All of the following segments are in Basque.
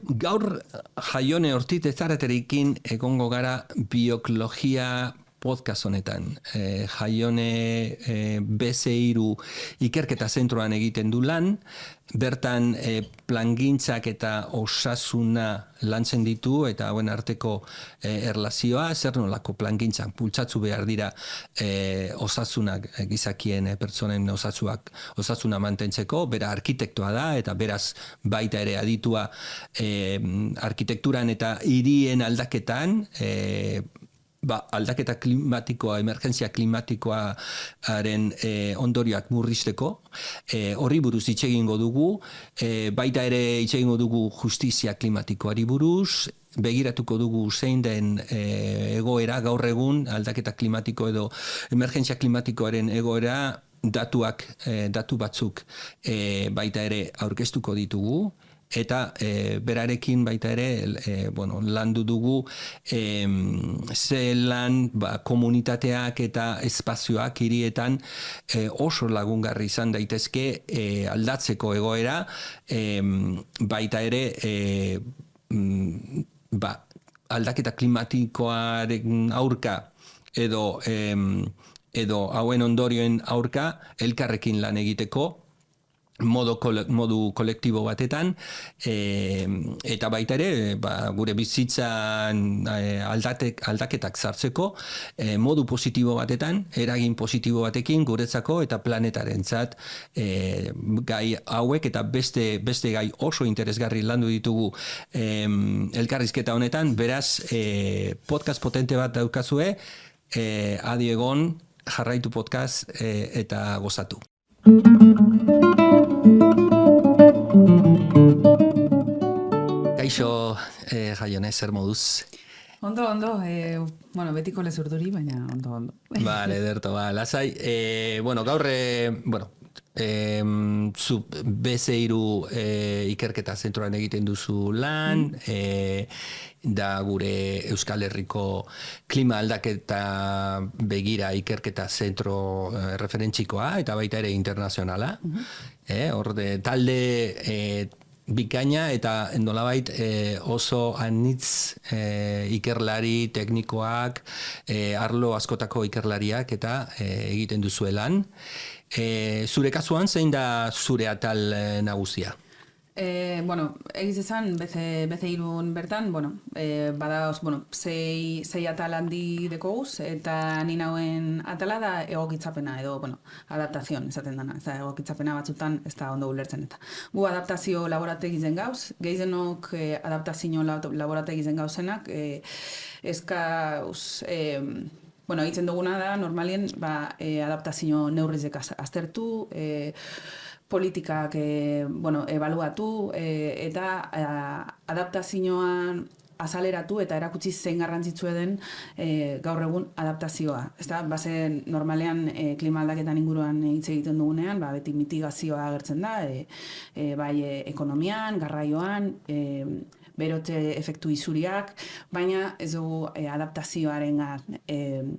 Gaur Jaione Ortiz Zaraterekin egongo gara bioklogia podcast honetan. Jaione BC3 ikerketa zentroan egiten du lan, bertan plangintzak eta osasuna lantzen ditu eta hauen arteko erlazioa, zer nolako plangintzak bultzatu behar dira osasunak gizakien pertsonen osasuna mantentzeko, bera arkitektoa da eta beraz baita ere aditua arkitekturan eta hirien aldaketan, aldaketa klimatikoa, emergentzia klimatikoaren ondorioak murrizteko. Horri buruz hitz egingo dugu, baita ere hitz egingo dugu justizia klimatikoari buruz, begiratuko dugu zein den egoera gaur egun aldaketa klimatiko edo emergentzia klimatikoaren egoera datu batzuk baita ere aurkeztuko ditugu. Eta berarekin baita ere landu dugu zelan komunitateak eta espazioak hirietan oso lagungarri izan daitezke aldatzeko egoera, baita ere aldaketa klimatikoaren aurka edo hauen ondorioen aurka elkarrekin lan egiteko, modu kolektibo batetan, eta baita ere gure bizitzan aldaketak sartzeko modu positibo batetan, eragin positibo batekin guretzako eta planetarentzat gai hauek eta beste gai oso interesgarri landu ditugu elkarrizketa honetan, beraz podcast potente bat daukazue, adi egon, jarraitu podcast eta gozatu. Kaixo, Jaione, zer moduz? Ondo, betiko lezurduri, baina ondo. Vale, ederto, lasai. Gaur, zu BC3 ikerketa zentroan egiten duzu lan, da gure Euskal Herriko klima aldaketa begira ikerketa zentro referentzikoa eta baita ere internazionala. Talde bikaina eta nolabait oso anitz ikerlari teknikoak, arlo askotako ikerlariak eta egiten duzuelan. Zure kasuan zein da zure atal nagusia? Egiz esan, BC3 bertan, badaoz, sei atal handi dekoguz, eta ninauen atala da egokitzapena, edo, adaptazion, esaten dana, ez da, egokitzapena batzutan, ez da ondo ulertzen eta. Gu adaptazio laborategi zen gauz, gehizenok adaptazio laborategi zen gauzenak, eskauz, egiten duguna da, normalien, adaptazio neurrizek aztertu, politikak ebaluatu eta adaptazioan azaleratu eta erakutsi zein garrantzitsua den gaur egun adaptazioa. Bazen normalean klima aldaketan inguruan hitz egiten dugunean, beti mitigazioa agertzen da, bai ekonomian, garraioan, berotze efektu isuriak, baina ez dugu adaptazioaren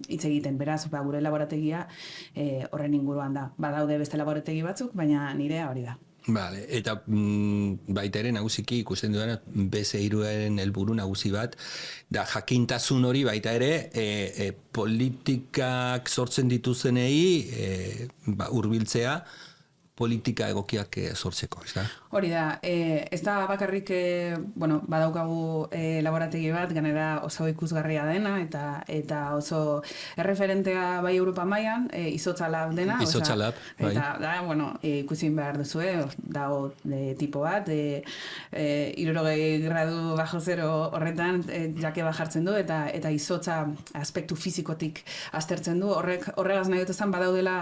hitz egiten. Beraz, gure laborategia horren inguruan da. Badaude beste laborategi batzuk, baina nirea hori da. Vale, eta baita ere nagusiki ikusten dudana BC3aren helburu nagusi bat, da jakintasun hori baita ere politikak sortzen dituztenei hurbiltzea, politika egokiak sortzeko, ez da? Hori da, ez da bakarrik, badaukagu laborategi bat, ganera oso ikusgarria dena, eta oso erreferentea bai Europa mailan, Izotza Lab dena. Izotza Lab, bai. Eta da, ikusin behar duzue, dago tipo bat, 60 gradu bajo zero horretan jake bajartzen du, eta izotza aspektu fizikotik aztertzen du, horregaz nahi dut ezan badaudela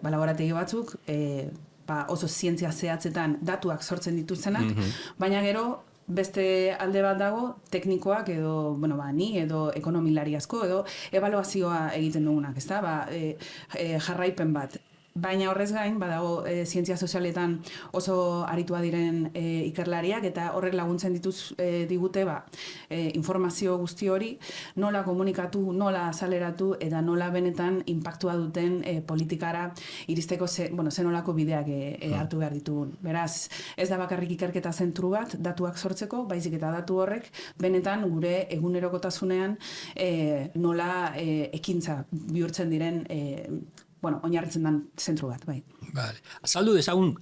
laborategi batzuk, oso zientzia zehatzetan datuak sortzen dituztenak, baina gero beste alde bat dago teknikoak edo, ni edo ekonomilari asko edo ebaluazioa egiten dugunak, ezta? Jarraipen bat. baina horrez gain, badago zientzia sozialetan oso aritua diren ikerlariak, eta horrek laguntzen digute informazio guzti hori nola komunikatu, nola azaleratu, eta nola benetan inpaktua duten politikara iristeko zenolako bideak hartu behar ditugun. Beraz, ez da bakarrik ikerketa zentru bat, datuak sortzeko, baizik eta datu horrek benetan gure egunerokotasunean nola ekintza bihurtzen diren oinarritzen den zentru bat, bai. Vale. Azaldu dezagun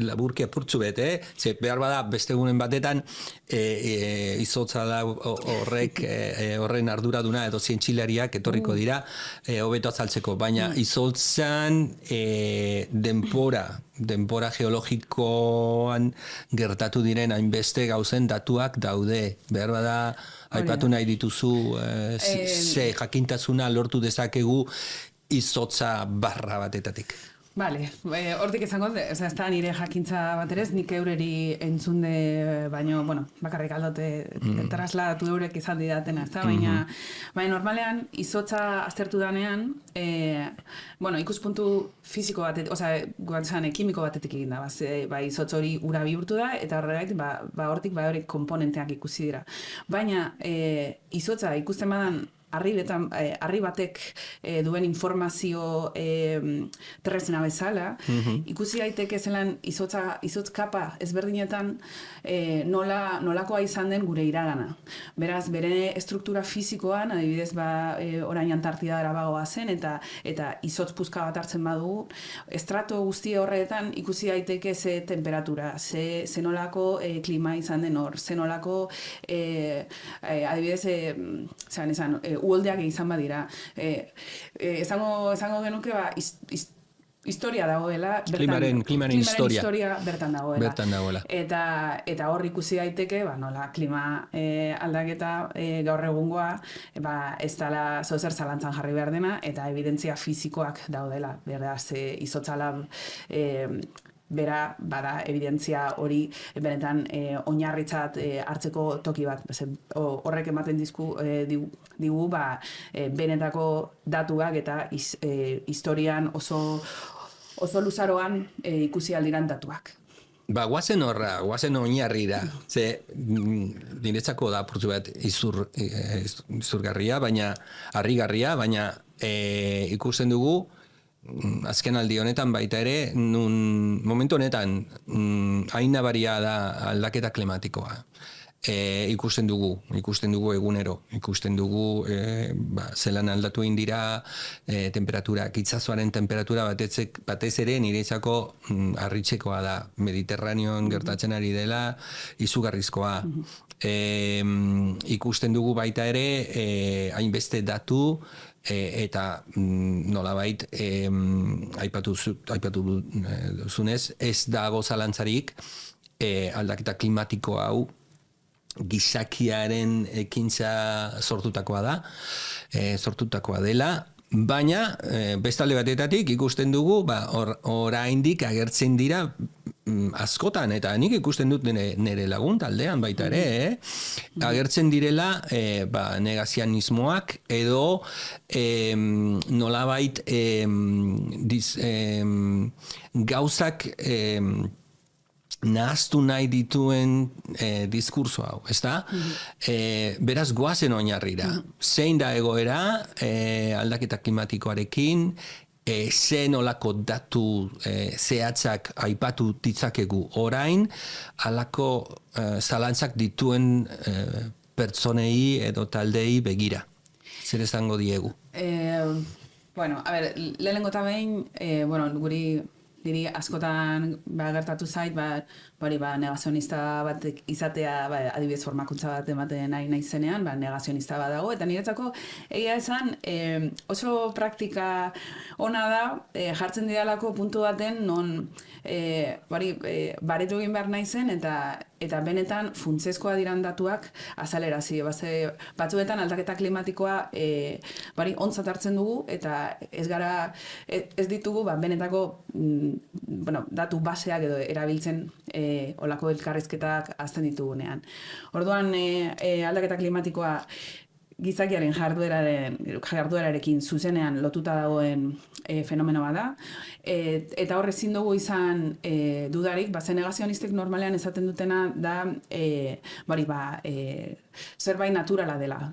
laburki apurtzu bete, ze behar bada beste egunen batetan izotza da horren arduraduna edo zientxilariak etorriko dira hobeto azaltzeko, baina izotzan denbora geologikoan gertatu diren hainbeste gauzen datuak daude. Behar bada aipatu nahi dituzu ze jakintasuna lortu dezakegu izotza barra batetatik. Bale, hortik izango, ez da nire jakintza bat ere, nik eureri entzunde, baino, bakarrik aldote trasladatu eurek izan didatena, ez da, baina normalean izotza aztertu danean, ikuspuntu fiziko batetik, kimiko batetik egin da, izotz hori ura bihurtu da, eta horregait, hortik hori komponenteak ikusi dira. Baina izotza ikusten badan harri batek duen informazio tresna bezala, ikusi daiteke zelan izotz kapa ezberdinetan nolakoa izan den gure iragana. Beraz, bere estruktura fizikoan, adibidez, orain Antartidara bagoa zen, eta izotz puzka bat hartzen badugu, estrato guzti horretan ikusi daiteke ze temperatura, ze nolako klima izan den hor, ze nolako, adibidez, uholdeak izan badira. Esango genuke historia dagoela. Klimaren historia bertan dagoela. Eta hor ikusi daiteke, nola klima aldaketa gaur egungoa, ez dela zozer zalantzan jarri behar dena, eta evidentzia fizikoak daudela. Beraz, izotzala bera, bada evidentzia hori benetan oinarritzat hartzeko toki bat. Horrek ematen digu benetako datuak eta historian oso luzaroan ikusi aldiran datuak. Guazen oinarrira. Ze niretzako da purtsu bat izurgarria, baina harrigarria, baina ikusten dugu azken aldi honetan baita ere, momentu honetan hain nabaria da aldaketa klimatikoa. Ikusten dugu egunero, ikusten dugu zelan aldatu indira temperaturak, itsasoaren temperatura batez ere niretzako harritzekoa da, Mediterraneoan gertatzen ari dela izugarrizkoa. Ikusten dugu baita ere hainbeste datu eta nolabait aipatu duzunez, ez dago zalantzarik aldaketa klimatiko hau gizakiaren ekintza sortutakoa dela, baina bestalde batetatik ikusten dugu oraindik agertzen dira askotan, eta nik ikusten dut nire lagun taldean baita ere, agertzen direla negazianismoak edo nolabait gauzak nahaztu nahi dituen diskurso hau, ezta? Beraz, goazen oinarrira. Zein da egoera aldaketa klimatikoarekin, ze nolako datu zehatzak aipatu ditzakegu orain, halako zalantzak dituen pertsonei edo taldei begira. Zer esango diegu? Lehenengo eta behin, niri askotan gertatu zait, negazionista bat izatea, adibidez formakuntza bat ematen ari naizenean, negazionista bat dago, eta niretzako egia esan oso praktika ona da, jartzen didalako puntu baten non baretu egin behar naizen, eta benetan funtsezkoa diran datuak azalerazi. Batzuetan aldaketa klimatikoa ontzat hartzen dugu, eta ez ditugu benetako datu baseak edo erabiltzen olako elkarrizketak azten ditugunean. Orduan, aldaketa klimatikoa gizakiaren jarduerarekin zuzenean lotuta dagoen fenomeno bada. Eta hor ezin dugu izan dudarik, negazionistek normalean esaten dutena da zerbait naturala dela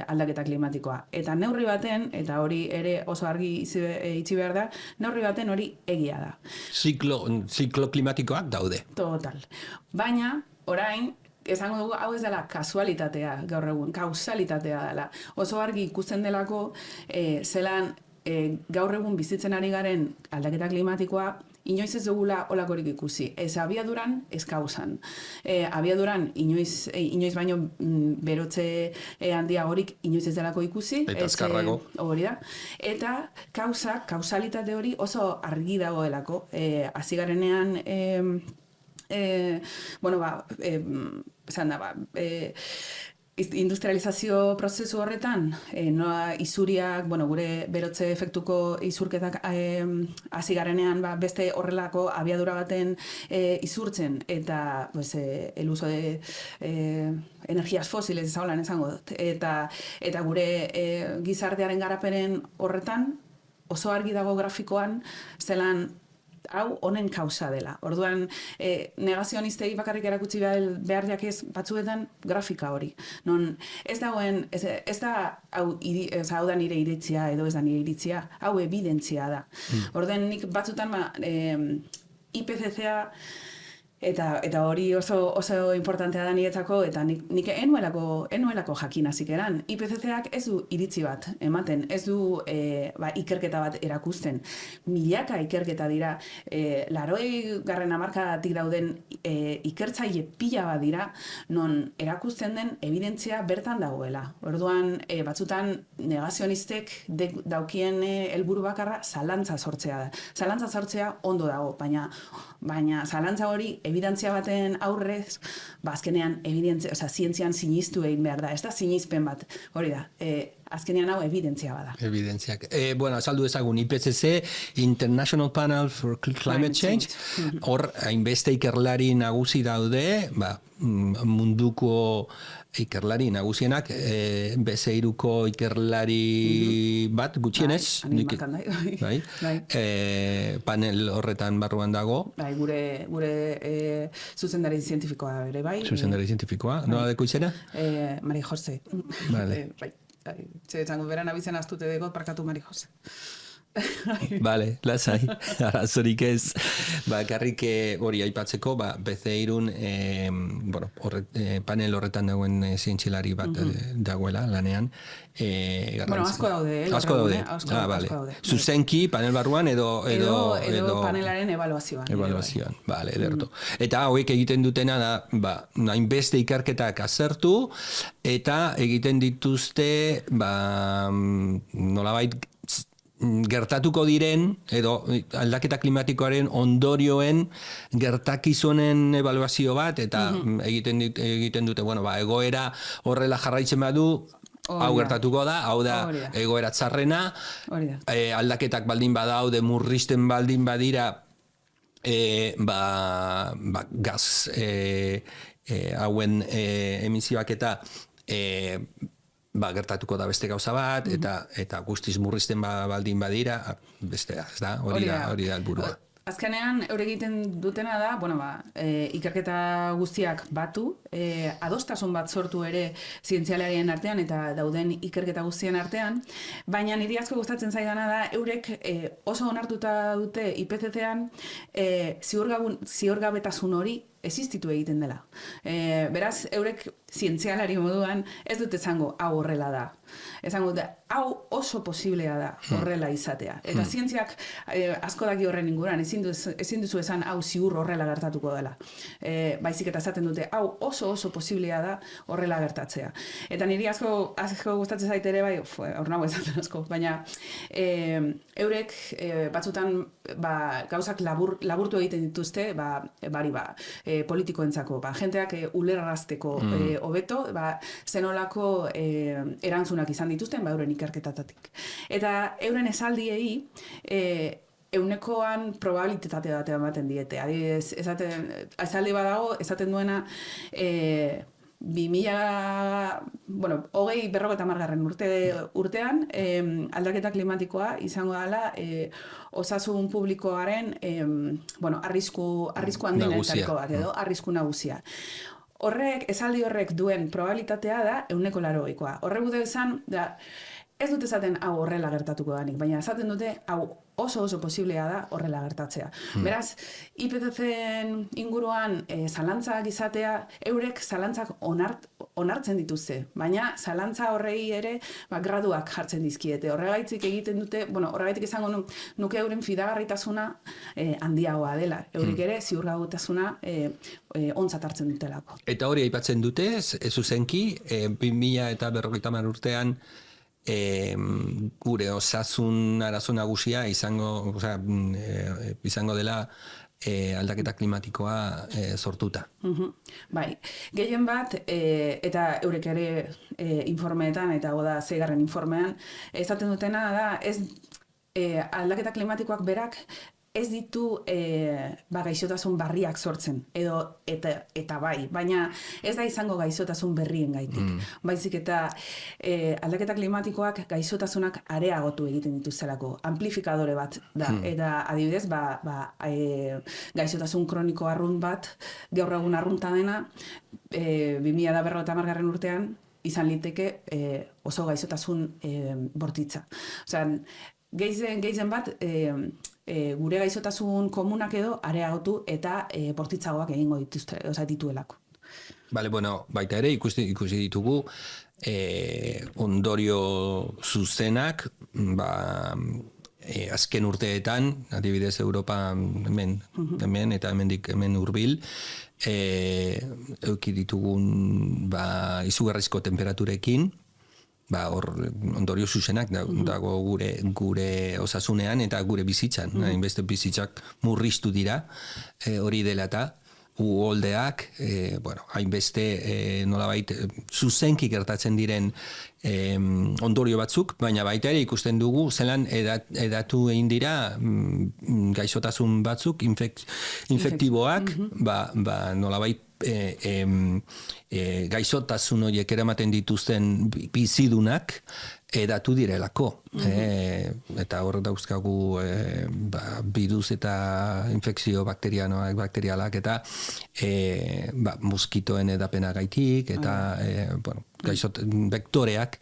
aldaketa klimatikoa. Eta neurri baten, eta hori ere oso argi itxi behar da, neurri baten hori egia da. Ziklo klimatikoak daude. Total. Baina, orain, esango dugu, hau ez dela kasualitatea gaur egun, kausalitatea dela. Oso argi ikusten delako, zelan gaur egun bizitzen ari garen aldaketa klimatikoa, inoiz ez dugula olakorik ikusi. Ez abiaduran, ez kausan. Abiaduran, inoiz baino berotze handiagorik inoiz ez delako ikusi. Eta azkarrago. Hori da. Eta kausalitate hori oso argi dagoelako. Hasi garenean, industrializazio prozesu horretan, isuriak, gure berotze efektuko isurketak hasi garenean beste horrelako abiadura baten isurtzen, eta el uso de energias fósiles esango dut, eta gure gizartearen garapenen horretan oso argi dago grafikoan zelan hau honen kausa dela. Orduan, negazionistei bakarrik erakutsi behar jakez batzuetan grafika hori. Non, ez dagoen, ez da hau da nire iritzia edo ez da nire iritzia, hau evidentzia da. Orduan, nik batzutan IPCC-a eta hori oso importantea da niretzako, eta nik enuelako jakin hasik eran. IPCC-ak ez du iritzi bat ematen, ez du ikerketa bat erakusten. Milaka ikerketa dira, 80. hamarkadatik dauden ikertzaile pila bat dira, non erakusten den evidentzia bertan dagoela. Orduan, batzutan negazionistek daukien helburu bakarra zalantza sortzea da. Zalantza sortzea ondo dago, baina zalantza hori evidentzia baten aurrez, azkenean zientzian sinistu egin behar da. Ez da sinizpen bat, hori da. Azkenean hau evidentzia bada. Evidentziak. Azaldu ezagun IPCC, International Panel for Climate Change. Hor, hainbeste ikerlari nagusi daude, munduko ikerlari nagusienak, bezeiruko ikerlari bat gutxienez. Panel horretan barruan dago. Gure zuzendari zientifikoa ere, bai. Zuzendari zientifikoa, nola deko izena? Mari Jose. Vale. Zango beran abizen astute dego, parkatu Mari Jose. Bale, lasai, arazorik ez. Bakarrik hori aipatzeko, bezeirun panel horretan dagoen zientxilari bat dagoela lanean. Asko daude. Asko daude. Zuzenki, panel barruan edo panelaren evaluazioan. Evaluazioan, bale, ederto. Eta hauek egiten dutena da, hainbeste ikerketak azertu, eta egiten dituzte, nolabait, gertatuko diren, edo aldaketa klimatikoaren ondorioen gertakizunen evaluazio bat, eta egiten dute, egoera horrela jarraitzen badu, hau gertatuko da, hau da egoera txarrena, aldaketak baldin badaude, murristen baldin badira, gaz hauen emisioak eta gertatuko da beste gauza bat, eta guztiz murrizten baldin badira, bestea, ez da, hori da helburua. Azkenean, eure egiten dutena da, ikerketa guztiak batu, adostasun bat sortu ere zientzialarien artean eta dauden ikerketa guztien artean, baina niri asko gustatzen zaidana da, eurek oso onartuta dute IPCC-an ziurgabetasun hori existitu egiten dela. Beraz, eurek zientzialari moduan ez dut esango hau horrela da. Esango dut, hau oso posiblea da horrela izatea. Eta zientziak asko daki horren inguruan, ezin duzu esan hau ziur horrela gertatuko dela. Baizik eta esaten dute, hau oso posiblea da horrela gertatzea. Eta niri asko gustatzen zait ere, hor nago esaten asko, baina eurek batzutan gauzak laburtu egiten dituzte, politikoentzako, jenteak ulerrazteko hobeto, zenolako erantzunak izan dituzten, euren ikerketatatik. Eta euren esaldiei, eunekoan probabilitate bat ematen diete. Adibidez, esaldi badago, esaten duena, urtean, aldaketa klimatikoa izango dela osasun publikoaren arrisku handienetariko bat edo arrisku nagusia. Esaldi horrek duen probabilitatea da 100%. Horrek dute esan, ez dute esaten hau horrela gertatuko danik, baina esaten dute hau oso posiblea da horrela gertatzea. Beraz, IPCCen inguruan zalantzak izatea, eurek zalantzak onartzen dituzte, baina zalantza horrei ere graduak jartzen dizkiete. Horregaitik egiten dute, horregaitik izango nuke euren fidagarritasuna handiagoa dela. Eurik ere ziurgagotasuna ontzat hartzen dutelako. Eta hori aipatzen dute, zuzenki, 2050 urtean, gure osasun arazo nagusia izango dela aldaketa klimatikoa sortuta. Bai, gehien bat, eta eurek ere informeetan, eta goda 6. informean, esaten dutena da, aldaketa klimatikoak berak ez ditu gaixotasun barriak sortzen, eta bai, baina ez da izango gaixotasun berrien gaitik. Baizik eta aldaketa klimatikoak gaixotasunak areagotu egiten dituztelako, amplifikadore bat da, eta adibidez, gaixotasun kroniko arrunt bat, gaur egun arrunta dena, 2050 urtean, izan liteke oso gaixotasun bortitza. Osea, geizen bat, gure gaixotasun komunak edo areagotu eta bortitzagoak egingo dituelako. Bale, baita ere ikusi ditugu ondorio zuzenak, azken urteetan, adibidez Europa hemen eta hemen hurbil, eduki ditugun izugarrizko temperaturekin, ondorio zuzenak dago gure osasunean eta gure bizitzan. Hainbeste bizitzak murriztu dira, hori dela eta uholdeak, hainbeste nolabait zuzenki gertatzen diren ondorio batzuk, baina baita ere ikusten dugu zelan edatu egin dira gaixotasun batzuk, infektiboak, nolabait gaixotasun horiek eramaten dituzten bizidunak edatu direlako. Eta hor dauzkagu virus eta infekzio bakterialak eta moskitoen edapenagaitik eta vektoreak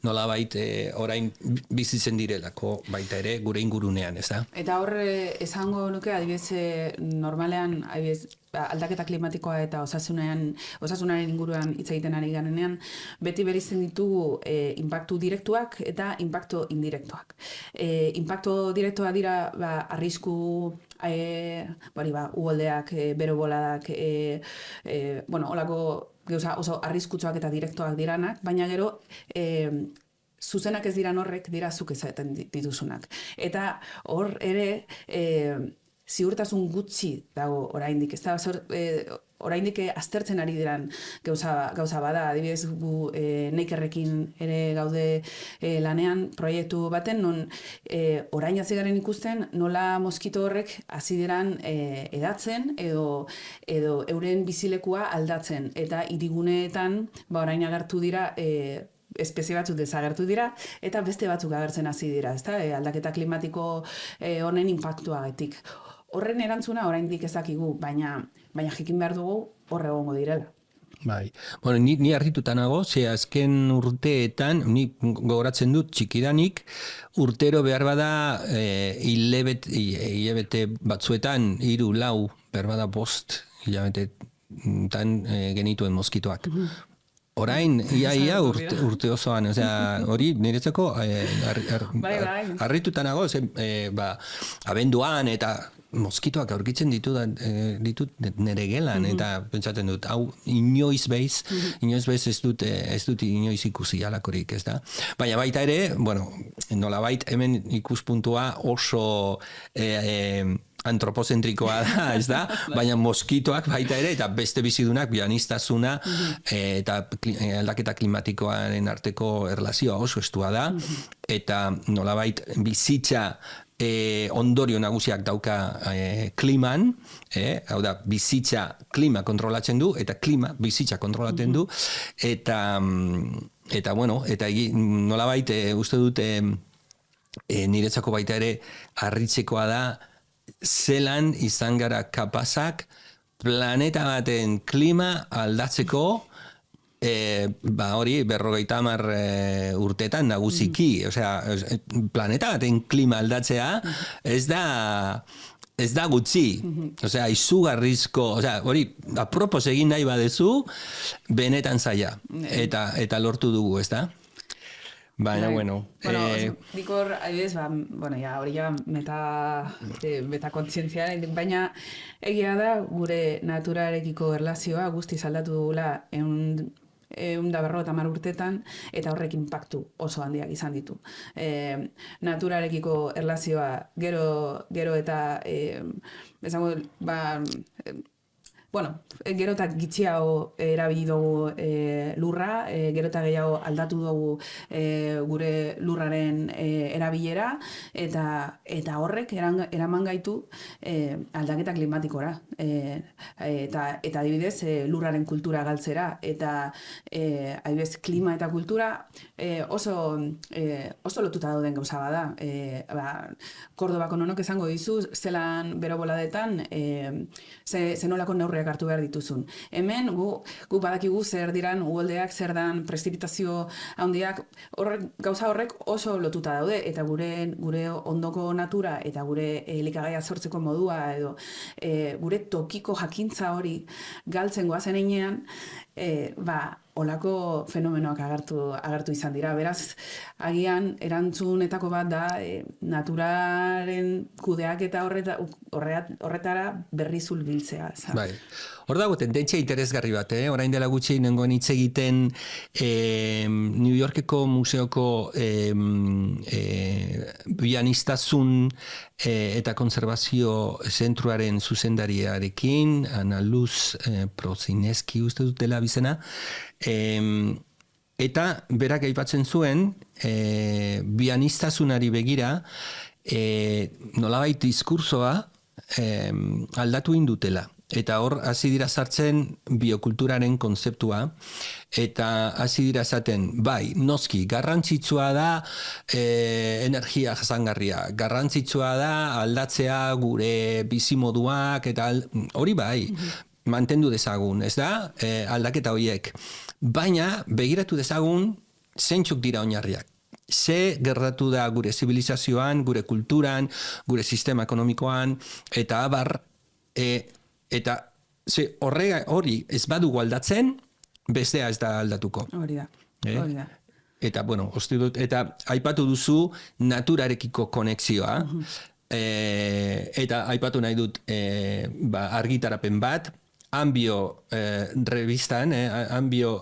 nolabait orain bizitzen direlako baita ere gure ingurunean, ez da? Eta hor esango nuke adibidez normalean aldaketa klimatikoa eta osasunaren inguruan hitz egiten ari garenean beti bereizten ditugu inpaktu direktuak eta inpaktu indirektuak. Inpaktu direktoa dira arrisku uholdeak, bero boladak, olako oso arriskutsuak eta direktoak diranak, baina gero zuzenak ez diran horrek dira zuk ezaten dituzunak. Eta hor ere ziurtasun gutxi dago oraindik, ez da oraindik aztertzen ari diran gauza bada, adibidez gu Neikerrekin ere gaude lanean proiektu baten, non orain hasi garen ikusten nola moskito horrek hasi diran edatzen edo euren bizilekua aldatzen, eta hiriguneetan orain agertu dira espezie batzuk desagertu dira eta beste batzuk agertzen hasi dira, ezta? Aldaketa klimatiko honen inpaktuagatik. Horren erantzuna oraindik ez dakigu, baina jakin behar dugu hor egongo direla. Bai. Ni harrituta nago, ze azken urteetan, ni gogoratzen dut txikidanik, urtero behar bada hilabete batzuetan 3-4 behar bada 5 hilabetetan genituen moskitoak. Orain, ia urte osoan, hori niretzako harrituta nago, abenduan eta moskitoak aurkitzen ditut nere gelan, eta pentsatzen dut, hau inoiz bez ez dut inoiz ikusi alakorik, ez da? Baina baita ere, nolabait hemen ikuspuntua oso antropozentrikoa da, ez da? Baina moskitoak baita ere, eta beste bizidunak bianistazuna eta aldaketa klimatikoaren arteko erlazioa oso estua da, eta nolabait bizitza ondorio nagusiak dauka kliman, hau da, bizitza klima kontrolatzen du, eta klima bizitza kontrolatzen du, eta bueno, eta nolabait uste dute niretzako baita ere harritzekoa da zelan izan gara kapazak planeta baten klima aldatzeko hori 50 urtetan nagusiki, osea, planeta baten klima aldatzea ez da gutxi, osea, izugarrizko, osea, hori apropos egin nahi badezu, benetan zaila, eta lortu dugu, ez da? Baina, bueno... Dikor, adibidez, hori ja meta kontzientzia, baina egia da gure naturarekiko erlazioa guztiz aldatu dugula 150 urtetan, eta horrek inpaktu oso handiak izan ditu. Naturarekiko erlazioa gero eta gero eta gitxiago erabili dugu lurra, gero eta gehiago aldatu dugu gure lurraren erabilera, eta horrek eraman gaitu aldaketa klimatikora. Eta adibidez, lurraren kultura galtzera, eta adibidez, klima eta kultura oso lotuta dauden gauza bada. Kordobako nonok esango dizu, zelan bero boladetan, zenolako neurriak hartu behar dituzun. Hemen, gu badakigu zer diran uholdeak, zer dan prezipitazio handiak, gauza horrek oso lotuta daude, eta gure ondoko natura, eta gure elikagaia sortzeko modua, edo gure tokiko jakintza hori galtzen goazen einean, olako fenomenoak agertu izan dira. Beraz, agian erantzunetako bat da naturaren kudeak eta horretara berriz hurbiltzea. Bai. Hor dago tendentzia interesgarri bat, orain dela gutxi nengoen hitz egiten New Yorkeko museoko bianistazun eta konservazio zentruaren zuzendariarekin, Ana Luz Prozineski uste dutela bizena, eta berak aipatzen zuen bianistazunari begira nolabait diskursoa aldatu indutela. Eta hor, hasi dira sartzen biokulturaren konzeptua, eta hasi dira esaten, bai, noski, garrantzitsua da energia jasangarria, garrantzitsua da aldatzea gure bizimoduak, eta hori bai, mantendu dezagun, ez da, aldaketa horiek. Baina, begiratu dezagun, zeintzuk dira oinarriak. Ze gertatu da gure zibilizazioan, gure kulturan, gure sistema ekonomikoan, eta abar, eta hori ez badugu aldatzen, bestea ez da aldatuko. Hori da. Eta, bueno, eta aipatu duzu naturarekiko konexioa, eta aipatu nahi dut argitarapen bat, Ambio revistan, Ambio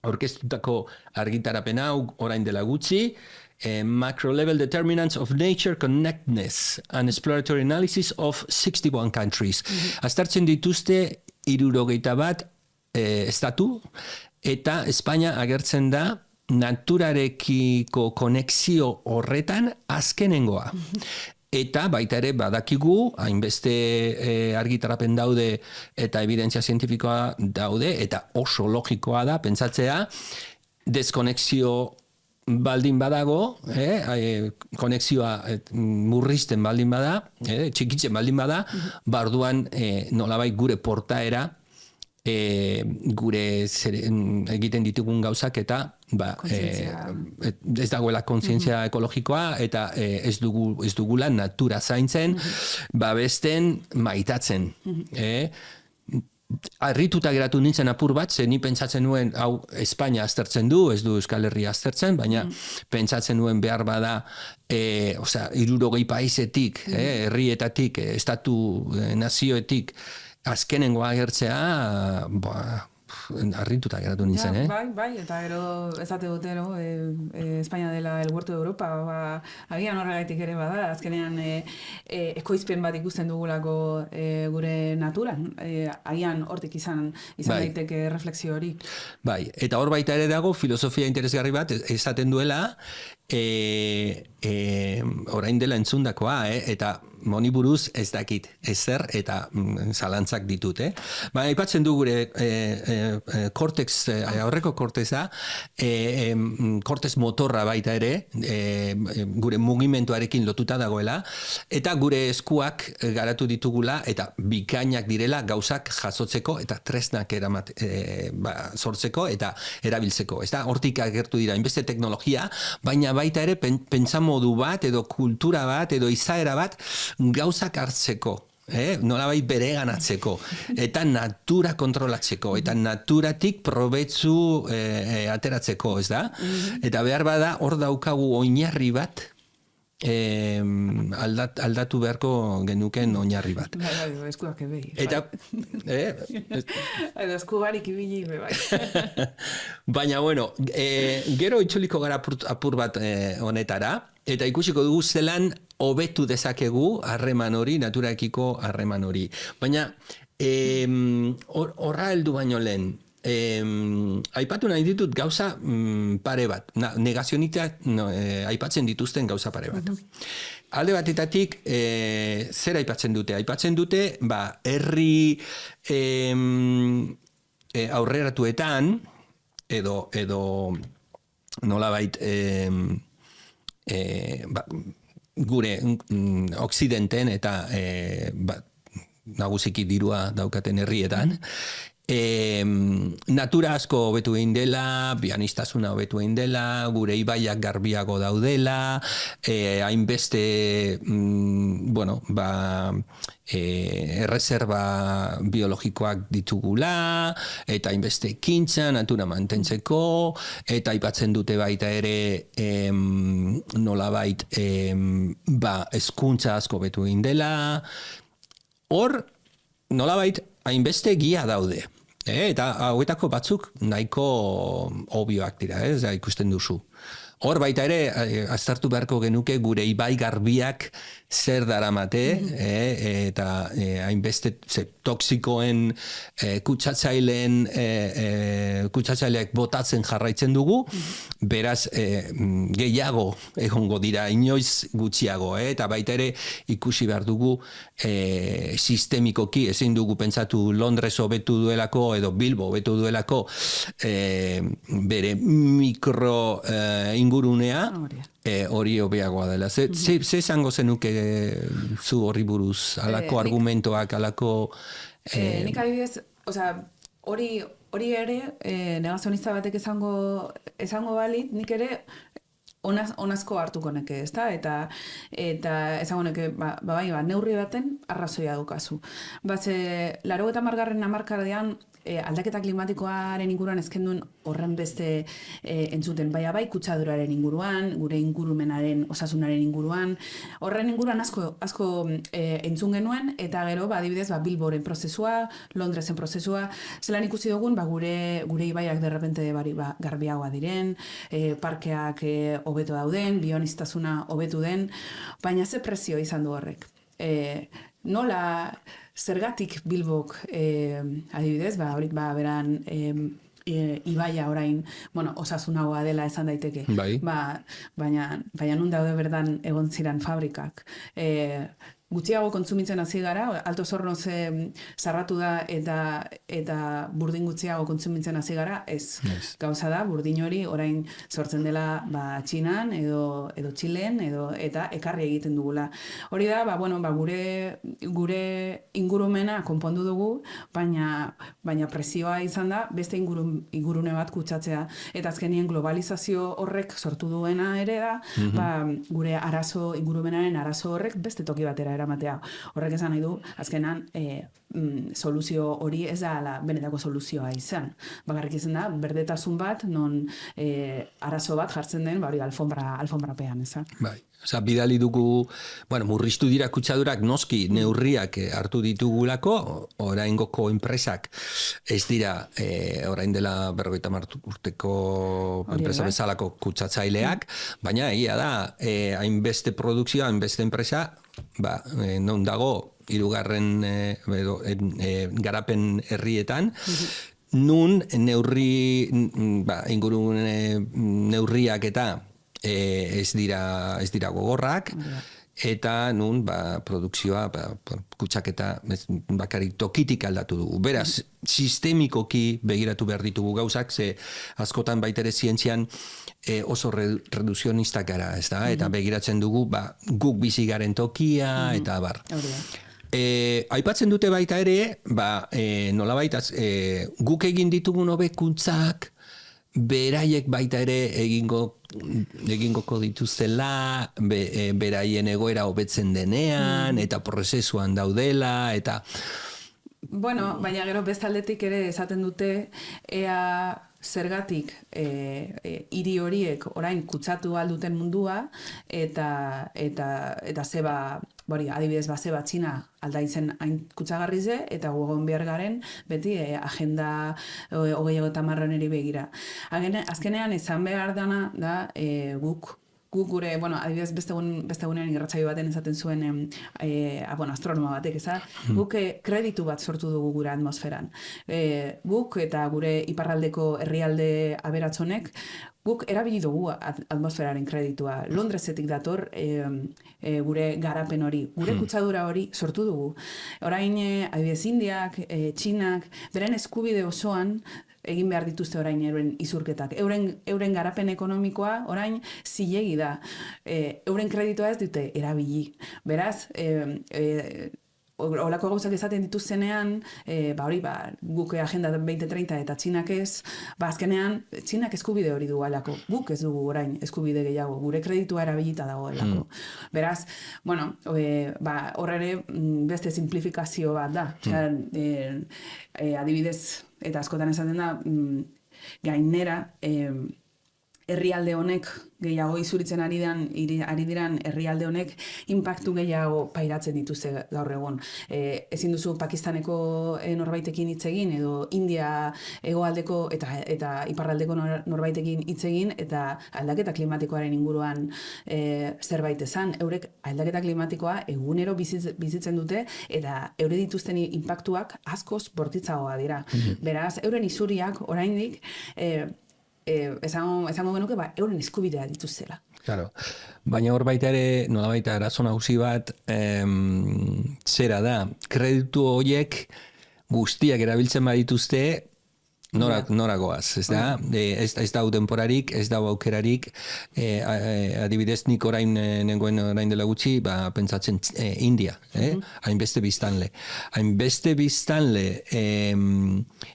aurkeztutako argitarapen hau orain dela gutxi, Macro-level determinants of nature connectedness, an exploratory analysis of 61 countries. Aztertzen dituzte 61 estatu, eta Espainia agertzen da naturarekiko konexio horretan azkenengoa. Eta baita ere badakigu, hainbeste argitarapen daude eta evidentzia zientifikoa daude, eta oso logikoa da, pentsatzea, deskonexio baldin badago, konexioa murrizten baldin bada, txikitzen baldin bada, barduan nolabait gure portaera, gure egiten ditugun gauzak eta ez dagoela kontzientzia ekologikoa eta ez dugula natura zaintzen, babesten, maitatzen. Harrituta geratu nintzen apur bat, ze ni pentsatzen nuen, hau Espainia aztertzen du, ez du Euskal Herria aztertzen, baina pentsatzen nuen behar bada 60 paisetik, herrietatik, estatu nazioetik, azkenengo agertzea, harrituta geratu nintzen, Bai, eta gero ezate dute, no? España dela el huerto de Europa, agian horregaitik ere bada, azkenean ekoizpen bat ikusten dugulako gure naturan, agian hortik izan daiteke refleksio hori. Bai, eta hor baita ere dago filosofia interesgarri bat, esaten duela, orain dela entzundakoa, eta moni buruz ez dakit ezer eta zalantzak ditut. Baina aipatzen du gure kortex, aurreko korteza, kortex motorra baita ere, gure mugimenduarekin lotuta dagoela, eta gure eskuak garatu ditugula, eta bikainak direla gauzak jasotzeko, eta tresnak sortzeko eta erabiltzeko. Hortik agertu dira, inbeste teknologia, baina baita ere pentsamodu bat, edo kultura bat, edo izaera bat, gauzak hartzeko, nolabait bereganatzeko, eta natura kontrolatzeko, eta naturatik probetzu ateratzeko, ez da? Eta behar bada, hor daukagu oinarri bat, aldatu beharko genuken oinarri bat. Eskuak ebei. Eta, esku barik ibili, bai. Baina, bueno, gero itzuliko gara apur bat honetara, eta ikusiko dugu zelan hobetu dezakegu harreman hori, naturaekiko harreman hori. Baina, horra heldu baino lehen, aipatu nahi ditut gauza pare bat, negazionistak aipatzen dituzten gauza pare bat. Alde batetatik, zer aipatzen dute? Aipatzen dute, herri aurreratuetan, edo nolabait, gure oksidenten eta nagusiki dirua daukaten herrietan, natura asko hobetu egin dela, bianistasuna hobetu egin dela, gure ibaiak garbiago daudela, hainbeste erreserba biologikoak ditugula, eta hainbeste ekintza natura mantentzeko, eta aipatzen dute baita ere nolabait hezkuntza asko hobetu egin dela. Hor, nolabait, hainbeste gia daude. Eta hauetako batzuk nahiko obioak dira, ikusten duzu. Hor baita ere, aztertu beharko genuke gure ibai garbiak zer daramate, eta hainbeste toksikoen kutsatzaileak botatzen jarraitzen dugu, beraz gehiago egongo dira, inoiz gutxiago, eta baita ere ikusi behar dugu sistemikoki, ezin dugu pentsatu Londres hobetu duelako, edo Bilbo hobetu duelako, bere mikro ingurunea, hori hobeagoa dela. Ze izango zenuke zu horri buruz, alako argumentoak, alako... Nik adibidez, hori ere, negazionista batek esango balit, nik ere onazko hartuko neke, ezta? Eta esango neke, neurri baten arrazoia dukazu. Batze, 80. hamarkadean aldaketa klimatikoaren inguruan ezkenduen horren beste entzuten, bai kutsaduraren inguruan, gure ingurumenaren, osasunaren inguruan, horren inguruan asko entzun genuen, eta gero, adibidez, Bilboren prozesua, Londresen prozesua, zelan ikusi dugun, gure ibaiak derrepente garbiagoa diren, parkeak hobeto dauden, bionistasuna hobetu den, baina ze prezio izan du horrek. Nola zergatik Bilbok adibidez, beran ibaia orain, osasunagoa dela esan daiteke. Baina nun daude berdan egon ziren fabrikak. Gutxiago kontsumitzen hasi gara, Alto Zornoz zarratu da eta burdin gutxiago kontsumitzen hasi gara, ez. Gauza da, burdin hori orain sortzen dela Txinan edo Txilen eta ekarri egiten dugula. Hori da, gure ingurumena konpondu dugu, baina presioa izan da beste ingurune bat kutsatzea. Eta azkenien globalizazio horrek sortu duena ere da, gure ingurumenaren arazo horrek beste toki batera eramatea. Horrek esan nahi du, azkenan, soluzio hori ez da benetako soluzioa izan. Bakarrik izan da, berdetasun bat, non arazo bat jartzen den, hori alfonbrapean, ezan. Bai. Osa, bidali dugu, murriztu dira kutsadurak noski neurriak hartu ditugulako, oraingoko enpresak ez dira orain dela 50 urteko enpresa bezalako kutsatzaileak, baina egia da, hainbeste produkzioa, hainbeste enpresa, non dago, hirugarren garapen herrietan, nun ingurune neurriak eta ez dira gogorrak, eta nun produkzioa kutsaketa bakarrik tokitik aldatu dugu. Beraz, sistemikoki begiratu behar ditugu gauzak, ze askotan baitere zientzian oso reduzionistak gara, ez da? Eta begiratzen dugu guk bizi garen tokia, eta bar. Aipatzen dute baita ere, nolabait guk egin ditugun hobekuntzak, beraiek baita ere egingoko dituztela, beraien egoera hobetzen denean, eta prozesuan daudela, eta... Bueno, baina gero bestaldetik ere esaten dute, ea zergatik hiri horiek orain kutsatu alduten mundua, eta zeba, adibidez zeba Txina aldaitzen hain kutsagarrize, eta gogon behar garen beti agenda 2030 begira. Azkenean izan behar dana da guk gure, adibidez beste egunean irratsaio baten esaten zuen astronoma batek, guk kreditu bat sortu dugu gure atmosferan. Guk eta gure iparraldeko herrialde aberatsonek, guk erabili dugu atmosferaren kreditua. Londresetik dator gure garapen hori, gure kutsadura hori sortu dugu. Orain, adibidez Indiak, Txinak, beren eskubide osoan, egin behar dituzte orain euren izurketak. Euren garapen ekonomikoa orain zilegi da. Euren kreditua ez dute erabili. Beraz, olako gauzak esaten dituztenean, guk agenda 2030 eta Txinak ez, azkenean, Txinak eskubide hori du alako. Guk ez dugu orain eskubide gehiago, gure kreditua erabilita dagoelako. Beraz, horre beste simplifikazio bat da. Adibidez, eta askotan esaten da, gainera, herrialde honek gehiago izuritzen ari diran herrialde honek inpaktu gehiago pairatzen dituzte gaur egun. Ezin duzu Pakistaneko norbaitekin hitz egin, edo India hegoaldeko eta iparraldeko norbaitekin hitz egin, eta aldaketa klimatikoaren inguruan zerbait esan. Eurek aldaketa klimatikoa egunero bizitzen dute, eta eure dituzten inpaktuak askoz bortitzagoa dira. Beraz, euren isuriak oraindik esango genuke euren eskubidea dituztela. Claro. Baina hor baita ere, nolabait arazo nagusi bat, zera da, kreditu horiek guztiak erabiltzen badituzte, nora goaz, ez da? Ez da denporarik, ez da aukerarik, adibidez nik orain dela gutxi, pentsatzen India, hainbeste biztanle. Hainbeste biztanle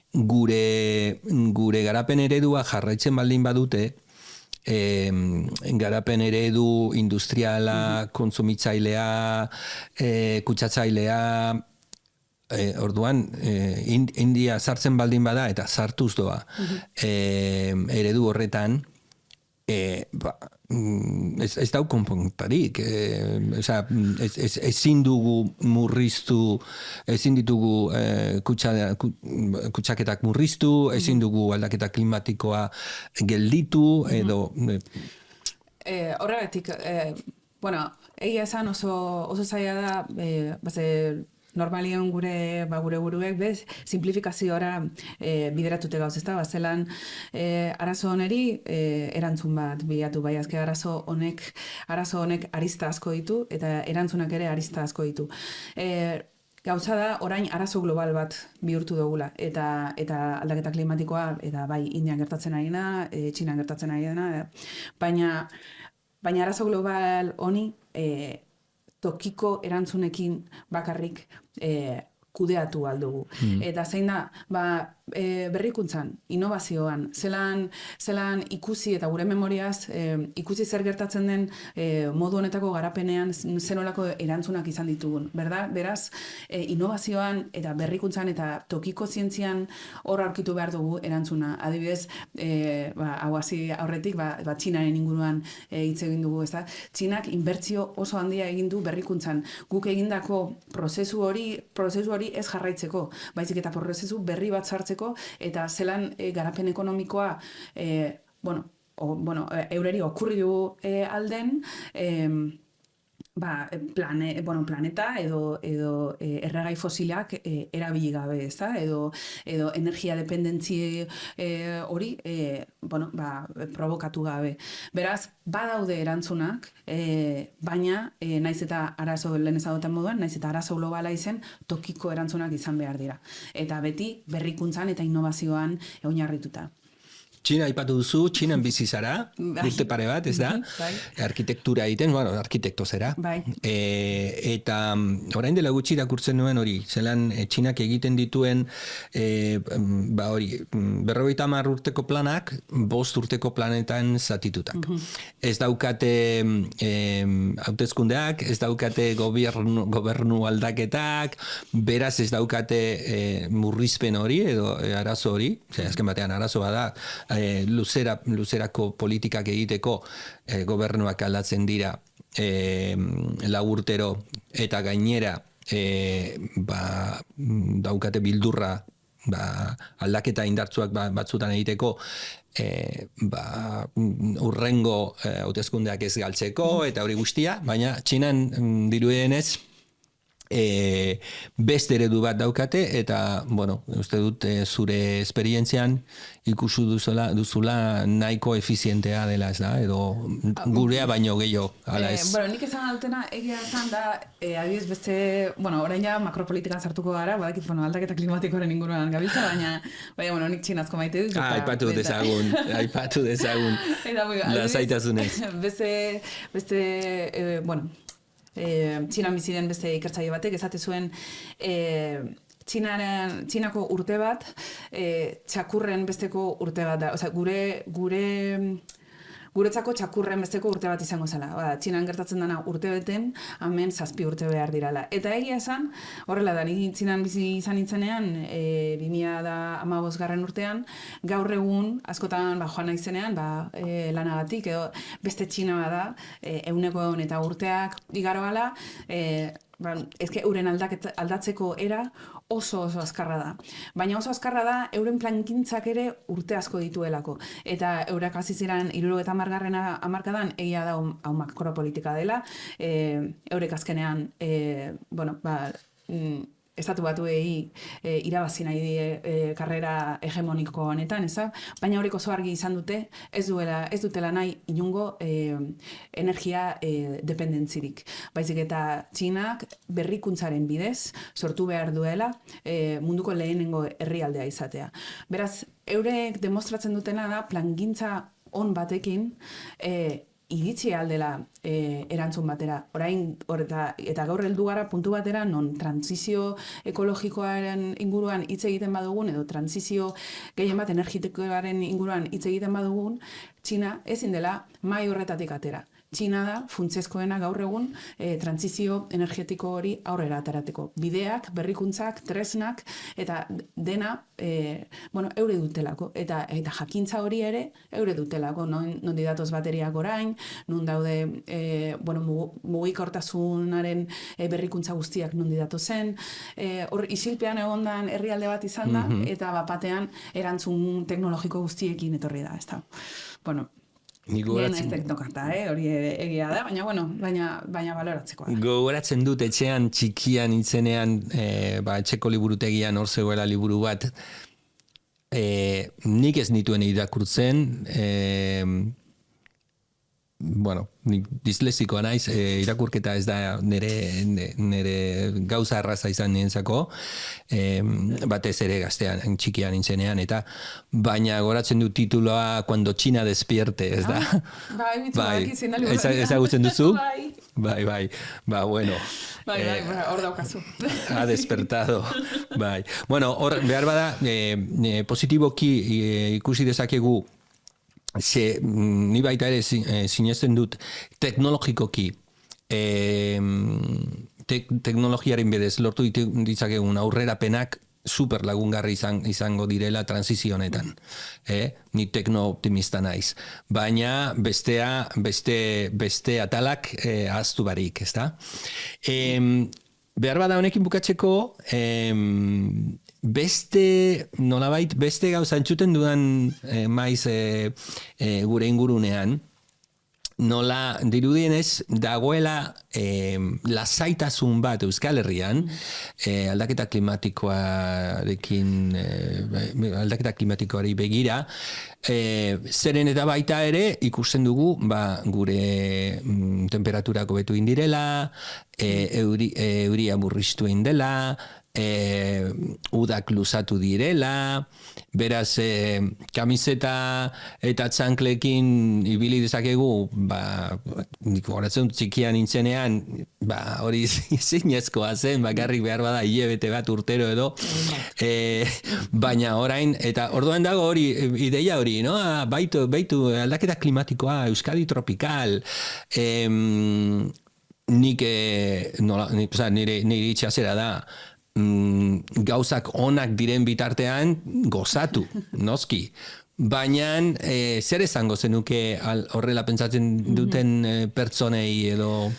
gure garapen eredua jarraitzen baldin badute, garapen eredu industriala, kontsumitzailea, kutsatzailea, orduan, India sartzen baldin bada eta sartuz doa eredu horretan, ez dau konpontarik. Ezin dugu murriztu, ezin ditugu kutsaketak murriztu, ezin dugu aldaketa klimatikoa gelditu, edo... Horregatik, egia esan oso zaila da, normalian gure buruek simplifikazioara bideratute gauz, ez da, zelan arazo honeri erantzun bat bilatu, bai, azke arazo honek arista asko ditu, eta erantzunak ere arista asko ditu. Gauza da, orain arazo global bat bihurtu dugula, eta aldaketa klimatikoa, eta bai, Indian gertatzen ari dena, Txinan gertatzen ari dena, baina arazo global honi tokiko erantzunekin bakarrik kudeatu aldugu. Eta zein da, berrikuntzan, innovazioan, zelan ikusi eta gure memoriaz, ikusi zer gertatzen den modu honetako garapenean zenolako erantzunak izan ditugun. Beraz, innovazioan eta berrikuntzan eta tokiko zientzian hor aurkitu behar dugu erantzuna. Adibidez, hau hasi aurretik, Txinaren inguruan hitz egin dugu, ezta? Txinak inbertsio oso handia egin du berrikuntzan. Guk egindako prozesu hori ez jarraitzeko, baizik eta prozesu berri bat sartzeko eta zelan garapen ekonomikoa eureri okurri du alden, planeta edo erregai fosilak erabili gabe, ezta? Edo energia dependentzi hori provokatu gabe. Beraz, badaude erantzunak, baina naiz eta arazo lehen ezagutzen moduan, naiz eta arazo globala izen, tokiko erantzunak izan behar dira. Eta beti berrikuntzan eta innovazioan oinarrituta. Txina aipatu duzu, Txinan bizi zara, urte pare bat, ez da? Arkitektura egiten, arkitekto zera. Eta orain dela gutxi irakurtzen nuen hori, zelan Txinak egiten dituen 50 urteko planak, 5 urteko planetan zatitutak. Ez daukate hauteskundeak, ez daukate gobernu aldaketak, beraz ez daukate murrizpen hori edo arazo hori, azken batean arazo bada, luzerako politikak egiteko gobernuak aldatzen dira urtero eta gainera daukate bildurra aldaketa indartsuak batzutan egiteko urrengo hauteskundeak ez galtzeko eta hori guztia, baina Txinan dirudienez beste eredu bat daukate eta, uste dut zure esperientzian ikusi duzula nahiko efizientea dela, ez da? Edo gurea baino gehiago, ala ez? Nik esan altena egia esan da, adiz beste, orain ja makropolitikan sartuko gara, badakit, aldaketa klimatikoaren inguruan gabiltza, baina, nik txinazko maite dut. Aipatu dezagun, lasaitasunez. Beste, Txinan bizi den beste ikertzaile batek esate zuen Txinako urte bat txakurren besteko urte bat da. Osea, guretzako txakurren besteko urte bat izango zela. Txinan gertatzen dena urte beten, hemen 7 urte behar dirala. Eta egia esan, horrela da, ni Txinan bizi izan nintzenean, 2015 urtean, gaur egun, askotan joan naizenean, lanagatik, edo beste Txina da, 100 eta urteak igaro gala, ezke euren aldatzeko era oso azkarra da. Baina oso azkarra da euren plangintzak ere urte asko dituelako. Eta eurak hasi ziren 70. hamarkadan egia da hau makropolitika dela. Eurek azkenean estatu batuei irabazi nahi die karrera hegemoniko honetan, baina horiek oso argi izan dute, ez dutela nahi inungo energia dependentzirik. Baizik eta Txinak berrikuntzaren bidez sortu behar duela munduko lehenengo herrialdea izatea. Beraz, eurek demostratzen dutena da plangintza on batekin iritsi aldela erantzun batera. Orain, eta gaur heldu gara puntu batera, non transizio ekologikoaren inguruan hitz egiten badugun, edo transizio gehien bat energetikoaren inguruan hitz egiten badugun, Txina ezin dela mahai horretatik atera. Txina da funtsezkoena gaur egun transizio energetiko hori aurrera aterateko. Bideak, berrikuntzak, tresnak, eta dena eure dutelako. Eta jakintza hori ere eure dutelako. Nondi datoz bateriak orain, non daude mugikortasunaren berrikuntza guztiak nondi datozen. Hor isilpean egondan herrialde bat izan da, eta batean erantzun teknologiko guztiekin etorri da. Gien ez teknokrata, hori egia da, baina baloratzekoa. Gogoratzen dut etxean txikian intzenean, etxeko liburutegian hor zegoela liburu bat, nik ez nituen irakurtzen, bueno, nik dislexikoa naiz, irakurketa ez da nire gauza arraza izan nientzako, batez ere gaztean, txikian nintzenean, eta baina goratzen du tituloa Cuando China despierte, ez da? Bai, ezagutzen duzu? Bai, ba, bueno. Bai, hor daukazu. Ha despertado, bai. Bueno, hor, behar bada, positiboki ikusi dezakegu, ni baita ere sinesten dut teknologikoki teknologiaren bidez lortu ditzakegun aurrerapenak super lagungarri izango direla transizio honetan. Ni tekno-optimista naiz. Baina beste atalak ahaztu barik, ezta? Behar bada honekin bukatzeko, beste gauza entzuten dudan maiz gure ingurunean, nola dirudienez dagoela lasaitasun bat Euskal Herrian, aldaketa klimatikoari begira, zeren eta baita ere ikusten dugu gure temperaturak hobetu indirela, euria murriztu indela, udak luzatu direla, beraz kamiseta eta txanklekin ibili dezakegu, nik horatzen txikian nintzenean, hori zinezkoa zen, bakarrik behar bada hilabete bat urtero edo, baina orain, eta orduan dago hori, ideia hori, no? Baitu aldaketa klimatikoa, Euskadi tropikal, nire itxasera da, gauzak onak diren bitartean gozatu, noski. Baina zer esango zenuke horrela pentsatzen duten pertsonei edo?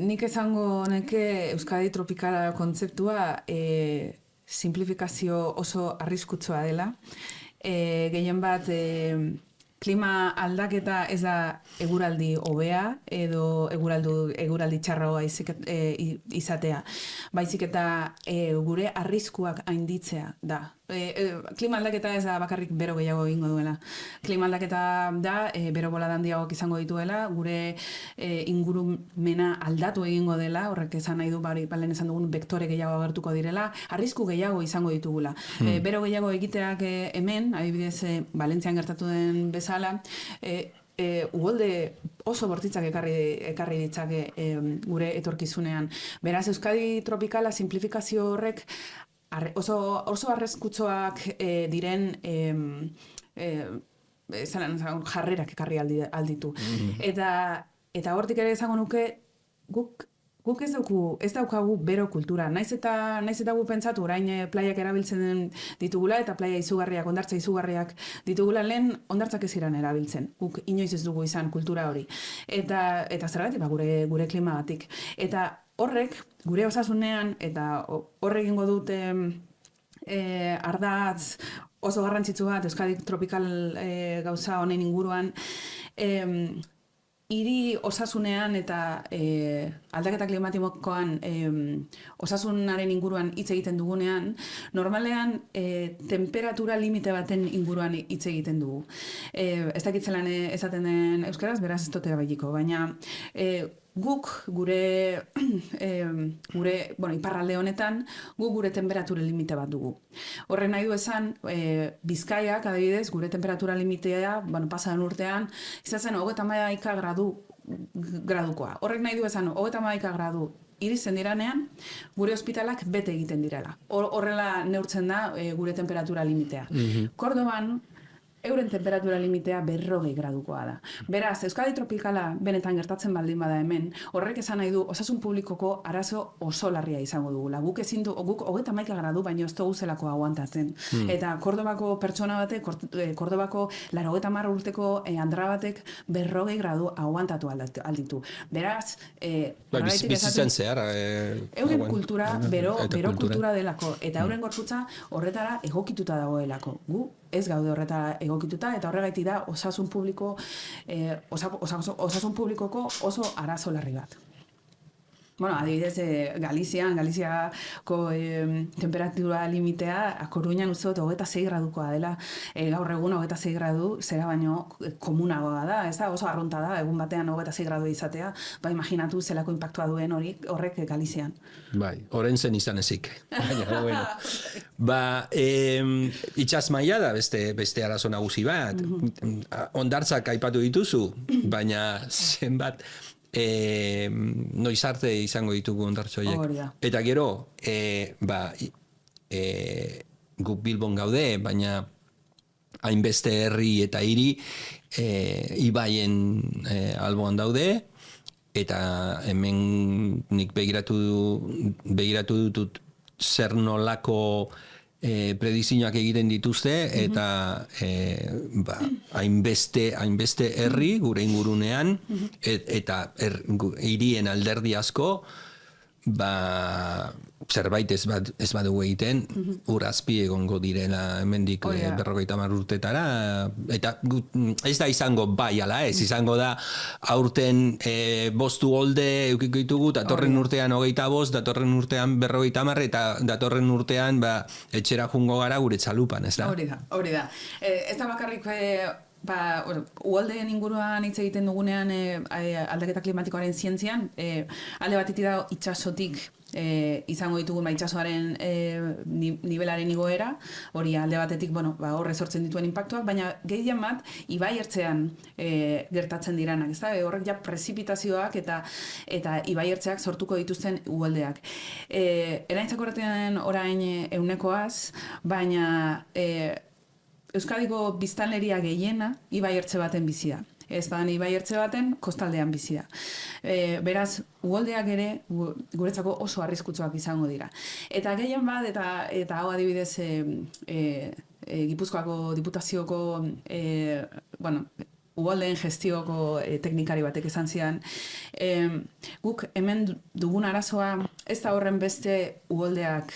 Nik esango neke Euskadi tropikala kontzeptua simplifikazio oso arriskutsua dela. Gehien bat klima aldaketa ez da eguraldi hobea edo eguraldi txarragoa izatea. Baizik eta gure arriskuak hainditzea da. Klima aldaketa ez da bakarrik bero gehiago egingo duela. Klima aldaketa da bero bolada handiagoak izango dituela, gure ingurumena aldatu egingo dela, horrek esan nahi du balen esan dugun vektore gehiago agertuko direla, arrisku gehiago izango ditugula. Bero gehiago egiteak hemen, adibidez Valentzian gertatu den bezala, ugolde oso bortitzak ekarri ditzake gure etorkizunean. Beraz, Euskadi tropikala simplifikazio horrek oso arreskutzoak diren jarrerak ekarri alditu. Eta hortik ere esango nuke, guk ez daukagu bero kultura. Naiz eta gu pentsatu, orain plaiak erabiltzen ditugula, eta plaia izugarriak, hondartza izugarriak ditugula, lehen hondartzak ez iran erabiltzen. Guk inoiz ez dugu izan kultura hori. Eta zergatik, gure klimagatik. Eta horrek, gure osasunean, eta horrek egingo dute ardatz oso garrantzitsu bat, Euskadi tropikal gauza honen inguruan, hiri osasunean eta aldaketa klimatikoan osasunaren inguruan hitz egiten dugunean, normalean temperatura limite baten inguruan hitz egiten dugu. Ez dakitzelan esaten den euskaraz, beraz ez dut erabiliko, baina guk gure iparralde honetan, gure temperatura limite bat dugu. Horren nahi du esan, Bizkaiak, adibidez, gure temperatura limitea, pasadan urtean, izatzen 31 gradukoa. Horrek nahi du esan, 31 gradu iritzen diranean, gure ospitalak bete egiten direla. Horrela neurtzen da gure temperatura limitea. Kordoban, euren temperatura limitea 40 gradukoa da. Beraz, Euskadi tropikala benetan gertatzen baldin bada hemen, horrek esan nahi du osasun publikoko arazo oso larria izango dugula. Guk 31 gradu baino ez dugu zelako aguantatzen. Eta Kordobako pertsona batek, Kordobako 80 urteko andra batek 40 gradu aguantatu alditu. Beraz, bizitzen zehar. Euren kultura, bero kultura delako, eta euren gorputza horretara egokituta dagoelako. Gu ez gaude horretara egokituta, eta horregatik da osasun publikoko oso arazo larri bat. Bueno, adibidez, Galiziako temperatura limitea, Koruñan uste dut 26 gradukoa dela, gaur egun 26 gradu, zera baino komunagoa da, ez da, oso arrunta da, egun batean 26 gradu izatea, ba, imaginatu zelako impactua duen horrek Galizian. Bai, oren zen izan ezik. Baina, bueno. Ba, itxas maila da beste arazo nagusi bat. Hondartzak aipatu dituzu, baina zenbat noiz arte izango ditugu hondartzo horiek. Eta gero, guk Bilbon gaude, baina hainbeste herri eta hiri ibaien alboan daude, eta hemen nik begiratu dutut zer nolako predizioak egiten dituzte, eta hainbeste herri gure ingurunean, eta hirien alderdi asko, zerbait ez badugu egiten, urazpi egongo direla hemendik 50 urtetara, eta ez da izango bai ala ez, izango da aurten 5 holde eukiko ditugu, datorren urtean 25, datorren urtean 50, eta datorren urtean etxera jungo gara gure txalupan, ez da? Hori da. Ez da bakarrik uholdeen inguruan hitz egiten dugunean aldaketa klimatikoaren zientzian, alde batetik da itsasotik izango ditugun itsasoaren nivelaren igoera, hori alde batetik, horre sortzen dituen inpaktuak, baina gehien bat ibai ertzean gertatzen diranak, ez da? Horrek ja prezipitazioak eta ibai ertzeak sortuko dituzten uholdeak. Eraintzako horretan orain 100%, baina Euskadiko biztanleria gehiena ibai ertze baten bizi da. Ez badan ibai ertze baten kostaldean bizi da. Beraz, uholdeak ere guretzako oso arriskutsuak izango dira. Eta gehien bat, eta hau adibidez Gipuzkoako Diputazioko uholdeen gestioko teknikari batek esan zidan, guk hemen dugun arazoa ez da horren beste uholdeak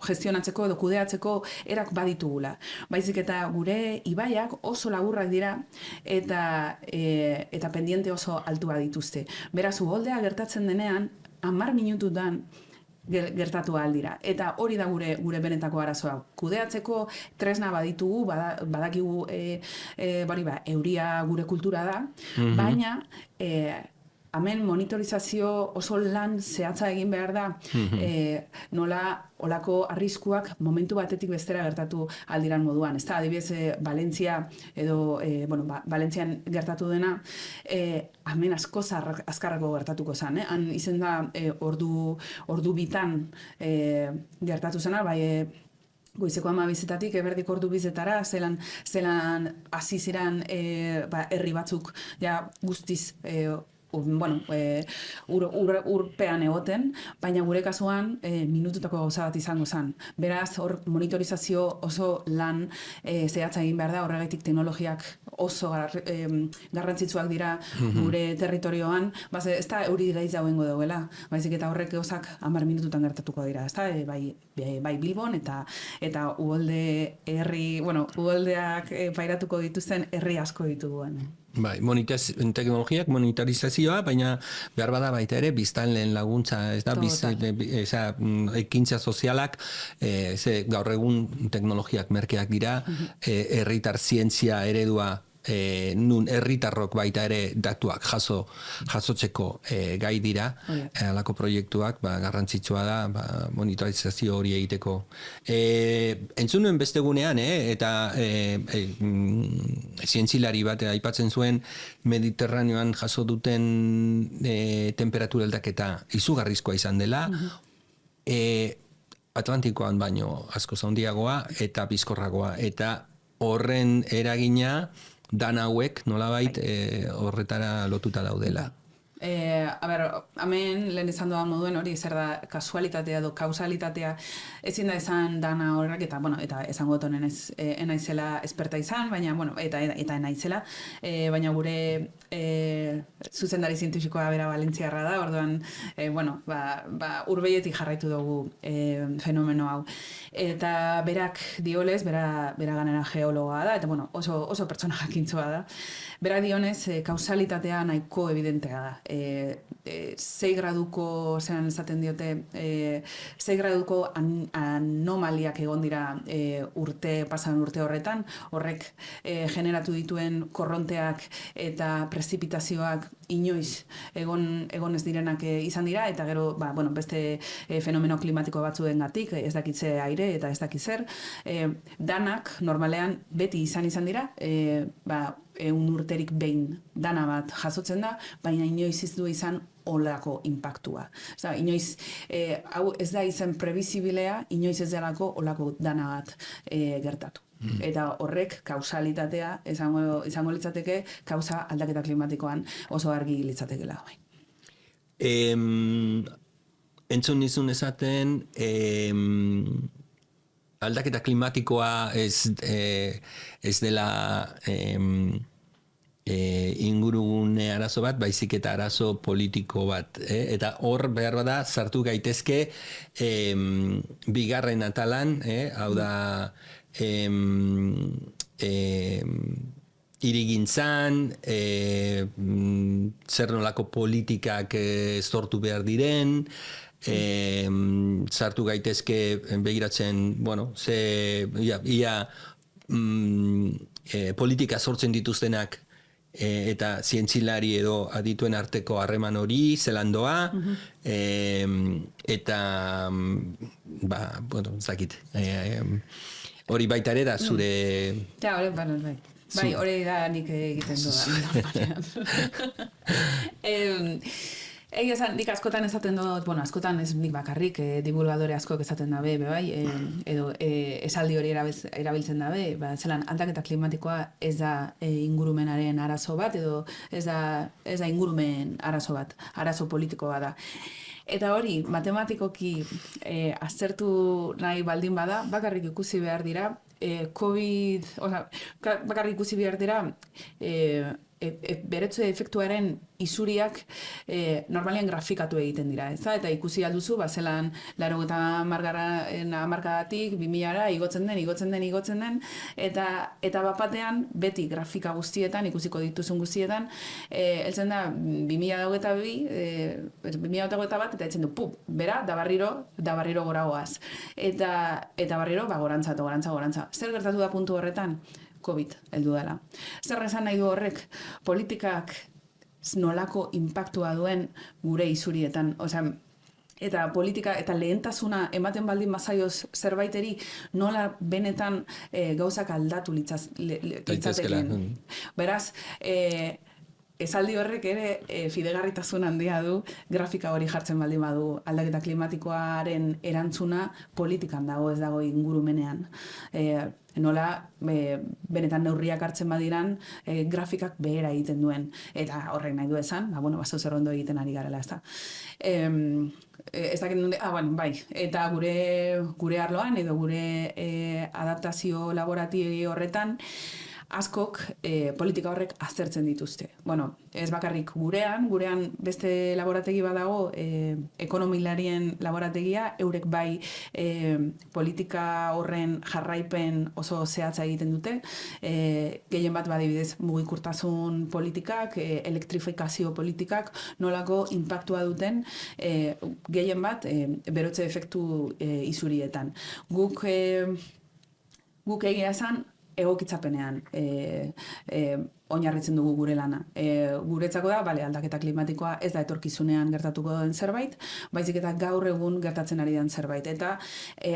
gestionatzeko edo kudeatzeko erak baditugula. Baizik eta gure ibaiak oso laburrak dira eta pendiente oso altua dituzte. Beraz, uholdea gertatzen denean, 10 minututan gertatu aldira. Eta hori da gure benetako arazoa. Kudeatzeko tresna baditugu, badakigu euria gure kultura da, baina hemen monitorizazio oso lan zehatza egin behar da, nola olako arriskuak momentu batetik bestera gertatu aldiran moduan. Ez da, adibidez, Valentzia edo, Valentzian gertatu dena, hemen asko azkarrako gertatuko zen. Han izen da ordu bitan gertatu zena, goizeko 12 eberdik ordu bizetara, zelan hasi ziren herri batzuk guztiz urpean egoten, baina gure kasuan minututako gauza bat izango zen. Beraz, hor monitorizazio oso lan zehatza egin behar da, horregatik teknologiak oso garrantzitsuak dira gure territorioan, ez da euri gaitz dauengo dauela, baizik eta horrek gauzak 10 minututan gertatuko dira, ez da, bai Bilbon eta uholde herri, uholdeak pairatuko dituzten herri asko dituguen. Bai, teknologiak monitorizazioa, baina behar bada baita ere biztanleen laguntza, ez da, ekintza sozialak, gaur egun teknologiak merkeak dira, herritar zientzia eredua nun herritarrok baita ere datuak jasotzeko gai dira, alako proiektuak garrantzitsua da monitorizazio hori egiteko. Entzun nuen beste gunean, eta zientzilari bat aipatzen zuen Mediterraneoan jaso duten temperatura aldaketa izugarrizkoa izan dela, Atlantikoan baino asko handiagoa eta bizkorragoa, eta horren eragina dan hauek nolabait horretara lotuta daudela. Hemen lehen esan doan moduen hori zer da kasualitatea edo kausalitatea ezin da esan dana horrek, eta esango dut enaizela esperta izan, baina, eta enaizela, baina gure zuzendari zientifikoa bera Valentziarra da, orduan, urbeietik jarraitu dugu fenomeno hau. Eta berak diolez, bera ganera geologoa da, eta oso pertsona jakintzua da, berak dionez kausalitatea nahiko evidentea da. 6 graduko, zean esaten diote, 6 graduko anomaliak egon dira pasan urte horretan, horrek generatu dituen korronteak eta prezipitazioak inoiz egon ez direnak izan dira, eta gero beste fenomeno klimatiko batzuengatik, ez dakitze aire eta ez dakitzer, danak normalean beti izan dira, 100 urterik behin dana bat jasotzen da, baina inoiz ez du izan olako impactua. Inoiz, hau ez da izan prebizibilea, inoiz ez delako olako dana bat gertatu. Eta horrek kausalitatea izango litzateke kausa aldaketa klimatikoan oso argi litzatekela. Entzun nizun esaten aldaketa klimatikoa ez dela ingurune arazo bat, baizik eta arazo politiko bat. Eta hor behar bada sartu gaitezke bigarren atalan, hau da hirigintzan, zer nolako politikak sortu behar diren, sartu gaitezke begiratzen, politika sortzen dituztenak eta zientzilari edo adituen arteko harreman hori, zelandoa, eta, zakit, hori baita ere da zure... Ja, bai. Bai, hori da nik egiten dudan. Egia esan, nik askotan esaten dut, askotan ez nik bakarrik, divulgadore askok esaten dabe, bai, edo esaldi hori erabiltzen dabe, zelan, aldaketa klimatikoa ez da ingurumenaren arazo bat, edo ez da ingurumen arazo bat, arazo politikoa da. Eta hori, matematikoki aztertu nahi baldin bada, bakarrik ikusi behar dira, bakarrik ikusi behar dira, beretze efektuaren isuriak normalean grafikatu egiten dira, eta ikusi alduzu, zelan 80 hamarkadatik 2000-ara igotzen den, eta bapatean beti grafika guztietan, ikusiko dituzun guztietan, heltzen da 2022, 2021, eta etzen du, bera, da barriro goragoaz. Eta barriro, gorantza. Zer gertatu da puntu horretan? COVID heldu dela. Zer esan nahi du horrek, politikak nolako inpaktua duen gure isurietan, eta politika eta lehentasuna ematen baldin bazaioz zerbaiteri nola benetan gauzak aldatu litzateken. Beraz, esaldi horrek ere fidegarritasun handia du, grafika hori jartzen baldin badu, aldaketa klimatikoaren erantzuna politikan dago, ez dago ingurumenean. Nola benetan neurriak hartzen badiran grafikak behera egiten duen. Eta horrek nahi du esan, zer ondo egiten ari garela, ez da. Ez dakit nonde, bai, eta gure arloan edo gure adaptazio laborategi horretan, askok politika horrek aztertzen dituzte. Ez bakarrik gurean beste laborategi badago, ekonomilarien laborategia, eurek bai politika horren jarraipen oso zehatza egiten dute, gehien bat badibidez mugikortasun politikak, elektrifikazio politikak, nolako inpaktua duten, gehien bat berotze efektu isurietan. Guk egia esan, egokitzapenean oinarritzen dugu gure lana. Guretzako da, aldaketa klimatikoa ez da etorkizunean gertatuko den zerbait, baizik eta gaur egun gertatzen ari den zerbait. Eta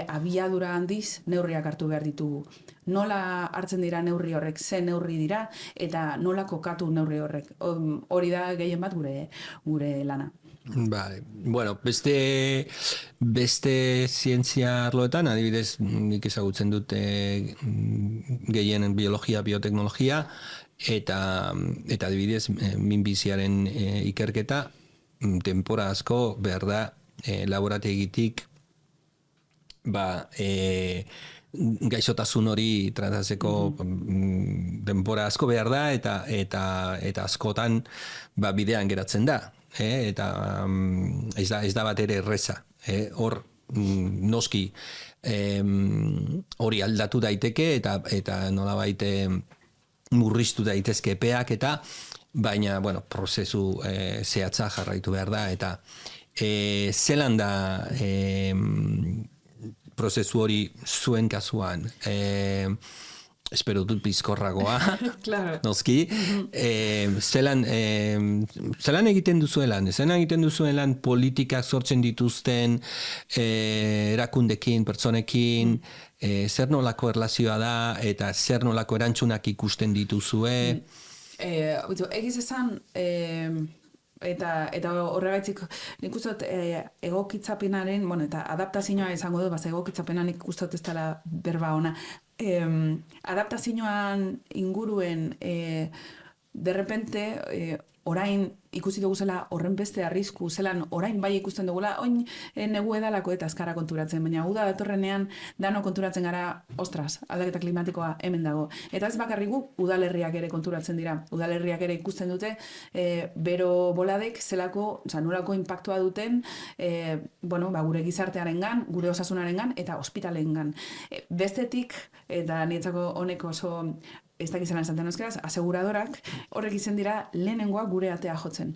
abiadura handiz neurriak hartu behar ditugu. Nola hartzen dira neurri horrek, ze neurri dira, eta nola kokatu neurri horrek. Hori da gehien bat gure lana. Vale. Beste zientzia arloetan, adibidez, nik ezagutzen dute gehien biologia, bioteknologia, eta adibidez, minbiziaren ikerketa, denbora asko behar da laborategitik gaixotasun hori tratatzeko denbora asko behar da, eta askotan bidean geratzen da. Eta ez da bat ere erreza. Hor, noski, hori aldatu daiteke eta nolabait murriztu daitezke epeak, eta baina, bueno, prozesu zehatza jarraitu behar da, eta zelan da prozesu hori zuen kasuan, espero dut bizkorragoa, claro. noski, zelan egiten duzuelan politikak sortzen dituzten erakundekin, pertsonekin, zer nolako erlazioa da, eta zer nolako erantzunak ikusten dituzue? Egiz esan, eta horregaitzik nik uste egokitzapenaren, bueno, eta adaptazioa izango du, egokitzapenan nik uste ez dela berba ona. Adaptazioan inguruen derrepente orain ikusi dugu zela horren beste arrisku, zelan orain bai ikusten dugula, oin negu edalako eta azkara konturatzen, baina uda datorrenean dano konturatzen gara, ostras, aldaketa klimatikoa hemen dago. Eta ez bakarrik gu, udalerriak ere konturatzen dira. Udalerriak ere ikusten dute, bero boladek zelako, nolako inpaktua duten, gure gizartearengan, gure osasunarengan eta ospitalengan. Bestetik, eta nietzako honek oso ez dakizela esaten euskeraz, aseguradorak horrek izen dira lehenengoa gure atea jotzen.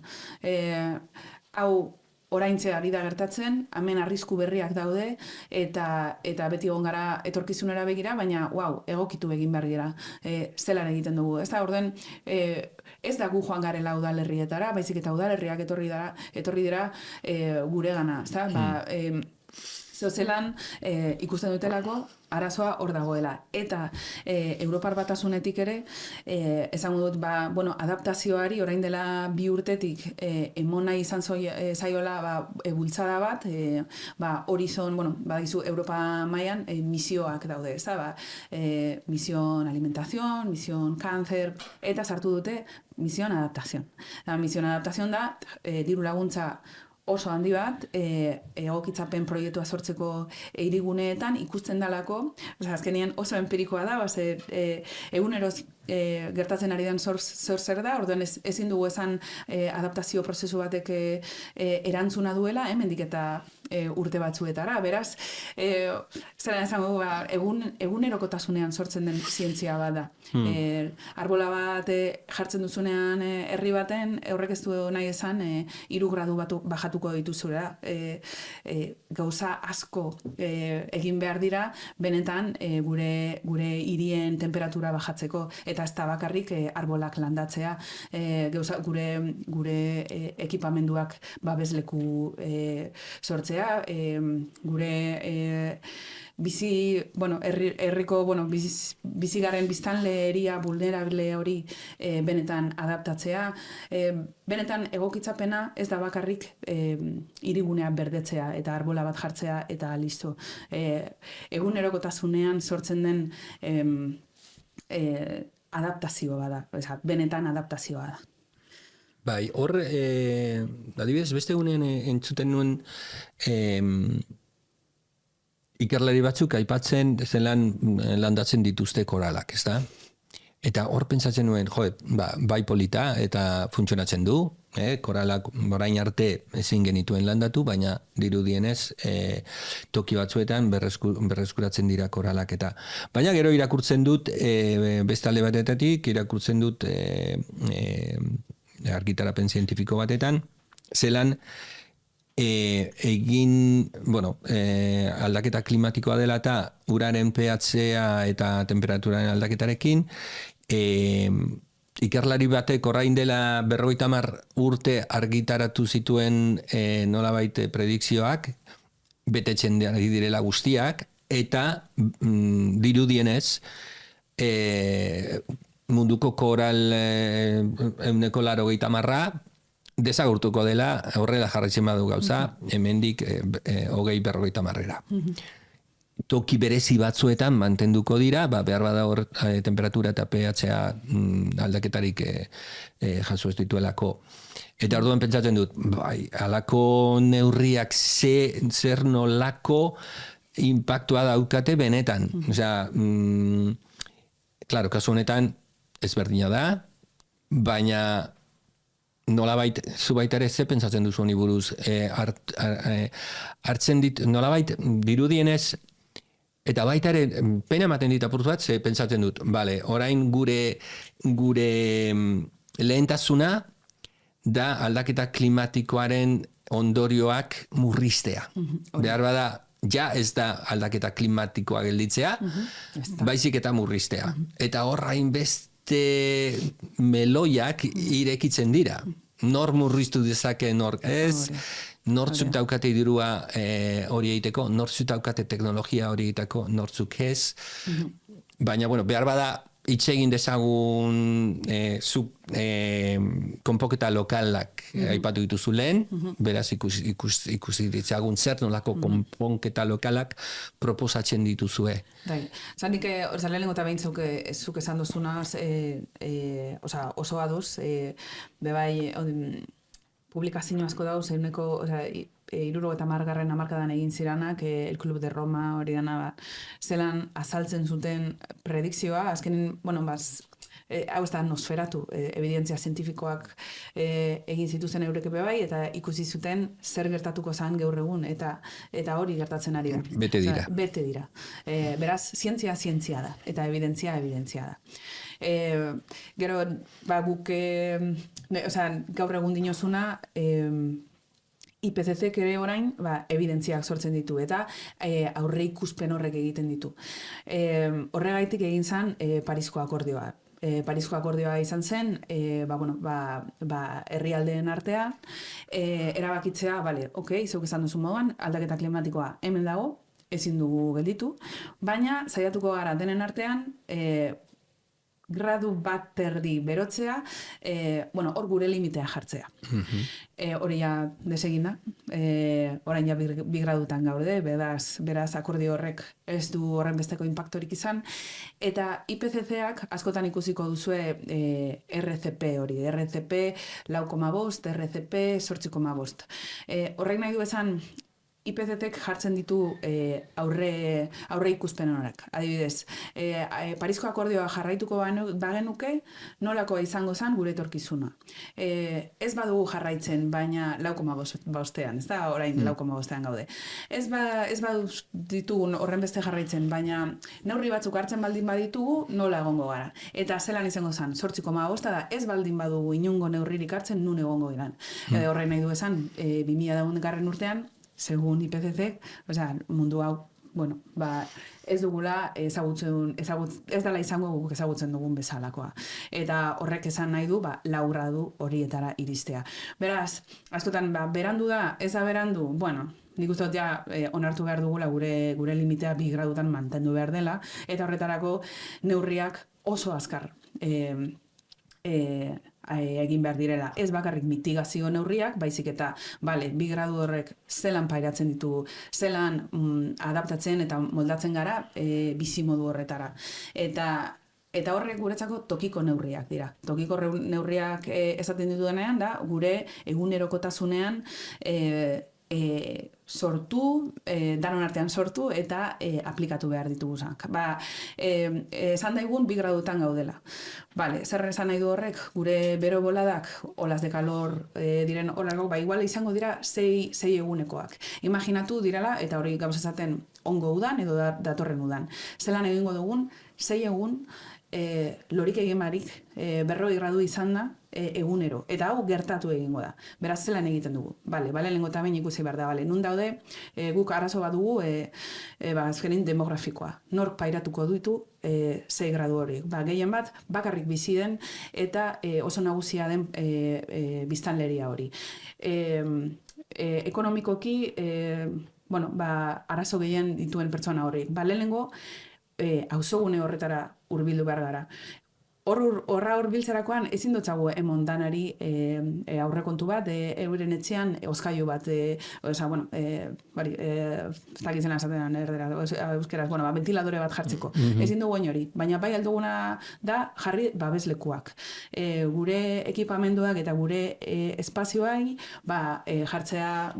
Hau oraintze ari da gertatzen, hemen arrisku berriak daude, eta beti egon gara etorkizunera begira, baina egokitu egin behar dira, zelan egiten dugu. Ez da, orden, ez da gu joan garela udalerrietara, baizik eta udalerriak etorri dira gure gana. Ez da, zelan ikusten dutelako, arazoa hor dagoela. Eta Europar Batasunetik ere, esango dut, adaptazioari orain dela 2 urtetik emona izan zaiola bultzada bat, horizon, badizu Europa mailan misioak daude, ez da, misión alimentación, misión cáncer, eta sartu dute misión adaptación. Misión adaptación da, diru laguntza oso handi bat, egokitzapen proiektua sortzeko hiriguneetan ikusten dalako, azkenean oso empirikoa da, eguneroz gertatzen ari den zer da, orduan ezin dugu esan adaptazio prozesu batek erantzuna duela, hemendik eta urte batzuetara, beraz, zera esango egunerokotasunean sortzen den zientzia bat da. Arbola bat jartzen duzunean herri baten, horrek ez du nahi esan, 3 gradu bajatuko dituzura. Gauza asko egin behar dira, benetan gure hirien temperatura bajatzeko, eta ez da bakarrik arbolak landatzea, gure ekipamenduak babesleku sortzea, gure herriko bizigaren biztanleria vulnerable hori benetan adaptatzea, benetan egokitzapena ez da bakarrik hirigunea berdetzea eta arbola bat jartzea eta listo. Egunerokotasunean sortzen den adaptazioa da, benetan adaptazioa da. Bai, hor, adibidez, beste gunean entzuten nuen ikerlari batzuk aipatzen zelan landatzen dituzte koralak, ez da? Eta hor pentsatzen nuen, bai polita eta funtzionatzen du, koralak orain arte ezin genituen landatu, baina dirudienez toki batzuetan berreskuratzen dira koralak eta. Baina gero irakurtzen dut, beste alde batetatik, irakurtzen dut argitarapen zientifiko batetan, zelan aldaketa klimatikoa dela eta uraren pH-a eta temperaturaren aldaketarekin, ikerlari batek orain dela 50 urte argitaratu zituen nolabait predikzioak, betetzen ari direla guztiak, eta dirudienez, munduko koral 80% desagurtuko dela, horrela jarraitzen badu gauza, hemendik 20-50-era. Toki berezi batzuetan mantenduko dira, behar bada hor temperatura eta pH-a aldaketarik jaso ez dituelako. Eta orduan pentsatzen dut, halako neurriak zer nolako impactua daukate benetan. Osea, klaro, kasu honetan ezberdina da, baina nolabait, zu baita ere ze pentsatzen duzu honi buruz, hartzen dit, nolabait, dirudienez, eta baita ere, pena ematen dit apurtu bat, ze pentsatzen dut, orain gure lehentasuna da aldaketa klimatikoaren ondorioak murriztea. Behar bada, ja ez da aldaketa klimatikoa gelditzea, baizik eta murriztea. Eta horrain beste meloiak irekitzen dira. Nor murriztu dezake, nor ez, nortzuk daukate dirua hori egiteko, nortzuk daukate teknologia hori egiteko, nortzuk ez. Baina, bueno, behar bada, itxegin dezagun konpoketa lokalak aipatu dituzu lehen, beraz ikusi ditzagun zer nolako konponketa lokalak proposatzen dituzue. Bai, zanik lehenengo eta behin zuk esan duzunaz, oso adoz, bebai publikazio asko dauz, eguneko, 70. hamarkadan egin ziranak, El Club de Roma hori dana, zelan azaltzen zuten predikzioa, azkenen, bueno, hau ez da nosferatu, evidentzia zientifikoak egin zituzen eurekepe bai, eta ikusi zuten zer gertatuko zan gaur egun, eta hori gertatzen ari da. Bete dira. Bete dira. Beraz, zientzia da, eta evidentzia da. Gero, guk, gaur egun dinozuna, IPCC ere orain evidentziak sortzen ditu eta aurre ikuspen horrek egiten ditu. Horregaitik egin zen Parisko akordioa. Parisko akordioa izan zen, herrialdeen artean, erabakitzea, zeuk esan duzu moduan, aldaketa klimatikoa hemen dago, ezin dugu gelditu, baina saiatuko gara denen artean, gradu bat terdi berotzea, hor gure limitea jartzea. Hori ja desegin da, orain ja 2 gradutan gaude, beraz akordio horrek ez du horren besteko impactorik izan, eta IPCC-ak askotan ikusiko duzue RCP hori, RCP 4,5, RCP 8,5. Horrek nahi du esan, IPCC-ek jartzen ditu aurre ikuspen honak. Adibidez, Parisko akordioa jarraituko bagenuke, nolakoa izango zen gure etorkizuna. Ez badugu jarraitzen, baina 4,5ean, ez da orain 4,5ean gaude. Ez ditugu horren beste jarraitzen, baina neurri batzuk hartzen baldin baditugu, nola egongo gara. Eta zelan izango zen, 8,5 da, ez baldin badugu inungo neurririk hartzen, nun egongo giran. Horrein nahi du esan, 2000 urtean, segun IPCC, mundu hau, ez dugula ez dela izango guk ezagutzen dugun bezalakoa. Eta horrek esan nahi du, 4 gradu horietara iristea. Beraz, askotan, berandu da, ez da berandu, nik uste dut onartu behar dugula gure limitea 2 gradutan mantendu behar dela, eta horretarako neurriak oso azkar egin behar direla. Ez bakarrik mitigazio neurriak, baizik eta, 2 gradu horrek zelan pairatzen ditu, zelan adaptatzen eta moldatzen gara bizimodu horretara. Eta horrek guretzako tokiko neurriak dira. Tokiko neurriak esaten dituenean da, gure egunerokotasunean sortu, danon artean sortu eta aplikatu behar ditugu zak. Esan daigun 2 gradutan gaudela. Zer esan nahi du horrek, gure bero boladak, olas de calor diren horrego, igual izango dira 6 egunekoak. Imaginatu direla, eta hori gauz esaten ongo udan edo datorren udan. Zelan egingo dugun, 6 egun, lorik egin barik 40 gradu izan da, egunero, eta hau gertatu egingo da. Beraz, zelan egiten dugu. Lehenengo eta behin ikusi behar da. Nun daude, guk arazo bat dugu, azkenin demografikoa. Nork pairatuko ditu 6 gradu horiek. Gehien bat, bakarrik bizi den, eta oso nagusia den biztanleria hori. Ekonomikoki, arazo gehien dituen pertsona horiek. Lehenengo, auzogune horretara hurbildu behar gara. Horra hurbiltzerakoan ezin dutzagu emon danari aurrekontu bat, euren etxean oskailu bat, zakitzen esaten euskeraz, ventiladore bat jartzeko. Ezin dugu hori, baina bai alduguna da jarri babeslekuak. Gure ekipamenduak eta gure espazioai jartzea,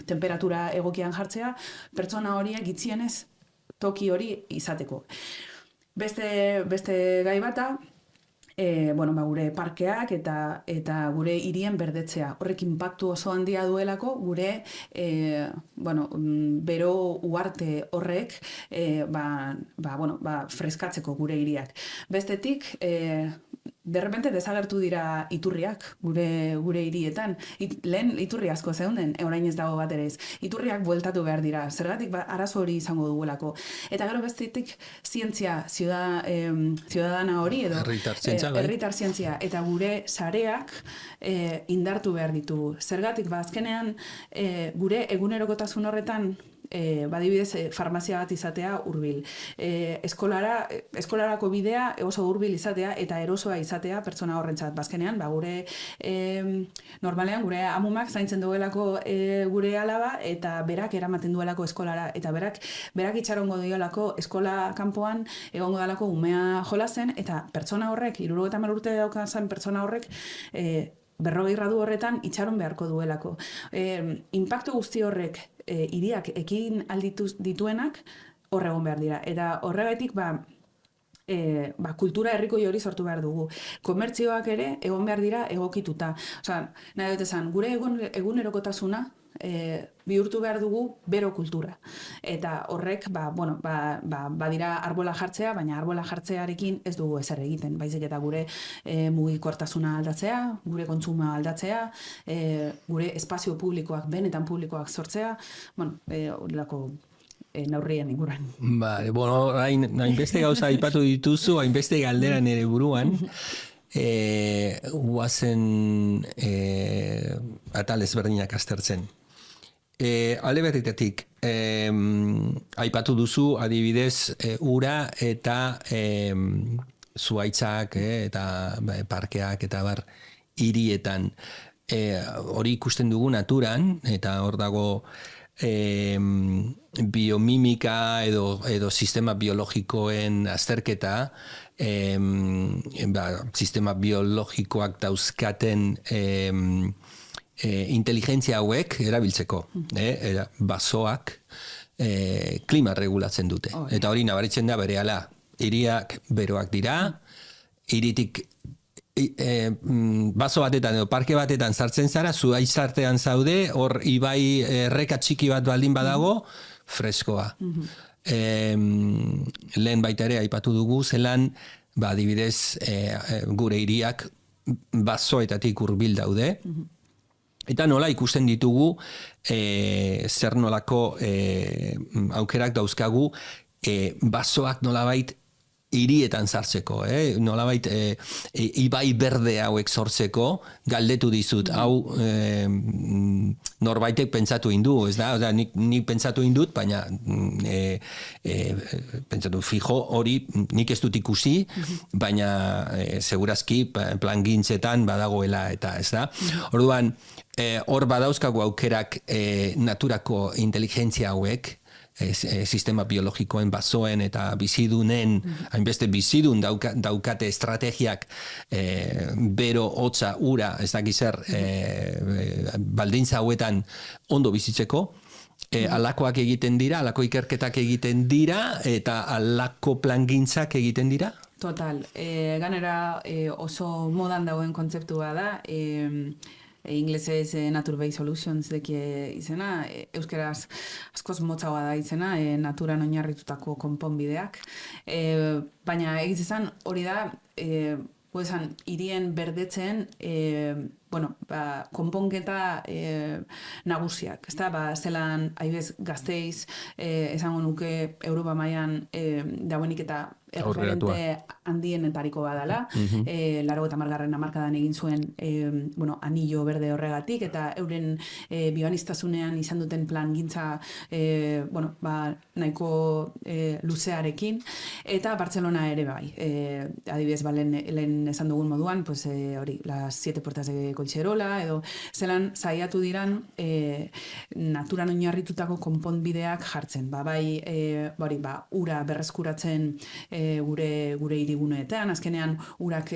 temperatura egokian jartzea, pertsona horiek gitzienez toki hori izateko. Beste gai bata, gure parkeak eta gure hirien berdetzea. Horrek inpaktu oso handia duelako gure bero uarte horrek freskatzeko gure hiriak. Bestetik, derrepente desagertu dira iturriak gure hirietan. Lehen iturri asko zeunden, orain ez dago bat ere ez. Iturriak bueltatu behar dira, zergatik arazo hori izango dugulako. Eta gero bestetik zientzia, ciudadana hori edo herritar zientzia eta gure sareak indartu behar ditugu. Zergatik, azkenean gure egunerokotasun horretan badibidez farmazia bat izatea hurbil. Eskolarako bidea oso hurbil izatea eta erosoa izatea pertsona horrentzat. Bazkenean, gure normalean gure amumak zaintzen duelako gure alaba eta berak eramaten duelako eskolara eta berak itxarongo diolako eskola kanpoan egongo dalako umea jolasen eta pertsona horrek 70 urte daukazan pertsona horrek 40 gradu horretan itxaron beharko duelako. Inpaktu guzti horrek hiriak ekin aldituz dituenak hor egon behar dira. Eta horregatik kultura herrikoi hori sortu behar dugu. Komertzioak ere egon behar dira egokituta. Osea, nahi dut esan, gure egunerokotasuna bihurtu behar dugu bero kultura. Eta horrek, badira arbola jartzea, baina arbola jartzearekin ez dugu ezer egiten. Baizik eta gure mugikortasuna aldatzea, gure kontsumoa aldatzea, gure espazio publikoak, benetan publikoak sortzea, horrelako neurrien inguruan. Hainbeste gauza aipatu dituzu, hainbeste galdera nire buruan, guazen atal ezberdinak aztertzen. Alde berritetik, aipatu duzu adibidez ura eta zuaitzak eta parkeak eta bar hirietan. Hori ikusten dugu naturan eta hor dago biomimika edo sistema biologikoen azterketa, sistema biologikoak dauzkaten inteligentzia hauek erabiltzeko. Basoak klima regulatzen dute. Eta hori nabaritzen da berehala. Hiriak beroak dira, hiritik baso batetan edo parke batetan sartzen zara, zuaitzartean zaude, hor ibai erreka txiki bat baldin badago, freskoa. Lehen baita ere aipatu dugu, zelan, adibidez, gure hiriak basoetatik hurbil daude, eta nola ikusten ditugu zer nolako aukerak dauzkagu basoak nolabait hirietan sartzeko, nolabait ibai berde hauek sortzeko, galdetu dizut, hau norbaitek pentsatu indu, ez da? Oda, nik pentsatu indut, baina pentsatu fijo hori nik ez dut ikusi, baina segurazki plangintzetan badagoela eta, ez da? Orduan, hor badauzkagu aukerak naturako inteligentzia hauek, sistema biologikoen basoen eta bizidunen, hainbeste bizidun daukate estrategiak bero, hotza, ura, ez dakiz zer, baldintza hauetan ondo bizitzeko, alakoak egiten dira, alako ikerketak egiten dira, eta alako plangintzak egiten dira? Total. Ganera oso modan dauen kontzeptua da, inglesez Nature-Based Solutions deki izena, euskeraz askoz motzagoa da izena, naturan oinarritutako konponbideak. Baina egiz izan hori da, hirien berdetzen konponketa nagusiak. Zelan haibez Gasteiz, esango nuke Europa mailan dauenik eta erreferente handienetariko badala. 80. hamarkadan egin zuen anillo berde horregatik, eta euren bioaniztasunean izan duten plangintza nahiko luzearekin, eta Bartzelona ere bai. Adibidez, lehen esan dugun moduan, las 7 puertas de Collserola, edo zelan saiatu diran naturan oinarritutako konponbideak jartzen. Ura berreskuratzen gure hiriguneetan, azkenean urak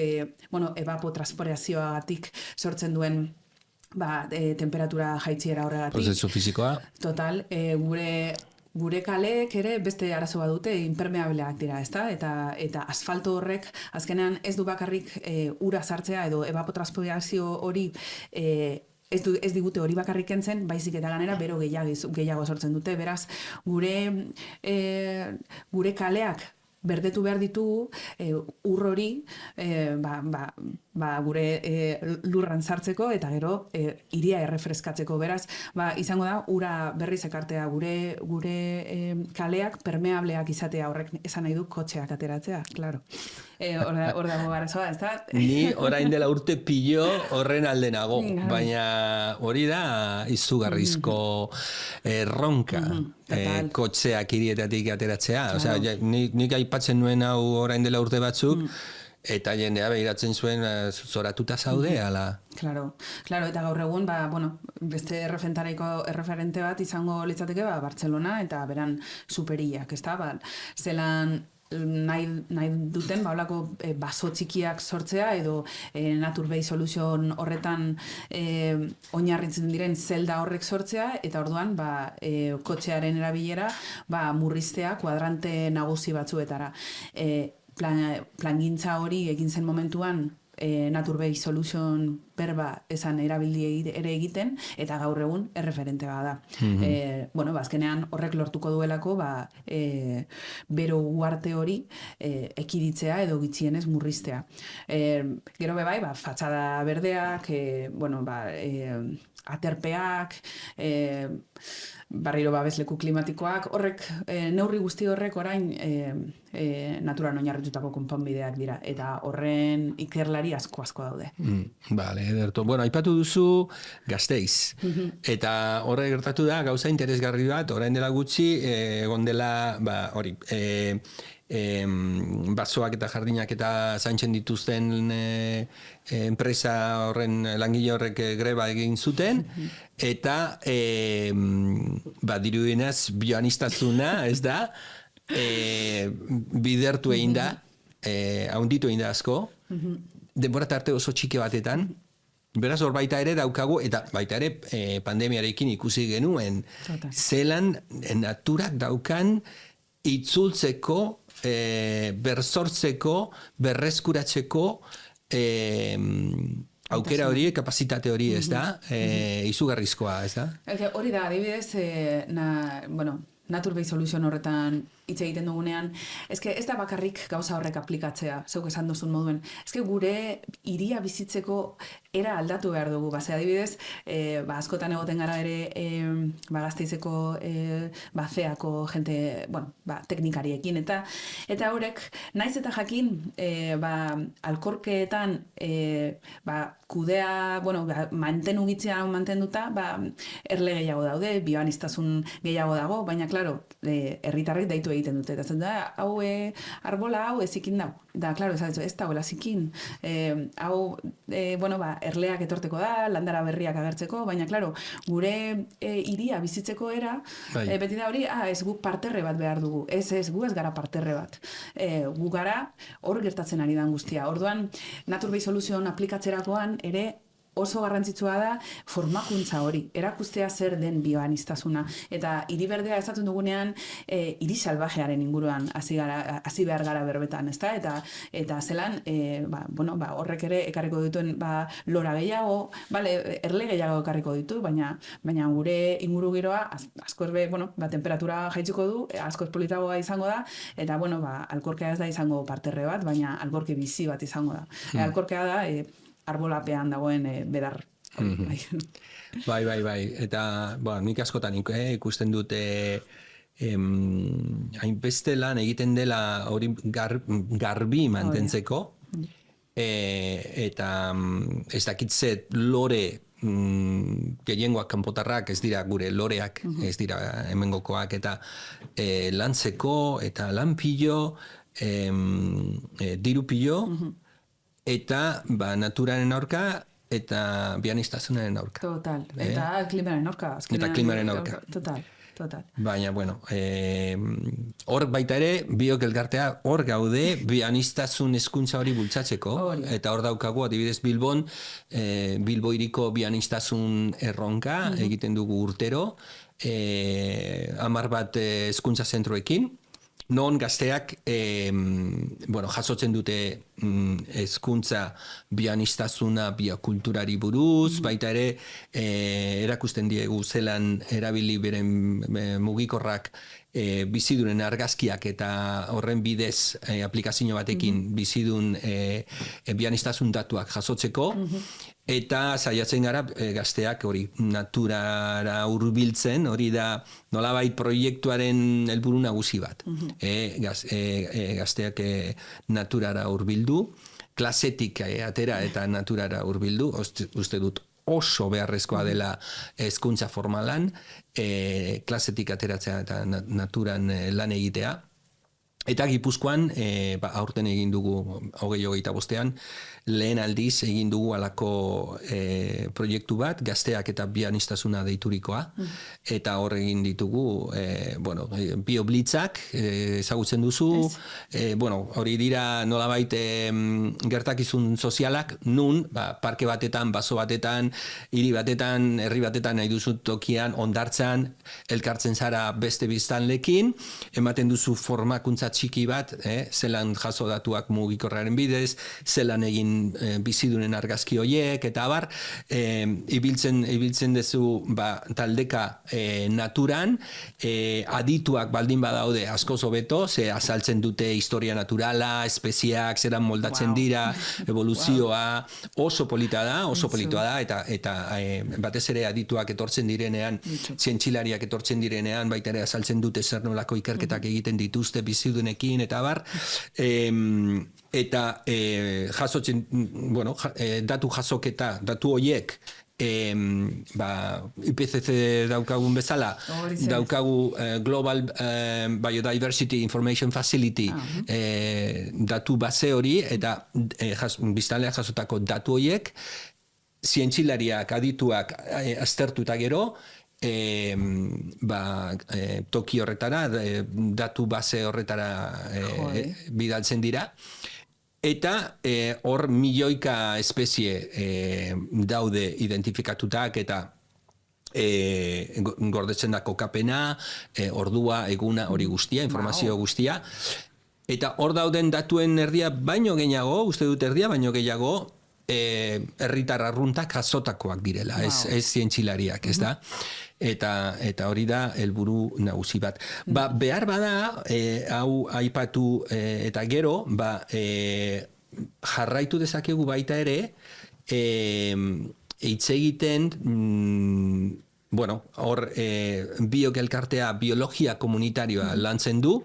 evapotranspirazioagatik sortzen duen temperatura jaitziera horregatik. Prozesu fisikoa. Total, gure kaleek ere beste arazo badute impermeableak dira, ezta? Eta asfalto horrek azkenean ez du bakarrik ura sartzea edo evapotranspirazio hori ez digute hori bakarrik kentzen, baizik eta ganera bero gehiago sortzen dute. Beraz, gure kaleak berdetu behar ditugu ur hori gure lurran sartzeko eta gero hiria errefreskatzeko. Beraz, izango da ura berriz ekartea gure kaleak permeableak izatea, horrek esan nahi du kotxeak ateratzea, claro. Hor dago garazoa, ez da? Ni orain dela urte pilo horren alde nago, baina hori da izugarrizko erronka. Kotxeak hirietatik ateratzea. Osea, nik aipatzen nuen hau orain dela urte batzuk, eta jendea behiratzen zuen zoratuta zaude, ala. Claro, eta gaur egun, beste erreferente bat izango litzateke, Bartzelona eta beran superiak, ez da? Zelan nahi duten holako baso txikiak sortzea edo Naturbase Solution horretan oinarritzen diren zelda horrek sortzea eta orduan kotxearen erabilera murriztea kuadrante nagusi batzuetara. Plangintza hori egin zen momentuan Naturbase Solution berba esan erabili ere egiten, eta gaur egun erreferente bada. Azkenean horrek lortuko duelako bero uarte hori ekiditzea edo gitxienez murriztea. Gero bebai, fatxada berdeak, aterpeak, barriro babesleku klimatikoak, horrek, neurri guzti horrek orain naturan oinarritutako konponbideak dira, eta horren ikerlari asko daude. Bale, ederto. Bueno, aipatu duzu Gasteiz, eta horre gertatu da gauza interesgarri bat, orain dela gutxi, egon dela, hori, basoak eta jardinak eta zaintzen dituzten enpresa horren langile horrek greba egin zuten, eta dirudienez bioaniztasuna, ez da, bidertu egin da, haunditu egin da asko, denbora tarte oso txiki batetan, beraz hor baita ere daukagu, eta baita ere pandemiarekin ikusi genuen, zelan naturak daukan itzultzeko, bersortzeko, berreskuratzeko aukera hori, kapazitate hori, ez da? Izugarrizkoa, ez da? Hori da, adibidez, Naturbase Solution horretan hitz egiten dugunean, ez da bakarrik gauza horrek aplikatzea, zeuk esan duzun moduen, gure hiria bizitzeko era aldatu behar dugu, adibidez, askotan egoten gara ere Gasteizeko zeako jente, teknikariekin, eta horrek, naiz eta jakin, alkorkeetan kudea, mantenduta, erle gehiago daude, bioaniztasun gehiago dago, baina, klaro, herritarrek deitu egiten dute, eta zen da, hau arbola hau ezikin dago. Da, klaro, ez dagoela zikin. Hau, erleak etorteko da, landara berriak agertzeko, baina, klaro, gure hiria bizitzeko era, beti da hori, ez guk parterre bat behar dugu. Ez, gu ez gara parterre bat. Gu gara hor gertatzen ari dan guztia. Orduan, Naturbase Solution aplikatzerakoan ere, oso garrantzitsua da formakuntza hori, erakustea zer den bioaniztasuna. Eta hiri berdea esaten dugunean, hiri salvajearen inguruan hasi behar gara berbetan, ezta? Eta zelan, horrek ere ekarriko dituen lora gehiago, erle gehiago ekarriko ditu, baina gure inguru giroa askoz temperatura jaitsiko du, askoz politagoa izango da, eta alkorkea ez da izango parterre bat, baina alkorke bizi bat izango da. Alkorkea da, arbolapean dagoen bedar. Bai. Eta, nik askotan ikusten dute hainbeste lan egiten dela hori garbi mantentzeko, eta ez dakitzet lore gehiengoak kanpotarrak ez dira gure loreak, ez dira hemengokoak, eta lantzeko, eta lanpillo, dirupillo, eta naturaren aurka eta bioaniztasunaren aurka. Total. Eta klimaren aurka. Eta klimaren aurka. Total. Baina, hor baita ere, biok elkartea hor gaude bioaniztasun hezkuntza hori bultzatzeko. Eta hor daukagu, adibidez Bilbon, Bilbo hiriko bioaniztasun erronka egiten dugu urtero, 10 bat hezkuntza zentroekin, non gazteak jasotzen dute hezkuntza bioaniztasuna biokulturari buruz, baita ere erakusten diegu zelan erabili beren mugikorrak bizidunen argazkiak eta horren bidez aplikazio batekin bizidun bianiztasun datuak jasotzeko, eta saiatzen gara gazteak hori naturara hurbiltzen, hori da nolabait proiektuaren helburu nagusi bat. Gazteak naturara hurbildu, klasetik atera eta naturara hurbildu, uste dut oso beharrezkoa dela hezkuntza formalan, klasetik ateratzea eta naturan lan egitea. Eta Gipuzkoan, aurten egin dugu 2025, lehen aldiz egin dugu alako proiektu bat, gazteak eta bianiztasuna deiturikoa, eta hor egin ditugu, bioblitzak, ezagutzen duzu, hori dira nolabait gertakizun sozialak, nun, parke batetan, baso batetan, hiri batetan, herri batetan nahi duzu tokian, ondartzan, elkartzen zara beste biztanlekin, ematen duzu formakuntza txiki bat, zelan jaso datuak mugikorraren bidez, zelan egin bizidunen argazki horiek, eta abar, ibiltzen dezu taldeka naturan, adituak baldin badaude askoz hobeto, ze azaltzen dute historia naturala, espezieak, zelan moldatzen dira, evoluzioa, oso polita da, eta batez ere adituak etortzen direnean, zientxilariak etortzen direnean, baita ere azaltzen dute zer nolako ikerketak egiten dituzte bizidunekin, eta abar, eta jasotzen, datu jasoketa, datu horiek, IPCC daukagun bezala, daukagu Global Biodiversity Information Facility datu base hori, eta biztanleak jasotako datu horiek, zientxilariak, adituak aztertuta gero, toki horretara, datu base horretara bidaltzen dira, eta hor milioika espezie daude identifikatutak eta gordetzen da kokapena, ordua, eguna, hori guztia, informazio guztia, eta hor dauden datuen erdia baino gehiago, uste dut erdia baino gehiago, herritar arruntak jasotakoak direla, ez zientxilariak, ez da? Eta hori da helburu nagusi bat. Behar bada, hau aipatu eta gero, jarraitu dezakegu baita ere, hitz egiten, hor biok elkartea biologia komunitarioa lantzen du,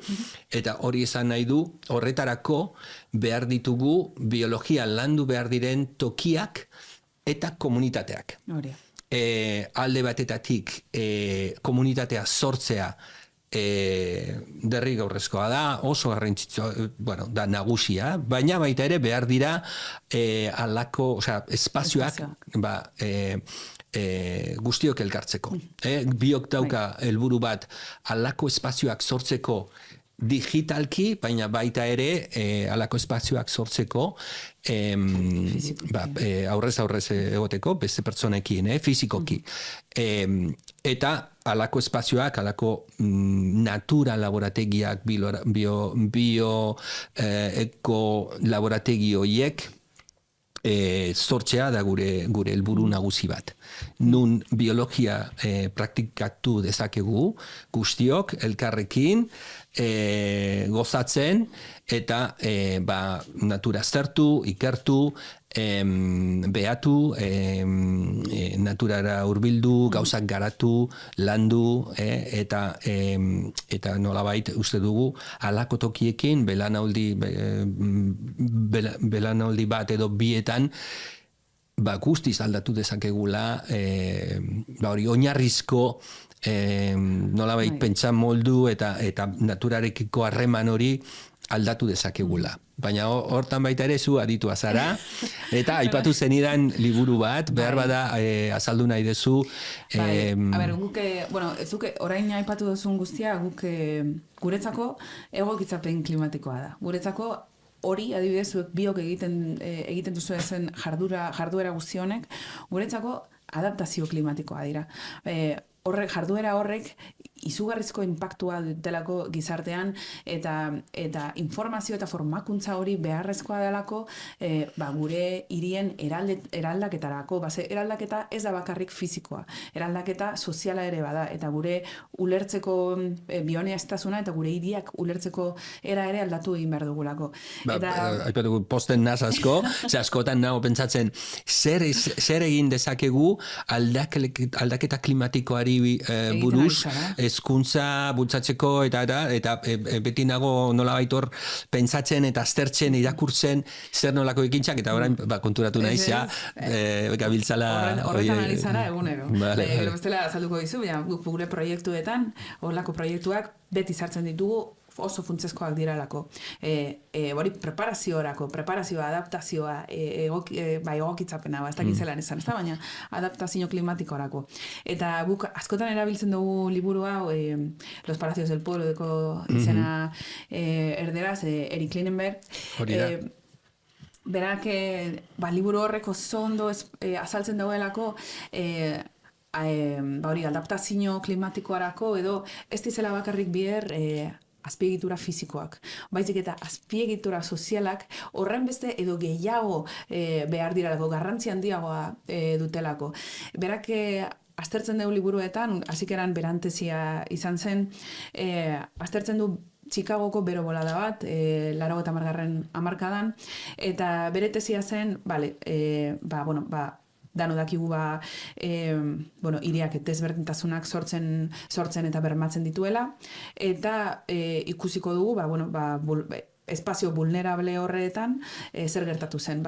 eta hori esan nahi du, horretarako behar ditugu biologia landu behar diren tokiak eta komunitateak. Alde batetatik komunitatea sortzea derrigorrezkoa da, oso garrantzitsua, da nagusia, baina baita ere behar dira alako, espazioak, guztiok elkartzeko. Biok dauka helburu bat alako espazioak sortzeko digitalki, baina baita ere alako espazioak sortzeko aurrez egoteko, beste pertsonekin, fizikoki. Eta alako espazioak, alako natura laborategiak, eko laborategi horiek, sortzea da gure helburu nagusi bat. Nun biologia praktikatu dezakegu guztiok elkarrekin gozatzen eta natura aztertu, ikertu, behatu, naturara hurbildu, gauzak garatu, landu, eta nolabait uste dugu halako tokiekin belanaldi bat edo bietan guztiz aldatu dezakegula hori oinarrizko nolabait pentsa moldu eta naturarekiko harreman hori aldatu dezakegula. Baina hortan baita ere zu aditua zara, eta aipatu zenidan liburu bat, behar bada azaldu nahi dezu. Zuke orain aipatu duzun guztia, guretzako egokitzapen klimatikoa da. Guretzako hori, adibidez, zuek biok egiten duzu ezen jarduera guzti honek, guretzako adaptazio klimatikoa dira. Jarduera horrek izugarrizko inpaktua dutelako gizartean, eta informazio eta formakuntza hori beharrezkoa delako gure hirien eraldaketarako. Eraldaketa ez da bakarrik fizikoa, eraldaketa soziala ere bada, eta gure ulertzeko bioneaztasuna eta gure hiriak ulertzeko era ere aldatu egin behar dugulako. Aipatugu posten naz asko, askotan nago pentsatzen, zer egin dezakegu aldaketa klimatikoari buruz, hezkuntza bultzatzeko eta beti nago nolabait hor pentsatzen eta aztertzen, irakurtzen zer nolako ekintzak, eta orain konturatu naizia, gabiltzala... Horretan ari zara egunero. Bestela azalduko dizu, gure proiektuetan, horlako proiektuak beti sartzen ditugu oso funtsezkoak diralako. Preparazioa, adaptazioa, egokitzapena, ez dakit zelan esan, baina adaptazio klimatikorako. Eta guk askotan erabiltzen dugu liburu hau, Los Palacios del Pueblo deko izena erderaz, Eric Klinenberg. Berak, liburu horreko zondo azaltzen daudelako, adaptazio klimatikoarako edo ez dizela bakarrik biher azpiegitura fizikoak. Baizik eta azpiegitura sozialak horren beste edo gehiago behar diralako, garrantzi handiagoa dutelako. Berak aztertzen dugu liburuetan, hasikeran berantezia izan zen, aztertzen du Chicagoko bero bolada bat, 80. hamarkadan, eta bere tesia zen, dano dakigu hiriak desberdintasunak sortzen eta bermatzen dituela, eta ikusiko dugu, espazio vulnerable horretan zer gertatu zen,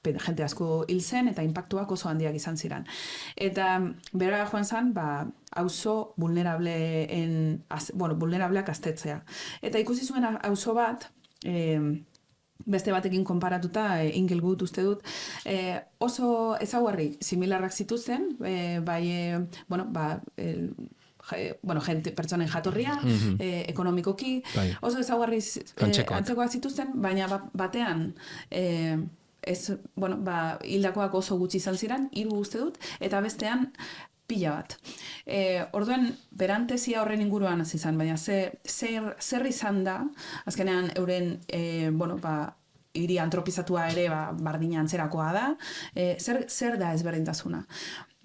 jente asko hil zen eta inpaktuak oso handiak izan ziren. Eta bera joan zen, auzo vulnerableak aztetzea. Eta ikusi zuen auzo bat, beste batekin konparatuta, Inglewood uste dut, oso ezaugarri similarrak zituzten, pertsonen jatorria, ekonomikoki, oso ezaugarri antzekoak zituzten, baina batean hildakoak oso gutxi izan ziren, 3 uste dut, eta bestean pila bat. Orduan, berantezia horren inguruan hasi izan, baina zer izan da, azkenean euren, hiri antropizatua ere bardina antzerakoa da, zer da ezberdintasuna?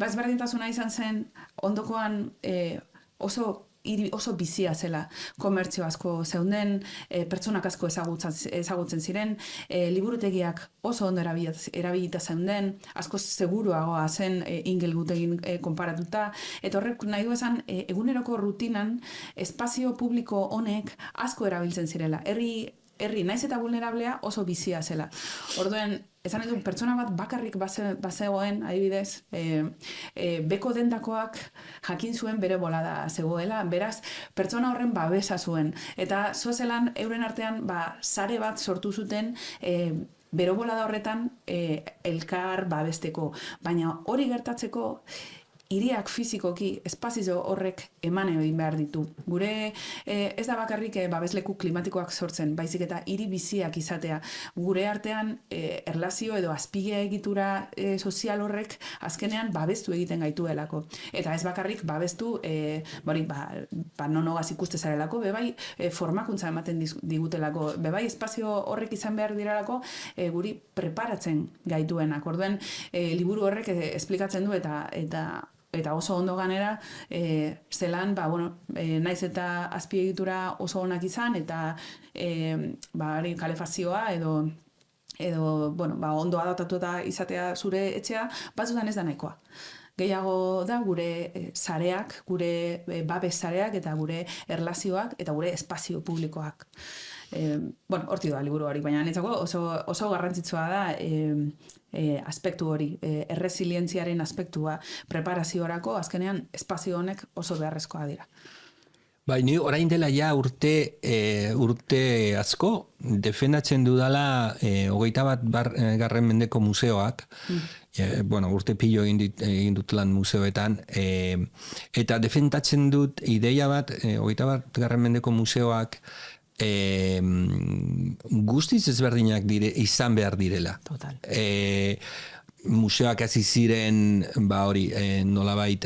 Ezberdintasuna izan zen, ondokoan oso bizia zela, komertzio asko zeunden, pertsonak asko ezagutzen ziren, liburutegiak oso ondo erabilita zeunden, asko seguruagoa zen Inglewoodegin konparatuta, eta horrek nahi du esan eguneroko rutinan espazio publiko honek asko erabiltzen zirela. Herri naiz eta vulnerablea oso bizia zela. Orduan, esan edu, pertsona bat bakarrik bazegoen, adibidez, beko dendakoak jakin zuen bere bolada zegoela, beraz, pertsona horren babesa zuen. Eta zozelan, euren artean, sare bat sortu zuten, bero bolada horretan elkar babesteko. Baina hori gertatzeko, hiriak fizikoki espazio horrek eman egin behar ditu. Gure ez da bakarrik babesleku klimatikoak sortzen, baizik eta hiri biziak izatea. Gure artean erlazio edo azpigia egitura sozial horrek azkenean babestu egiten gaituelako. Eta ez bakarrik babestu nonogaz ikuste zarelako, bebai formakuntza ematen digutelako, bebai espazio horrek izan behar direlako guri preparatzen gaituenak. Orduan, liburu horrek esplikatzen du eta oso ondo ganera, zelan, naiz eta azpiegitura oso onak izan, eta kalefazioa edo ondo adaptatuta izatea zure etxea, batzutan ez da nahikoa. Gehiago da gure sareak, gure babes sareak, eta gure erlazioak, eta gure espazio publikoak. Horti da liburu hori, baina niretzako oso garrantzitsua da aspektu hori, erresilientziaren aspektua, preparaziorako, azkenean espazio honek oso beharrezkoa dira. Ni orain dela urte asko, defendatzen dudala 21. mendeko museoak, urte pilo egin dut lan museoetan, eta defendatzen dut ideia bat, 21. mendeko museoak, guztiz ezberdinak izan behar direla. Total. Museoak hasi ziren, nolabait,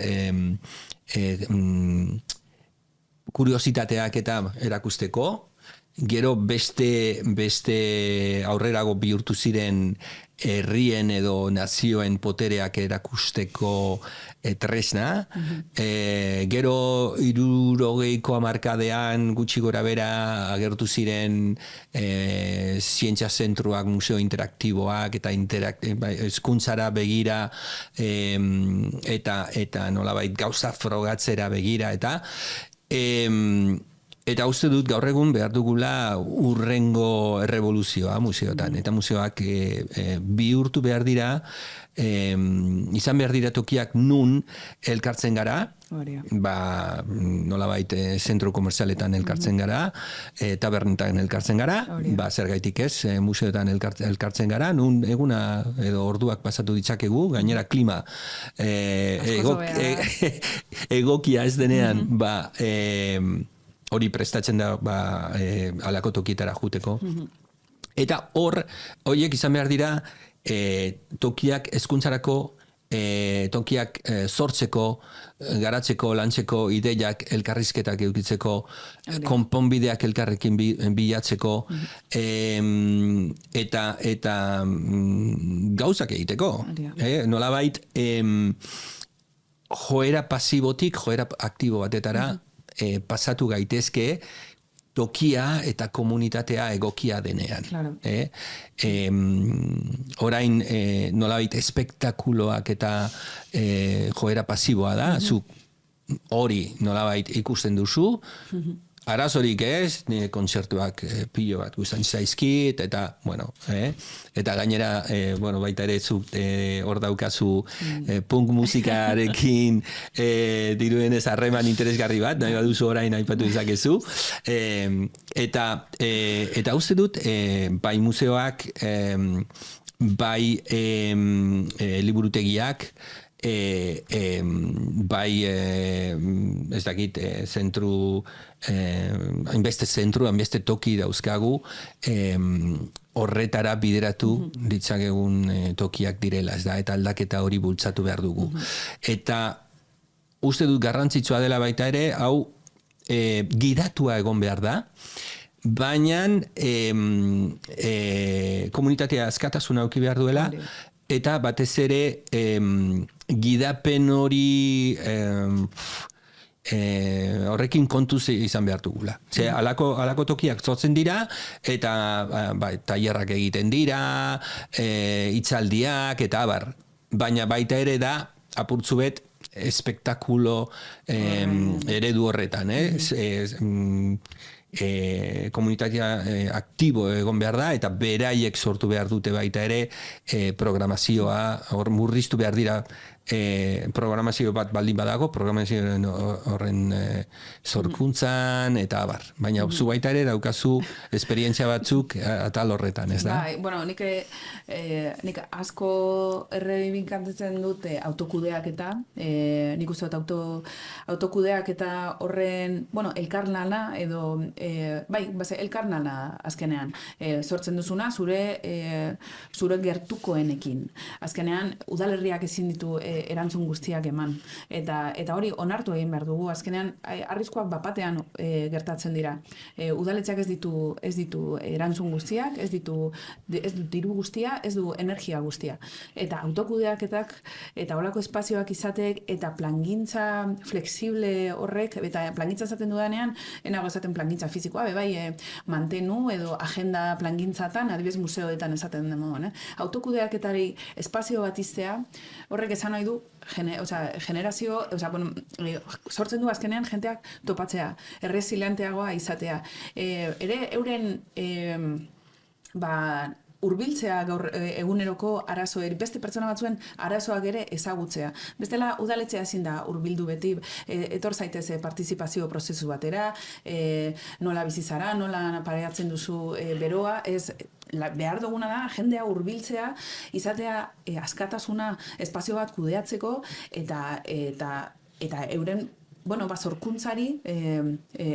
kuriositateak eta erakusteko, gero beste aurrerago bihurtu ziren herrien edo nazioen potereak erakusteko tresna. Gero 60ko hamarkadean gutxi gora bera agertu ziren zientzia zentruak, museo interaktiboak eta hezkuntzara begira eta nolabait gauza frogatzera begira eta uste dut gaur egun behar dugula urrengo errevoluzioa museotan. Eta museoak bihurtu behar dira, izan behar dira tokiak nun elkartzen gara, nolabait zentro komerzialetan elkartzen gara, tabernetan elkartzen gara, zergaitik ez, museoetan elkartzen gara, nun eguna edo orduak pasatu ditzakegu, gainera klima egokia ez denean, hori prestatzen da alako tokietara juteko. Eta horiek izan behar dira tokiak hezkuntzarako, tokiak sortzeko, garatzeko, lantzeko, ideiak elkarrizketak edukitzeko, konponbideak elkarrekin bilatzeko, eta gauzak egiteko. Nolabait, joera pasibotik, joera aktibo batetara, pasatu gaitezke tokia eta komunitatea egokia denean. Claro. Orain nolabait espektakuloak eta joera pasiboa da, zuk hori nolabait ikusten duzu, arazorik ez, nire kontzertuak pilo bat guztan zaizkit, eta, eta gainera, baita ere zuk hor daukazu punk musikarekin diruenez harreman interesgarri bat, nahi baduzu orain aipatu dezakezu. Eta uste dut, bai museoak, bai liburutegiak, bai ez dakit zentru hainbeste zentru, hainbeste toki dauzkagu horretara bideratu ditzakegun tokiak direla, ez da, eta aldaketa hori bultzatu behar dugu. Eta uste dut garrantzitsua dela baita ere, hau gidatua egon behar da, baina komunitatea askatasuna auki behar duela, eta batez ere gidapen hori horrekin kontuz izan behar dugula. Alako tokiak sortzen dira, eta tailerrak egiten dira, hitzaldiak, eta abar. Baina baita ere da, apurtzu bet, espektakulo eredu horretan. Komunitatea aktibo egon behar da, eta beraiek sortu behar dute baita ere programazioa, hor murriztu behar dira programazio bat baldin badago, programazio horren sorkuntzan, eta abar. Baina zu baita ere daukazu esperientzia batzuk atal horretan, ez da? Nik asko errebinkantzen dute autokudeaketa, nik uste dut autokudeaketa horren, elkarlana edo, elkarlana azkenean, sortzen duzuna zure gertukoenekin. Azkenean, udalerriak ezin ditu erantzun guztiak eman. Eta hori onartu egin behar dugu. Azkenean, arriskuak bapatean gertatzen dira. Udaletxeak ez ditu erantzun guztiak, ez du diru guztia, ez du energia guztia. Eta autokudeaketak eta holako espazioak izatek eta plangintza flexible horrek, eta plangintza esaten dudanean, enago esaten plangintza fizikoa, mantenu edo agenda plangintzatan, adibidez museoetan esaten den moduan. Autokudeaketari espazio bat iztea, horrek esan nahi du generazio, sortzen du azkenean jenteak topatzea, erresilienteagoa izatea. Ere euren hurbiltzea gaur eguneroko arazoei, beste pertsona batzuen arazoak ere ezagutzea. Bestela udaletxea ezin da hurbildu beti, etor zaitez partizipazio prozesu batera, nola bizi zara, nola pareatzen duzu beroa, behar duguna da jendea hurbiltzea, izatea askatasuna espazio bat kudeatzeko eta euren sorkuntzari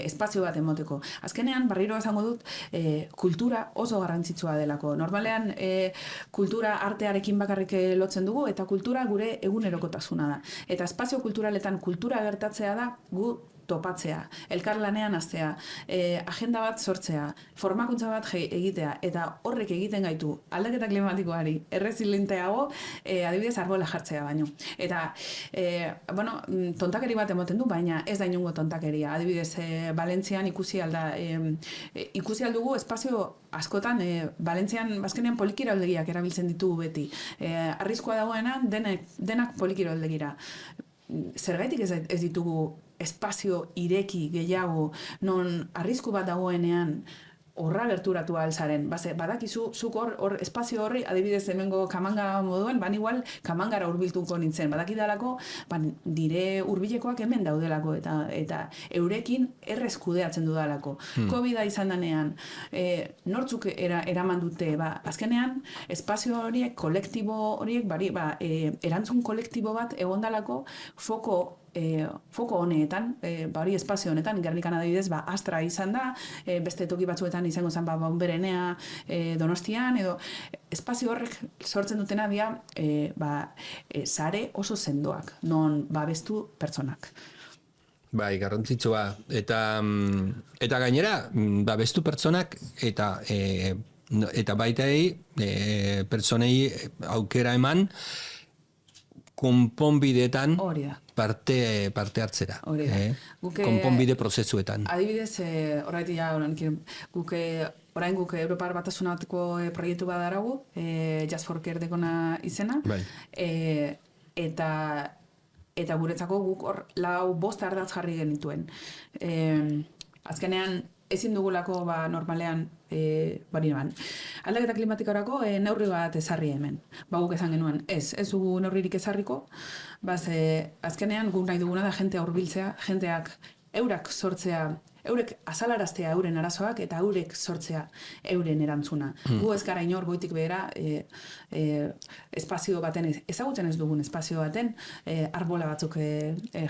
espazio bat emoteko. Azkenean, barriro esango dut, kultura oso garrantzitsua delako. Normalean, kultura artearekin bakarrik lotzen dugu, eta kultura gure egunerokotasuna da. Eta espazio kulturaletan kultura gertatzea da, gu topatzea, elkarlanean hastea, agenda bat sortzea, formakuntza bat egitea, eta horrek egiten gaitu aldaketa klimatikoari errezilienteago, adibidez arbola jartzea baino. Eta, tontakeri bat emoten du, baina ez da inungo tontakeria. Adibidez, Valentzian ikusi aldugu espazio askotan, Valentzian bazkenean polikiroldegiak erabiltzen ditugu beti. Arriskua dagoena denak polikiroldegira. Zergaitik ez ditugu espazio ireki gehiago, non arrisku bat dagoenean horra gerturatu alzaren. Badakizu, zuk hor espazio horri, adibidez hemengo Kamangara moduan, igual Kamangara hurbiltuko nintzen. Badakidalako, dire hurbilekoak hemen daudelako, eta eurekin errez kudeatzen dudalako. COVID-a izan danean, nortzuk eraman dute, azkenean, espazio horiek, kolektibo horiek, erantzun kolektibo bat egondalako foko honetan, hori espazio honetan, Gernikan adibidez, Astra izan da, beste toki batzuetan izango zen, Bonberenea Donostian, edo espazio horrek sortzen dutena dira, sare oso sendoak, non babestu pertsonak. Bai, garrantzitsua. Eta gainera, babestu pertsonak, eta baita pertsonei aukera eman, konponbideetan parte hartzera. Konponbide prozesuetan. Adibidez, orain guk Europar Batasunateko proiektu bat daragu, Just for Care dekona izena, eta guretzako guk hor 4-5 ardatz jarri genituen. Azkenean, ezin dugulako normalean aldaketa klimatikorako neurri bat ezarri hemen. Guk esan genuen, ez dugu neurririk ezarriko, azkenean guk nahi duguna da jentea hurbiltzea, jenteak eurak sortzea, eurek azalaraztea euren arazoak eta eurek sortzea euren erantzuna. Gu ez gara inor goitik behera espazio baten, ezagutzen ez dugun espazio baten arbola batzuk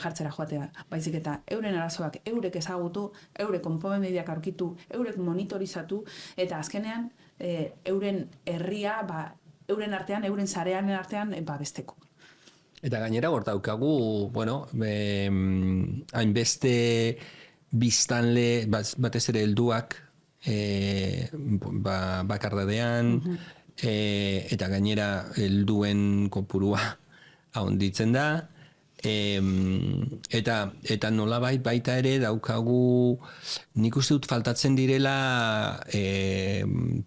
jartzera joatea. Baizik eta euren arazoak eurek ezagutu, eurek konponbideak aurkitu, eurek monitorizatu, eta azkenean euren herria, euren artean, euren sarean artean besteko. Eta gainera hor daukagu, hainbeste biztanle, batez ere helduak, bakardadean, eta gainera helduen kopurua handitzen da, eta nolabait baita ere daukagu, nik uste dut faltatzen direla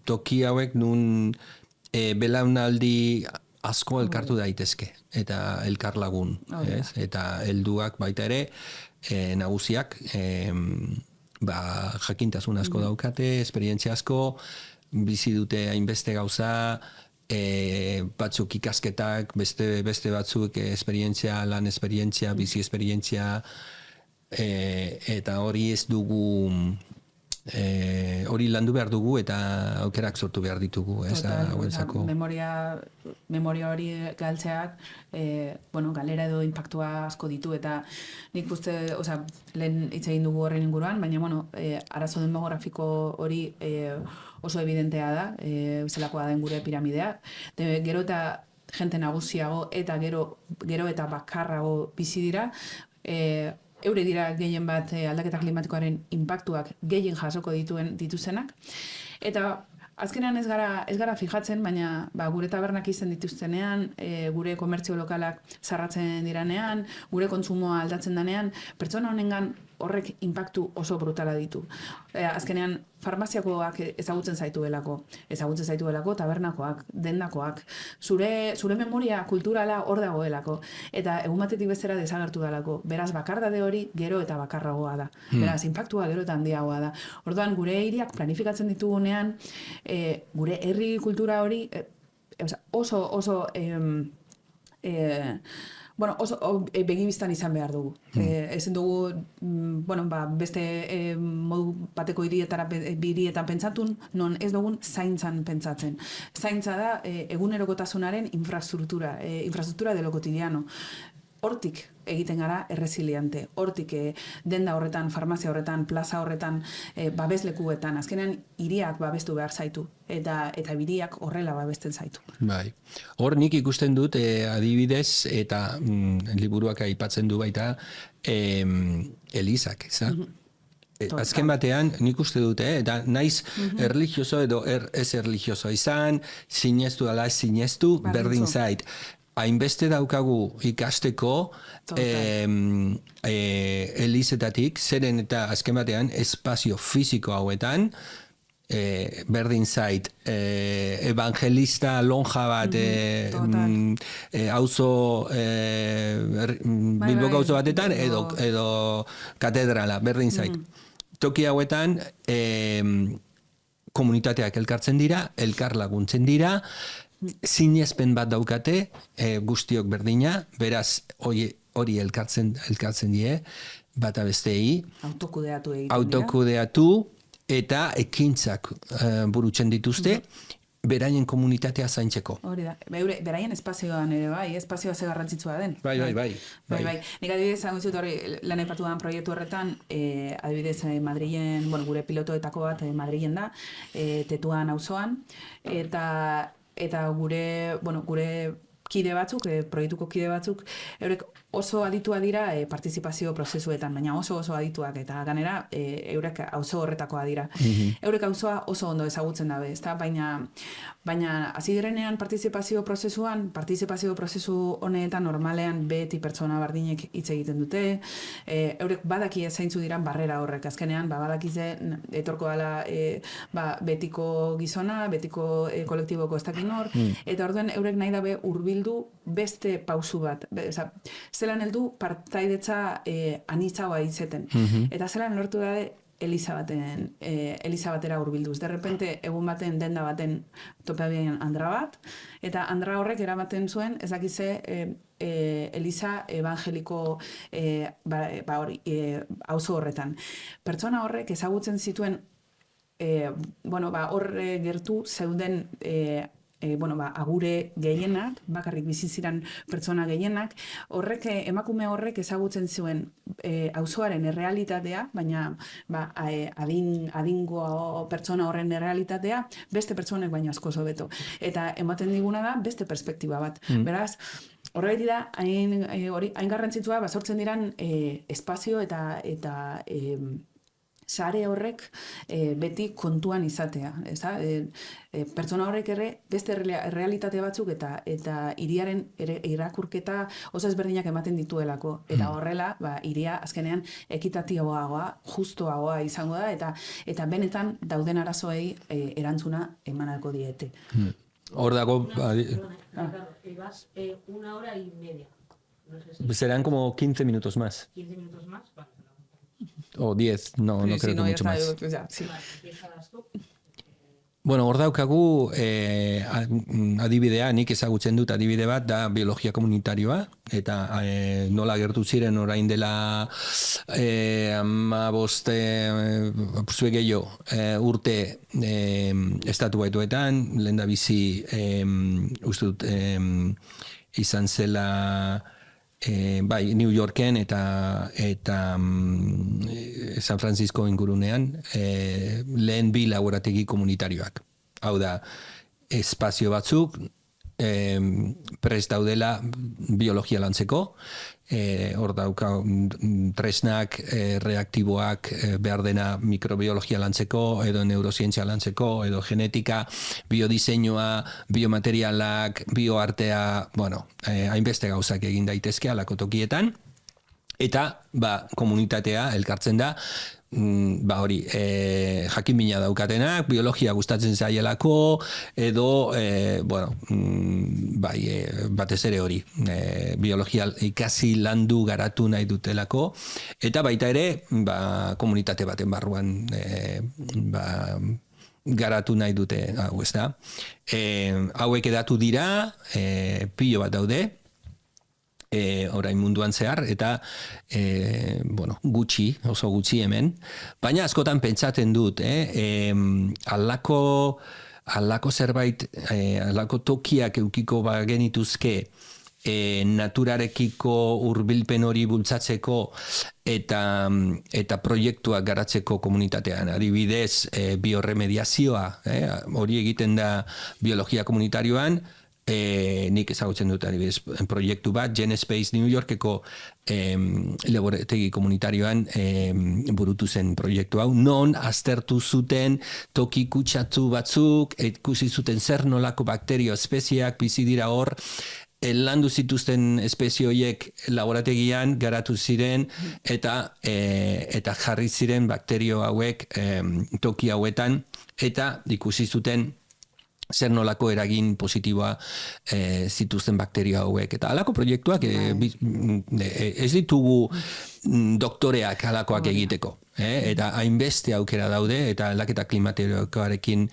toki hauek nun belaunaldi asko elkartu daitezke, eta elkarlagun, eta helduak baita ere, nagusiak jakintasun asko daukate, esperientzia asko, bizi dute hainbeste gauza, batzuk ikasketak, beste batzuk lan esperientzia, bizi esperientzia, eta hori ez dugu, hori landu behar dugu eta aukerak sortu behar ditugu, ez da hauentzako. Memoria hori galtzeak, galera edo impactua asko ditu, eta nik uste, lehen hitz egin dugu horren inguruan, baina, arazo demografiko hori oso evidentea da, zelakoa den gure piramidea. Gero eta jente nagusiago eta gero eta bakarrago bizi dira, eure dira gehien bat aldaketa klimatikoaren inpaktuak gehien jasoko dituzenak. Eta azkenean ez gara fijatzen, baina gure tabernak izan dituztenean, gure komertzio lokalak zarratzen diranean, gure kontsumoa aldatzen danean, pertsona honengan horrek inpaktu oso brutala ditu. Azkenean, farmaziakoak ezagutzen zaituelako, tabernakoak, dendakoak, zure memoria kulturala hor dagoelako, eta egun batetik bestera desagertu dalako. Beraz, bakardade hori gero eta bakarragoa da. Beraz, inpaktua gero eta handiagoa da. Orduan, gure hiriak planifikatzen ditugunean, gure herri kultura hori oso begibistan izan behar dugu. Ezen dugu, beste modu bateko hirietan pentsatun, non ez dugun zaintzan pentsatzen. Zaintza da egunerokotasunaren infrastruktura de lo cotidiano. hortik egiten gara erresiliente, hortik denda horretan, farmazia horretan, plaza horretan, babeslekuetan, azkenean hiriak babestu behar zaitu, eta hiriak horrela babesten zaitu. Bai. Hor nik ikusten dut adibidez, eta liburuak aipatzen du baita, Elizak, eza? Azken batean, nik uste dute, eta naiz erlijioso edo ez erlijioso izan, sinestu ala ez sinestu, berdin zait. Hainbeste daukagu ikasteko elizetatik, zeren eta azken batean espazio fisiko hauetan, berdin zait, evangelista lonja bat, auzo, Bilboko auzo batetan, edo katedrala, berdin zait. Toki hauetan, komunitateak elkartzen dira, elkar laguntzen dira, sinezpen bat daukate, guztiok berdina, beraz hori elkartzen die, bata bestei, autokudeatu eta ekintzak burutzen dituzte, beraien komunitatea zaintzeko. Hori da, beraien espazioan ere bai, espazioa ze garrantzitsua den. Bai. Nik adibidez, zut hori, lan aipatu den proiektu horretan, adibidez, Madrilen, gure pilotoetako bat Madrilen da, Tetuan auzoan, eta gure kide batzuk, proiektuko kide batzuk, eurek oso aditua dira partizipazio prozesuetan, baina oso adituak, eta ganera eurek auzo horretakoa dira. Eurek auzoa oso ondo ezagutzen dabe, ezta? Baina hasi direnean partizipazio prozesu honetan normalean beti pertsona bardinek hitz egiten dute, eurek badaki zaintzu diran barrera horrek, azkenean badakize etorko dela betiko gizona, betiko kolektiboko ez dakin hor, eta orduan eurek nahi dabe hurbildu beste pausu bat, zelan heldu partaidetza anitzagoa itzeten. Eta zelan lortu da Eliza batera hurbilduz. De repente, egun baten, denda baten topeabian andra bat, eta andra horrek eramaten zuen, ez dakize Eliza evangeliko auzo horretan. Pertsona horrek ezagutzen zituen horre gertu zeuden agure gehienak, bakarrik bizi ziren pertsona gehienak, emakume horrek ezagutzen zuen auzoaren errealitatea, baina adingo pertsona horren errealitatea beste pertsonek baino askoz hobeto. Eta ematen diguna da beste perspektiba bat. Beraz, horregatik da, hain garrantzitsua, sortzen diran espazio eta sare horrek beti kontuan izatea. Pertsona horrek ere beste realitate batzuk eta hiriaren irakurketa oso ezberdinak ematen dituelako. Eta horrela, hiria azkenean ekitatiboagoa, justuagoa izango da, eta benetan dauden arazoei erantzuna emanalko diete. Hor dago... Vas 1 hora y media. Serán como 15 minutos más. 15 minutos más, vale. O 10, no creo que mucho más. Sí. Bueno, hor daukagu adibidea, nik ezagutzen dut adibide bat, da biologia komunitarioa, eta nola gertu ziren orain dela 15 urte estatu baituetan, lehendabizi uste dut izan zela New Yorken eta San Francisco ingurunean lehen bi laborategi komunitarioak. Hau da, espazio batzuk prest daudela biologia lantzeko, hor dauka tresnak, reaktiboak behar dena mikrobiologia lantzeko, edo neurozientzia lantzeko, edo genetika, biodiseinua, biomaterialak, bioartea, hainbeste gauzak egin daitezke alako tokietan, eta komunitatea elkartzen da, jakinmina daukatenak, biologia gustatzen zaielako, edo, batez ere hori, biologia ikasi landu garatu nahi dutelako, eta baita ere, komunitate baten barruan, garatu nahi dute, hau ez da. Hauek edatu dira, pilo bat daude, orain munduan zehar, eta oso gutxi hemen, baina askotan pentsaten dut, alako zerbait, alako tokiak eukiko bagenituzke naturarekiko hurbilpen hori bultzatzeko eta proiektuak garatzeko komunitatean. Adibidez, biorremediazioa, hori egiten da biologia komunitarioan, nik ezagutzen dut adibidez proiektu bat, GenSpace New Yorkeko laborategi komunitarioan burutu zen proiektu hau, non aztertu zuten toki kutsatu batzuk, ikusi zuten zer nolako bakterio espezieak bizi dira hor, landu zituzten espezie horiek laborategian garatu ziren eta jarri ziren bakterio hauek toki hauetan eta ikusi zuten zer nolako eragin positiboa zituzten bakterio hauek. Eta halako proiektuak ez ditugu doktoreak halakoak egiteko. Eta hainbeste aukera daude eta aldaketa klimatikoarekin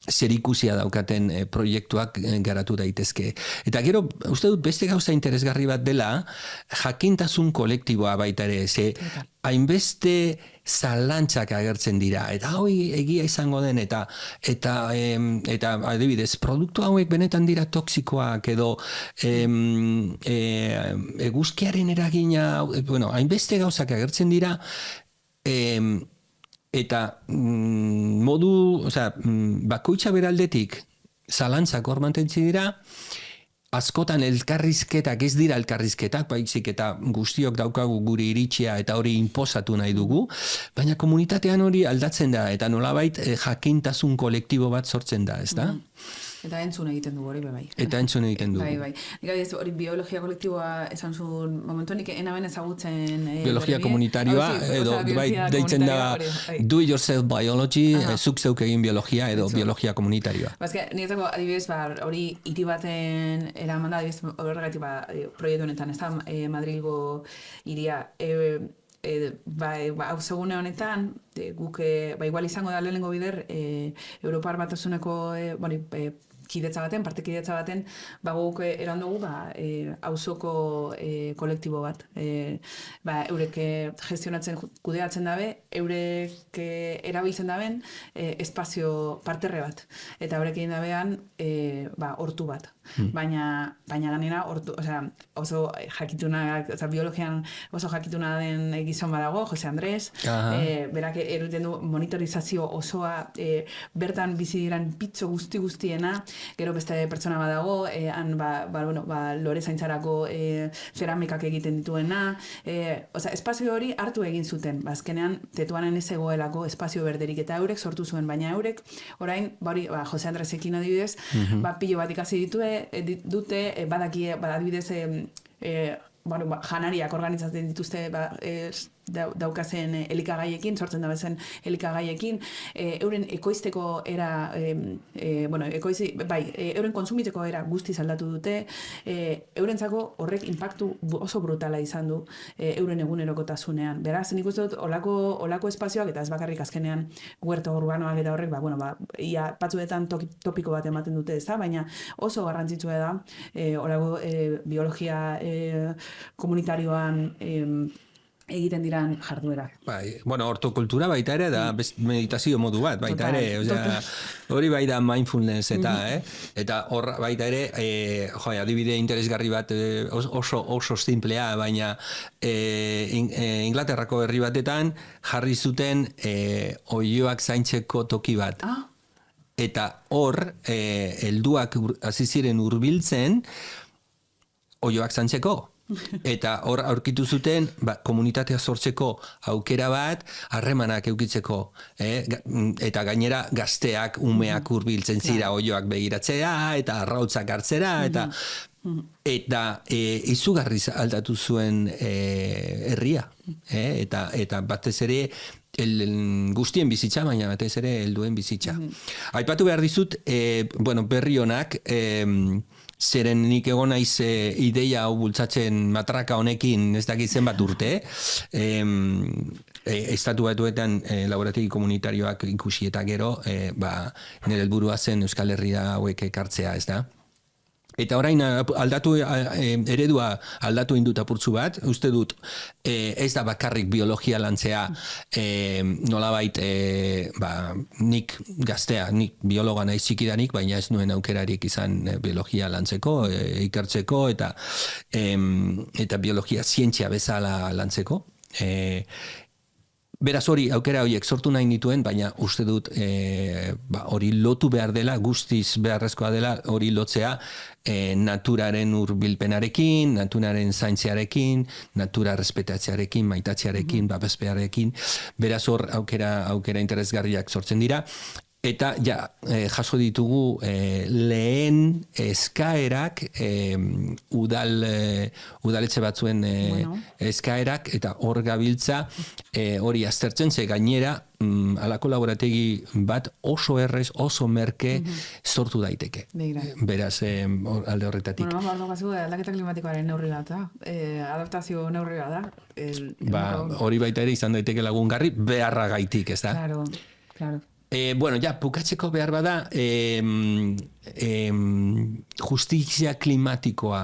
zerikusia daukaten proiektuak garatu daitezke. Eta gero, uste dut beste gauza interesgarri bat dela, jakintasun kolektiboa baita ere, ze hainbeste zalantzak agertzen dira, eta hoi egia izango den, eta adibidez, produktu hauek benetan dira toksikoak, edo eguzkiaren eragina, hainbeste gauzak agertzen dira, eta bakoitza beraldetik zalantzak hor mantentzi dira, askotan elkarrizketak ez dira elkarrizketak, baizik eta guztiok daukagu gure iritzia eta hori inposatu nahi dugu, baina komunitatean hori aldatzen da, eta nolabait jakintasun kolektibo bat sortzen da, ez da? Eta entzun egiten du hori, bai. Eta entzun egiten du. Bai. Nik hori biologia kolektiboa esan zuen, momentu nik enaben ezagutzen... biologia komunitarioa, edo deitzen da do it yourself biology, zuk zeuk egin biologia, edo biologia komunitarioa. Bazka, niretzako adibidez, hori hiri baten eraman da, adibidez, horregatik proiektu honetan, ez da Madrilgo hiria, hau segune honetan, guk, igual izango da lehenengo bider, Europar Batasuneko partekidetza baten, guk eran dugu, auzoko kolektibo bat. Eurek gestionatzen, kudeatzen dabe, eurek erabiltzen daben espazio parterre bat. Eta eurek egin dabean, hortu bat. Baina ganera, oso jakituna, biologian oso jakituna den gizon badago, Jose Andres, berak eruten du monitorizazio osoa, bertan bizi diran pitzo guztiena, gero beste pertsona badago, lore zaintzarako ceramikak egiten dituena, espazio hori hartu egin zuten, azkenean tetuanen ez egoelako espazio berderik, eta eurek sortu zuen, baina eurek, orain, Jose Andresekin adibidez, pilo bat ikasi dute, badakie, adibidez, janariak organizatzen dituzte daukazen elikagaiekin, sortzen da bezen elikagaiekin, euren ekoizteko era, euren konsumiteko era guztiz aldatu dute, eurentzako horrek impactu oso brutala izan du euren egunerokotasunean. Beraz, nik uste dut, olako espazioak, eta ez bakarrik azkenean huerto urbanoak eta horrek, ia batzuetan topiko bat ematen dute, ez da, baina oso garrantzitsua da, olako biologia komunitarioan egiten diran jarduerak. Hortokultura baita ere da meditazio modu bat, baita ere, hori bai da mindfulness eta hor baita ere, adibide interesgarri bat oso simplea, baina Inglaterrako herri batetan jarri zuten oiloak zaintzeko toki bat. Eta hor, helduak hasi ziren hurbiltzen oiloak zaintzeko. Eta hor aurkitu zuten komunitatea sortzeko aukera bat, harremanak eukitzeko, eta gainera gazteak, umeak hurbiltzen zira oioak begiratzea, eta arrautzak hartzera, eta izugarri aldatu zuen herria, eta batez ere guztien bizitza, baina batez ere helduen bizitza. Aipatu behar dizut, berri honak, zeren nik egon naiz ideia hau bultzatzen matraka honekin ez dakit zenbat urte, estatu batuetan laborategi komunitarioak ikusi eta gero, nire helburua zen Euskal Herria hauek ekartzea, ez da? Eta orain eredua aldatu indut apurtzu bat, uste dut ez da bakarrik biologia lantzea nolabait nik gaztea, nik biologa nahi txikidanik, baina ez nuen aukerarik izan biologia lantzeko, ikertzeko eta biologia zientzia bezala lantzeko. Beraz hori, aukera horiek sortu nahi nituen, baina uste dut hori lotu behar dela, guztiz beharrezkoa dela, hori lotzea naturaren hurbilpenarekin, naturaren zaintzearekin, natura respetatzearekin, maitatzearekin, babespearekin, beraz hor aukera interesgarriak sortzen dira. Eta jaso ditugu lehen eskaerak, udaletxe batzuen eskaerak, eta hor gabiltza hori aztertzen, ze gainera alako laborategi bat oso errez, oso merke sortu daiteke. Beraz, alde horretatik. Bueno, ordo gazu, aldaketa klimatikoaren neurri bat da, adaptazio neurri bat da. Hori baita ere izan daiteke lagungarri beharra gaitik, ez da? Claro. Bueno, bukatzeko behar bada, justizia klimatikoa.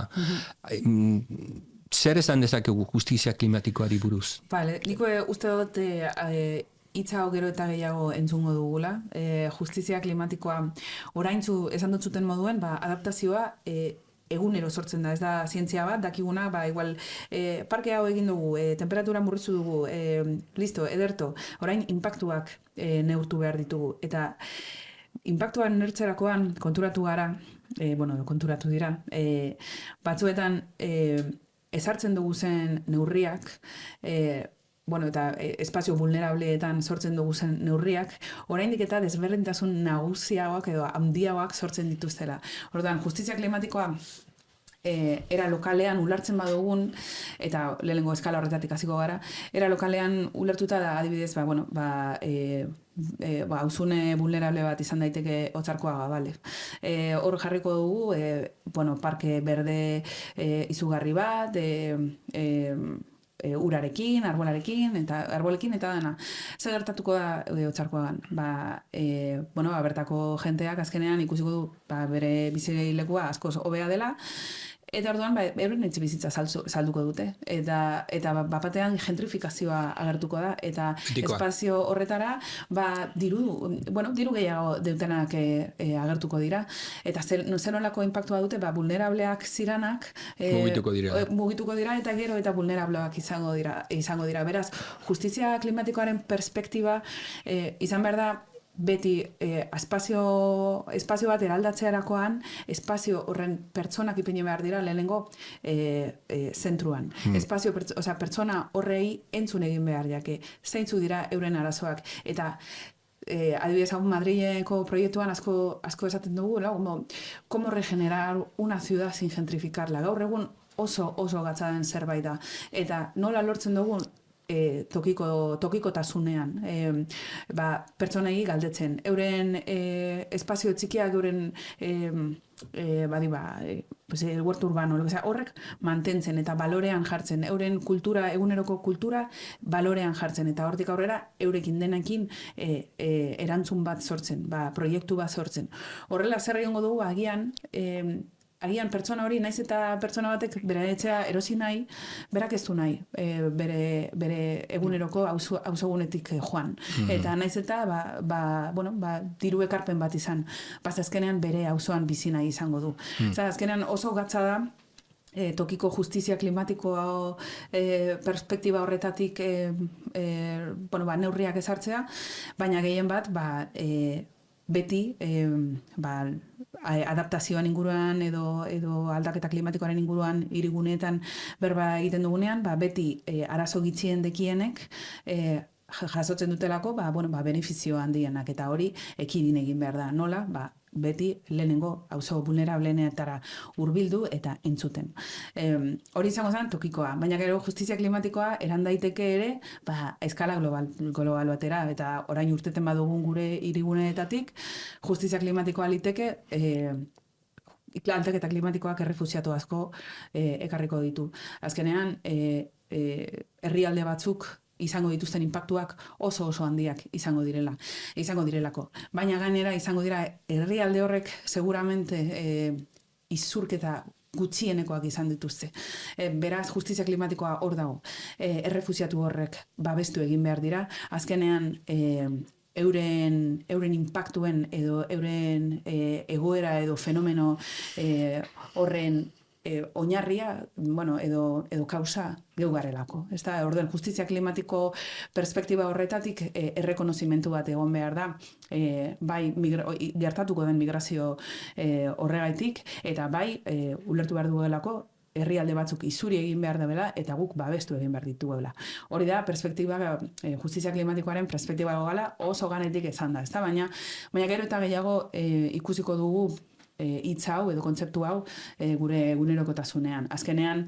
Zer esan dezakegu justizia klimatikoari buruz? Vale, niko uste dut hitza gero eta gehiago entzungo dugula. Justizia klimatikoa oraintzu esan dut zuten moduen, adaptazioa egunero sortzen da, ez da zientzia bat, dakiguna, igual, parke hau egin dugu, temperatura murritzu dugu, listo, ederto, orain inpaktuak neurtu behar ditugu. Eta inpaktuan neurtzerakoan konturatu gara, konturatu dira, batzuetan ezartzen dugu zen neurriak, eta espazio vulnerableetan sortzen dugu zen neurriak, oraindik eta desberdintasun nagusiagoak edo handiagoak sortzen dituztela. Orduan, justizia klimatikoa era lokalean ulertzen badugun, eta lehenengo eskala horretatik hasiko gara, era lokalean ulertuta da adibidez, auzune vulnerable bat izan daiteke Otzarkoaga, bale. Hor jarriko dugu, parke berde izugarri bat, urarekin, arbolekin eta dana. Zer gertatuko da Otzarkoagan? Bertako jenteak azkenean ikusiko du bere bizilekua askoz hobea dela, eta orduan euren etxebizitza salduko dute. Eta bapatean gentrifikazioa agertuko da, eta espazio horretara diru gehiago deutenak agertuko dira. Eta zer nolako inpaktua dute, vulnerableak ziranak mugituko dira, eta gero eta vulnerableak izango dira. Beraz, justizia klimatikoaren perspektiba izan behar da beti espazio bat eraldatzearakoan, espazio horren pertsonak ipini behar dira lehenengo zentruan. Pertsona horrei entzun egin behar jake, zeintzu dira euren arazoak. Eta adibidez, Madrileko proiektuan asko esaten dugu, como regenerar una ciudad sin gentrificarla. Gaur egun oso gatza den zerbait da. Eta nola lortzen dugu tokikotasunean, pertsonei galdetzen. Euren espazio txikiak, euren huerto urbano, horrek mantentzen eta balorean jartzen, euren kultura, eguneroko kultura balorean jartzen, eta hortik aurrera eurekin denekin erantzun bat sortzen, proiektu bat sortzen. Horrela zer egingo dugu, agian pertsona hori, naiz eta pertsona batek bere etxea erosi nahi, berak ez du nahi, bere eguneroko auzogunetik joan. Eta naiz eta diru ekarpen bat izan, azkenean bere auzoan bizi nahi izango du. Azkenean oso gatza da, tokiko justizia klimatiko perspektiba horretatik neurriak ezartzea, baina gehien bat beti adaptazioan inguruan edo aldaketa klimatikoaren inguruan hiriguneetan berba egiten dugunean, beti arazo gitxien dekienek jasotzen dutelako benefizio handienak, eta hori ekidin egin behar da. Nola? Beti lehenengo auzo vulnerableneetara hurbildu eta entzuten. Hori izango zen tokikoa, baina gero justizia klimatikoa eran daiteke ere eskala global batera, eta orain urteten badugun gure hiriguneetatik justizia klimatikoa liteke aldaketa klimatikoak errefuxiatu asko ekarriko ditu. Azkenean, herrialde batzuk izango dituzten inpaktuak oso handiak izango direlako. Baina gainera izango dira herrialde horrek seguramente izurketa gutxienekoak izan dituzte. Beraz, justizia klimatikoa hor dago. Errefusiatu horrek babestu egin behar dira. Azkenean, euren inpaktuen edo euren egoera edo fenomeno horren oinarria, edo kausa geu garelako. Orduan, justizia klimatiko perspektiba horretatik errekonozimentu bat egon behar da, bai gertatuko den migrazio horregaitik, eta bai ulertu behar duelako herrialde batzuk izuri egin behar dela eta guk babestu egin behar dituela. Hori da, perspektiba, justizia klimatikoaren perspektiba gala oso ganetik izan da, baina gero eta gehiago ikusiko dugu hitz hau edo kontzeptu hau gure egunerokotasunean. Azkenean,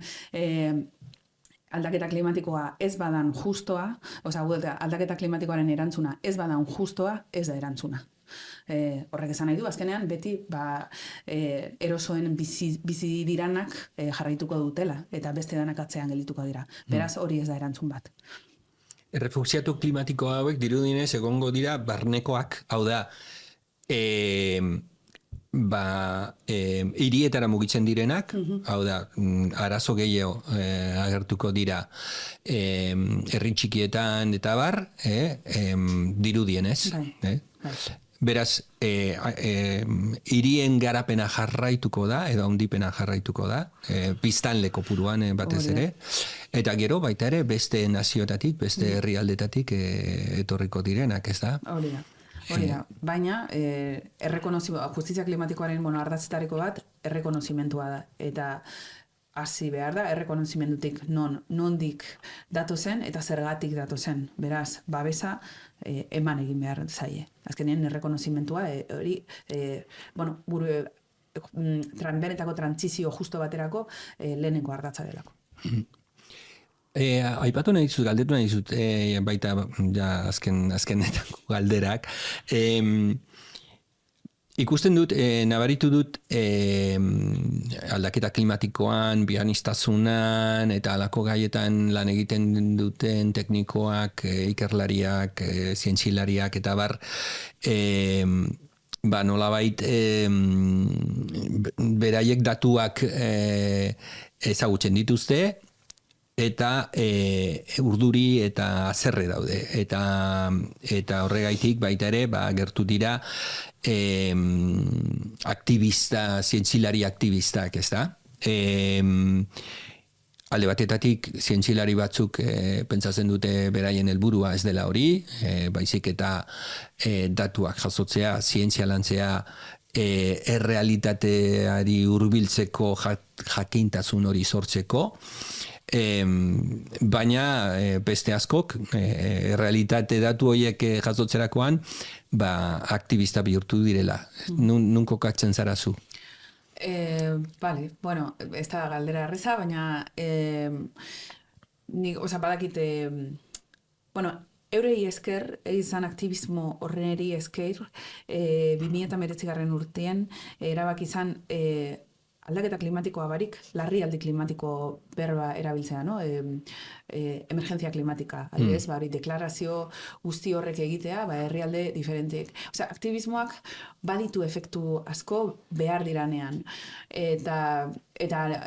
aldaketa klimatikoa ez badan justoa, aldaketa klimatikoaren erantzuna ez badan justoa, ez da erantzuna. Horrek esan nahi du, azkenean beti erosoen bizi diranak jarraituko dutela eta beste danak atzean gelituko dira. Beraz, hori ez da erantzun bat. Errefuxiatu klimatiko hauek dirudinez egongo dira barnekoak, hau da, hirietara mugitzen direnak, hau da, arazo gehiago agertuko dira herri txikietan eta bar, dirudienez. Beraz, hirien garapena jarraituko da, edo handipena jarraituko da, biztanle kopuruan batez ere, eta gero baita ere beste nazioetatik, beste herrialdetatik etorriko direnak, ez da? Hori da, baina justizia klimatikoaren ardazietariko bat errekonozimentua da, eta hasi behar da, errekonozimendutik nondik datozen eta zergatik datozen. Beraz, babesa eman egin behar zaie. Azkenean errekonozimentua hori, benetako trantzizio justo baterako lehenengo ardatza delako. Aipatu nahi dizut, galdetu nahi dizut, baita azkenetako galderak. Ikusten dut, nabaritu dut aldaketa klimatikoan, bianistasunan eta halako gaietan lan egiten duten teknikoak, ikerlariak, zientzilariak eta bar, nolabait beraiek datuak ezagutzen dituzte, eta urduri eta zerre daude. Eta horregaitik baita ere, gertu dira aktivista, zientzilari aktivistak, ez da? Alde batetatik, zientzilari batzuk pentsatzen dute beraien helburua ez dela hori, baizik eta datuak jasotzea, zientzia lantzea, errealitateari hurbiltzeko jakintasun hori sortzeko, baina beste askok realitate datu horiek jasotzerakoan aktivista bihurtu direla. Nun kokatzen zara zu? Bale, ez da galdera erreza, baina badakite, eurei esker, izan aktivismo horreneri esker, 2019 urtean, erabaki izan aldaketa klimatikoa barik, larrialdi klimatiko berba erabiltzea, no? Emergentzia klimatika, adibidez, deklarazio guzti horrek egitea, herrialde diferenteek. Aktivismoak baditu efektu asko behar diranean. Eta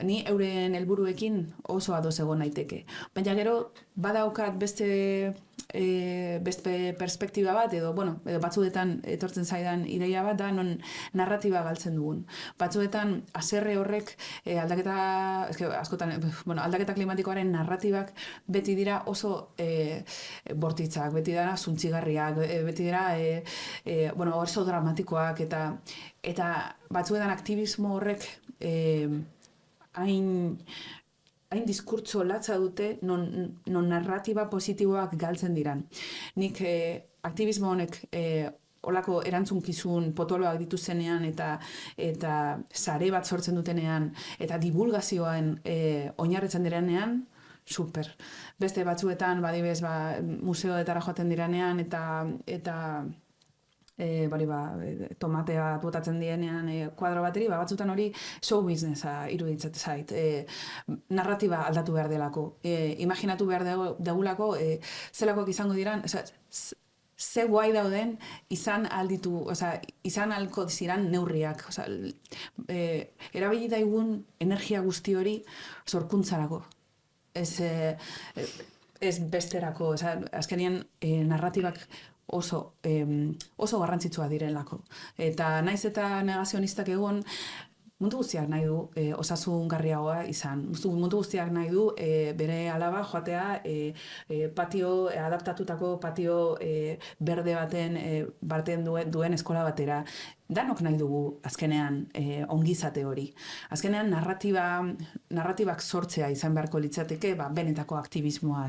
ni euren helburuekin oso ados egon naiteke. Baina gero, badaukat beste perspektiba bat, edo batzuetan etortzen zaidan ideia bat da, non narratiba galtzen dugun. Batzuetan, haserre horrek aldaketa klimatikoaren narratibak beti dira oso bortitzak, beti dira zuntzigarriak, beti dira oso dramatikoak, eta batzuetan aktivismo horrek hain diskurtso latza dute non narratiba positiboak galtzen diran. Nik aktivismo honek olako erantzunkizun potoloak dituzenean eta sare bat sortzen dutenean eta divulgazioan oinarritzen direnean, super. Beste batzuetan, badibez, museoetara joaten direnean eta tomatea botatzen dienean kuadro bateri, batzutan hori show businessa iruditzen zait. Narratiba aldatu behar delako. Imaginatu behar degulako zelakoak izango diran, ze guai dauden izan alko ziran neurriak. Erabili daigun energia guzti hori sorkuntzarako. Ez besterako, azkenean narratibak oso garrantzitsua direlako. Eta naiz eta negazionistak egon, mundu guztiak nahi du osasungarriagoa izan. Mundu guztiak nahi du bere alaba joatea adaptatutako patio berde baten duen eskola batera. Danok nahi dugu azkenean ongizate hori. Azkenean narratibak sortzea izan beharko litzateke benetako aktivismoa,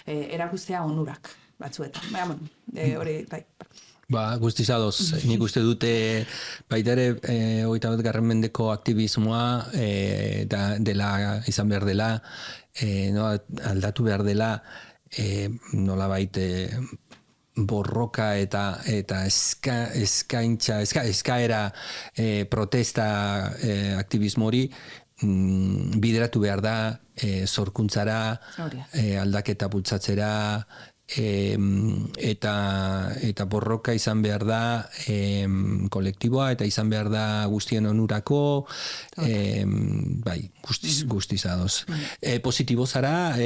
erakustea onurak batzuetan. Hori, bai. Guztiz adoz, nik uste dute baita ere 21. mendeko aktivismoa izan behar dela, aldatu behar dela, nolabait borroka eta eskaera protesta aktivismo hori bideratu behar da sorkuntzara, aldaketa bultzatzera, eta borroka izan behar da kolektiboa eta izan behar da guztien onurako, guztiz adoz. Positibo zara,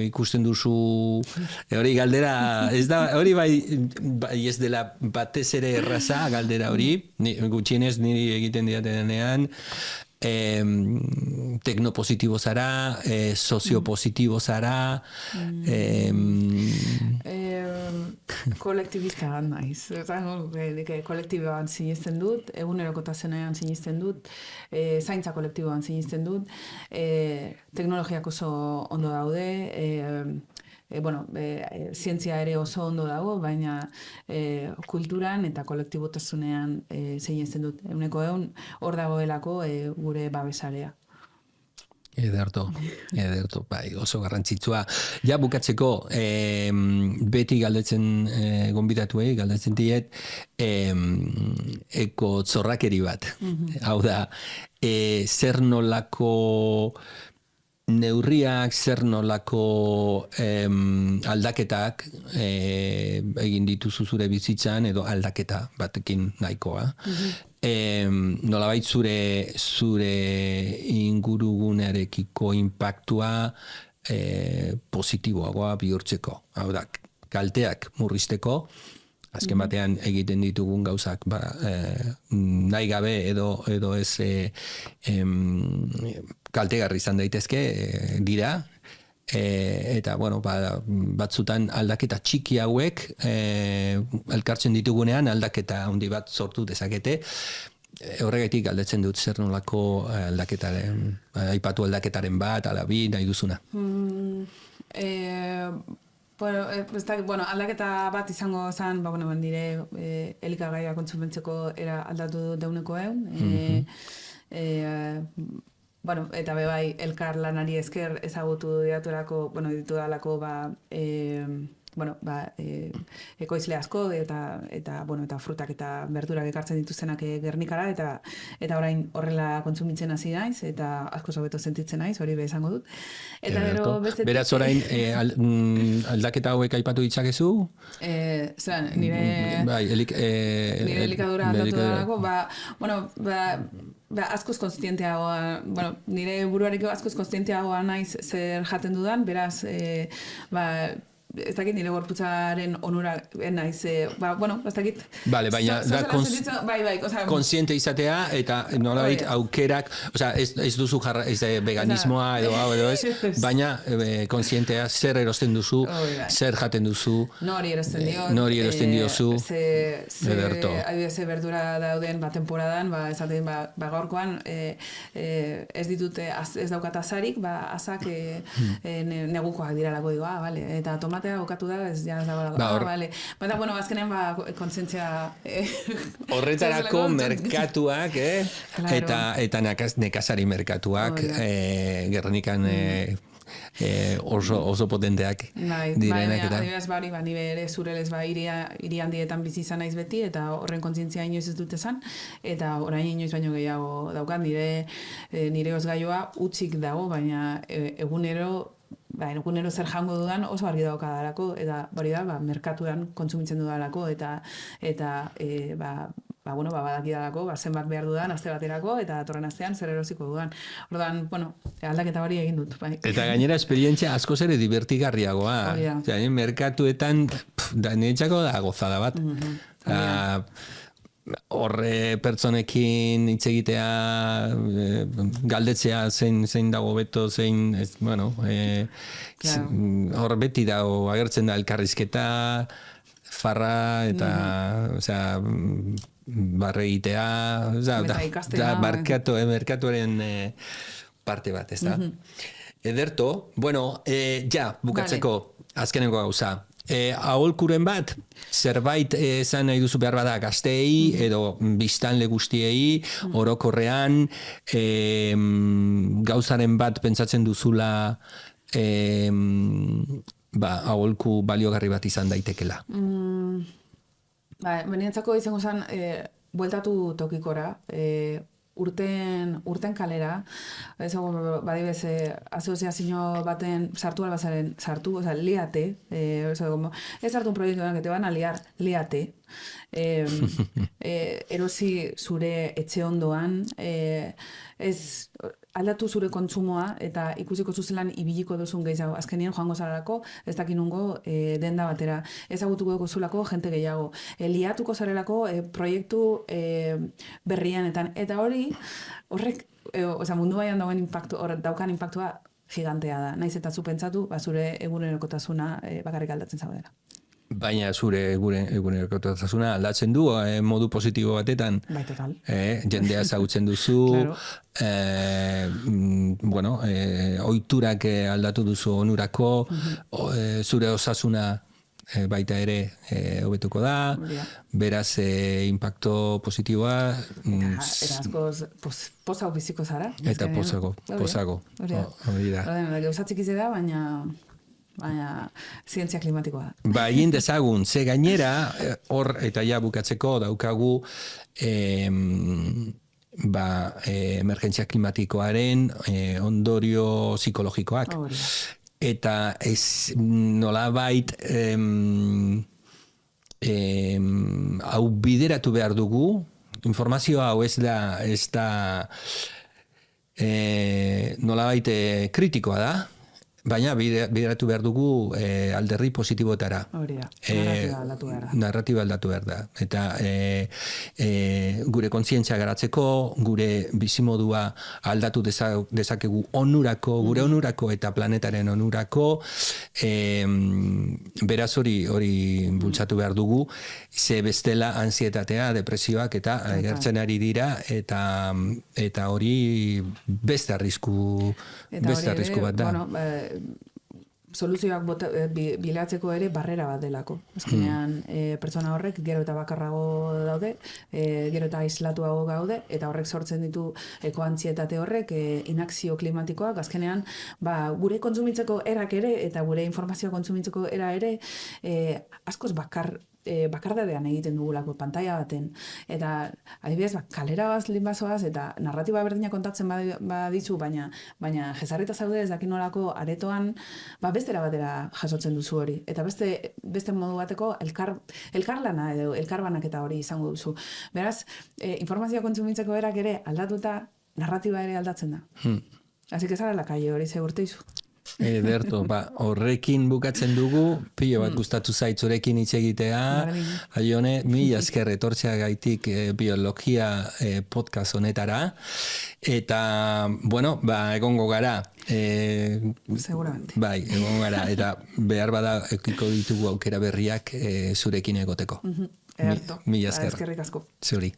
ikusten duzu, hori galdera, hori bai ez dela batez ere erraza galdera hori, gutxienez niri egiten didatenean, teknopositibo zara, soziopositibo zara, kolektibista bat naiz. Kolektiboan sinisten dut, egunerokotasenean sinisten dut, zaintza kolektiboan sinisten dut, teknologiak oso ondo daude, zientzia ere oso ondo dago, baina kulturan eta kolektibotasunean sinisten dut. Eguneko hor dagoelako gure babesarea. Ederto, bai, oso garrantzitsua. Ja bukatzeko, beti galdetzen gonbidatuei, galdetzen diet, eko zorrakeri bat. Hau da, zer nolako neurriak, zer nolako aldaketak egin dituzu zure bizitzan, edo aldaketa batekin nahikoa. Nolabait zure ingurugunearekiko inpaktua positiboagoa bihurtzeko. Hau da, kalteak murrizteko, azken batean egiten ditugun gauzak nahi gabe edo ez kaltegarri izan daitezke dira, eta batzutan aldaketa txiki hauek elkartzen ditugunean aldaketa handi bat sortu dezakete. Horregatik galdetzen dut zer nolako aldaketaren, aipatu aldaketaren bat, ala bi nahi duzuna. Aldaketa bat izango zen, nire elikagaia kontsumentzeko era aldatu dauneko eta bebai elkar lanari esker ezagutu ditudalako ekoizle asko eta frutak eta berdurak ekartzen dituztenak Gernikara eta orain horrela kontsumitzen hasi naiz eta asko hobeto sentitzen naiz, hori esango dut. Eta gero bestetik beraz orain aldaketa hauek aipatu ditzakezu? Nire elikadura aldatu dalako, askoz konstienteagoa, nire buruarekiko askoz konstienteagoa naiz zer jaten dudan, beraz, ez dakit nire gorputzaren onura naiz, ez dakit. Bale, baina da konsiente izatea eta nolabait aukerak, ez duzu ez veganismoa edo ez, baina konsientea zer erosten duzu, zer jaten duzu, nori erosten diozu, ederto. Adibidez, berdura dauden temporadan, esaten gaurkoan ez ditute, ez daukat azarik, azak negukoak diralako digo, eta tomatea bukatu da, ez dago, Baina, azkenean, kontzientzia horretarako merkatuak, eta nekazari merkatuak, Gernikan oso potenteak direnak eta. Adibidez, nire ere zurelez hiri handietan bizi izan naiz beti, eta horren kontzientzia inoiz ez dut esan, eta orain inoiz baino gehiago daukat, nire osgaioa utzik dago, baina egunero egunero zer jango dudan oso argi daukadalako, eta hori da, merkatuan kontsumitzen dudalako, eta badakidalako, zenbat behar dudan, aste baterako, eta datorren astean zer erosiko dudan. Orduan, aldaketa hori egin dut. Bai. Eta gainera esperientzia askoz ere divertigarriagoa. Merkatuetan, niretzako da gozada bat. Horre pertsonekin hitz egitea, galdetzea zein dago beto, hor beti dago agertzen da elkarrizketa, farra, eta, barre egitea, merkatuaren parte bat, ez da? Ederto, bukatzeko, azkeneko gauza. Aholkuren bat, zerbait esan nahi duzu behar bada gazteei edo biztanle guztiei, orokorrean gauzaren bat pentsatzen duzula aholku baliogarri bat izan daitekela. Benientzako izango zen, bueltatu tokikora, urten kalera, badibez, asoziazio baten sartu albazaren, liate, ez hartu un proiektu que te van a liar, liate, erosi zure etxe ondoan, aldatu zure kontsumoa, eta ikusiko zuzelan ibiliko duzun gehiago. Azkenien joango zarelako, ez dakinungo denda batera. Ezagutuko dugu zulako jente gehiago. Liatuko zarelako proiektu berrianetan. Eta horrek, mundu baian daukan impactua gigantea da. Naiz eta zu pentsatu, zure egunerokotasuna bakarrik aldatzen zaudela. Baina zure egunerokotasuna aldatzen du modu positibo batetan. Bai, total. Jendea ezagutzen duzu, ohiturak aldatu duzu onurako, zure osasuna baita ere hobetuko da, beraz impacto positiboa. Eta askoz pozago biziko zara. Eta pozago. Hori da. Gauzatzik ize da, baina zientzia klimatikoa da. Egin dezagun, ze gainera, hor eta ja bukatzeko daukagu emergentzia klimatikoaren ondorio psikologikoak. Eta ez nolabait hau bideratu behar dugu, informazio hau ez da nolabait kritikoa da, baina bideratu behar dugu alderri positibotara. Hori da, narratiba aldatu behar da. Eta gure kontzientzia garatzeko, gure bizimodua aldatu dezakegu onurako, gure onurako eta planetaren onurako, beraz hori bultzatu behar dugu, ze bestela ansietatea, depresioak eta gertzen ari dira, eta hori beste arrisku bat da. Soluzioak bilatzeko ere barrera bat delako. Azkenean, pertsona horrek gero eta bakarrago daude, gero eta aislatuago gaude, eta horrek sortzen ditu ekoantzietate horrek, inakzio klimatikoak, azkenean, gure kontsumitzeko erak ere, eta gure informazio kontsumitzeko era ere, askoz bakardadean egiten dugulako pantaila baten. Eta, adibidez, kalera bazlin bazoaz, eta narratiba berdina kontatzen badizu, baina jesarrita zaude ez dakinolako aretoan, bestera batera jasotzen duzu hori. Eta beste modu bateko elkarlana edo elkarbanaketa hori izango duzu. Beraz, informazioa kontsumitzeko erak ere aldatuta, narratiba ere aldatzen da. Así que zara la calle hori segurte izu. Ederto, horrekin bukatzen dugu, pilo bat gustatu zaitzurekin hitz egitea. Aione, mila esker etortzea gaitik biologia podcast honetara. Eta, egongo gara. Seguramente. Egongo gara. Eta behar bada ekiko ditugu aukera berriak zurekin egoteko. Ederto. Mila esker. Eskerrik asko. Zuri.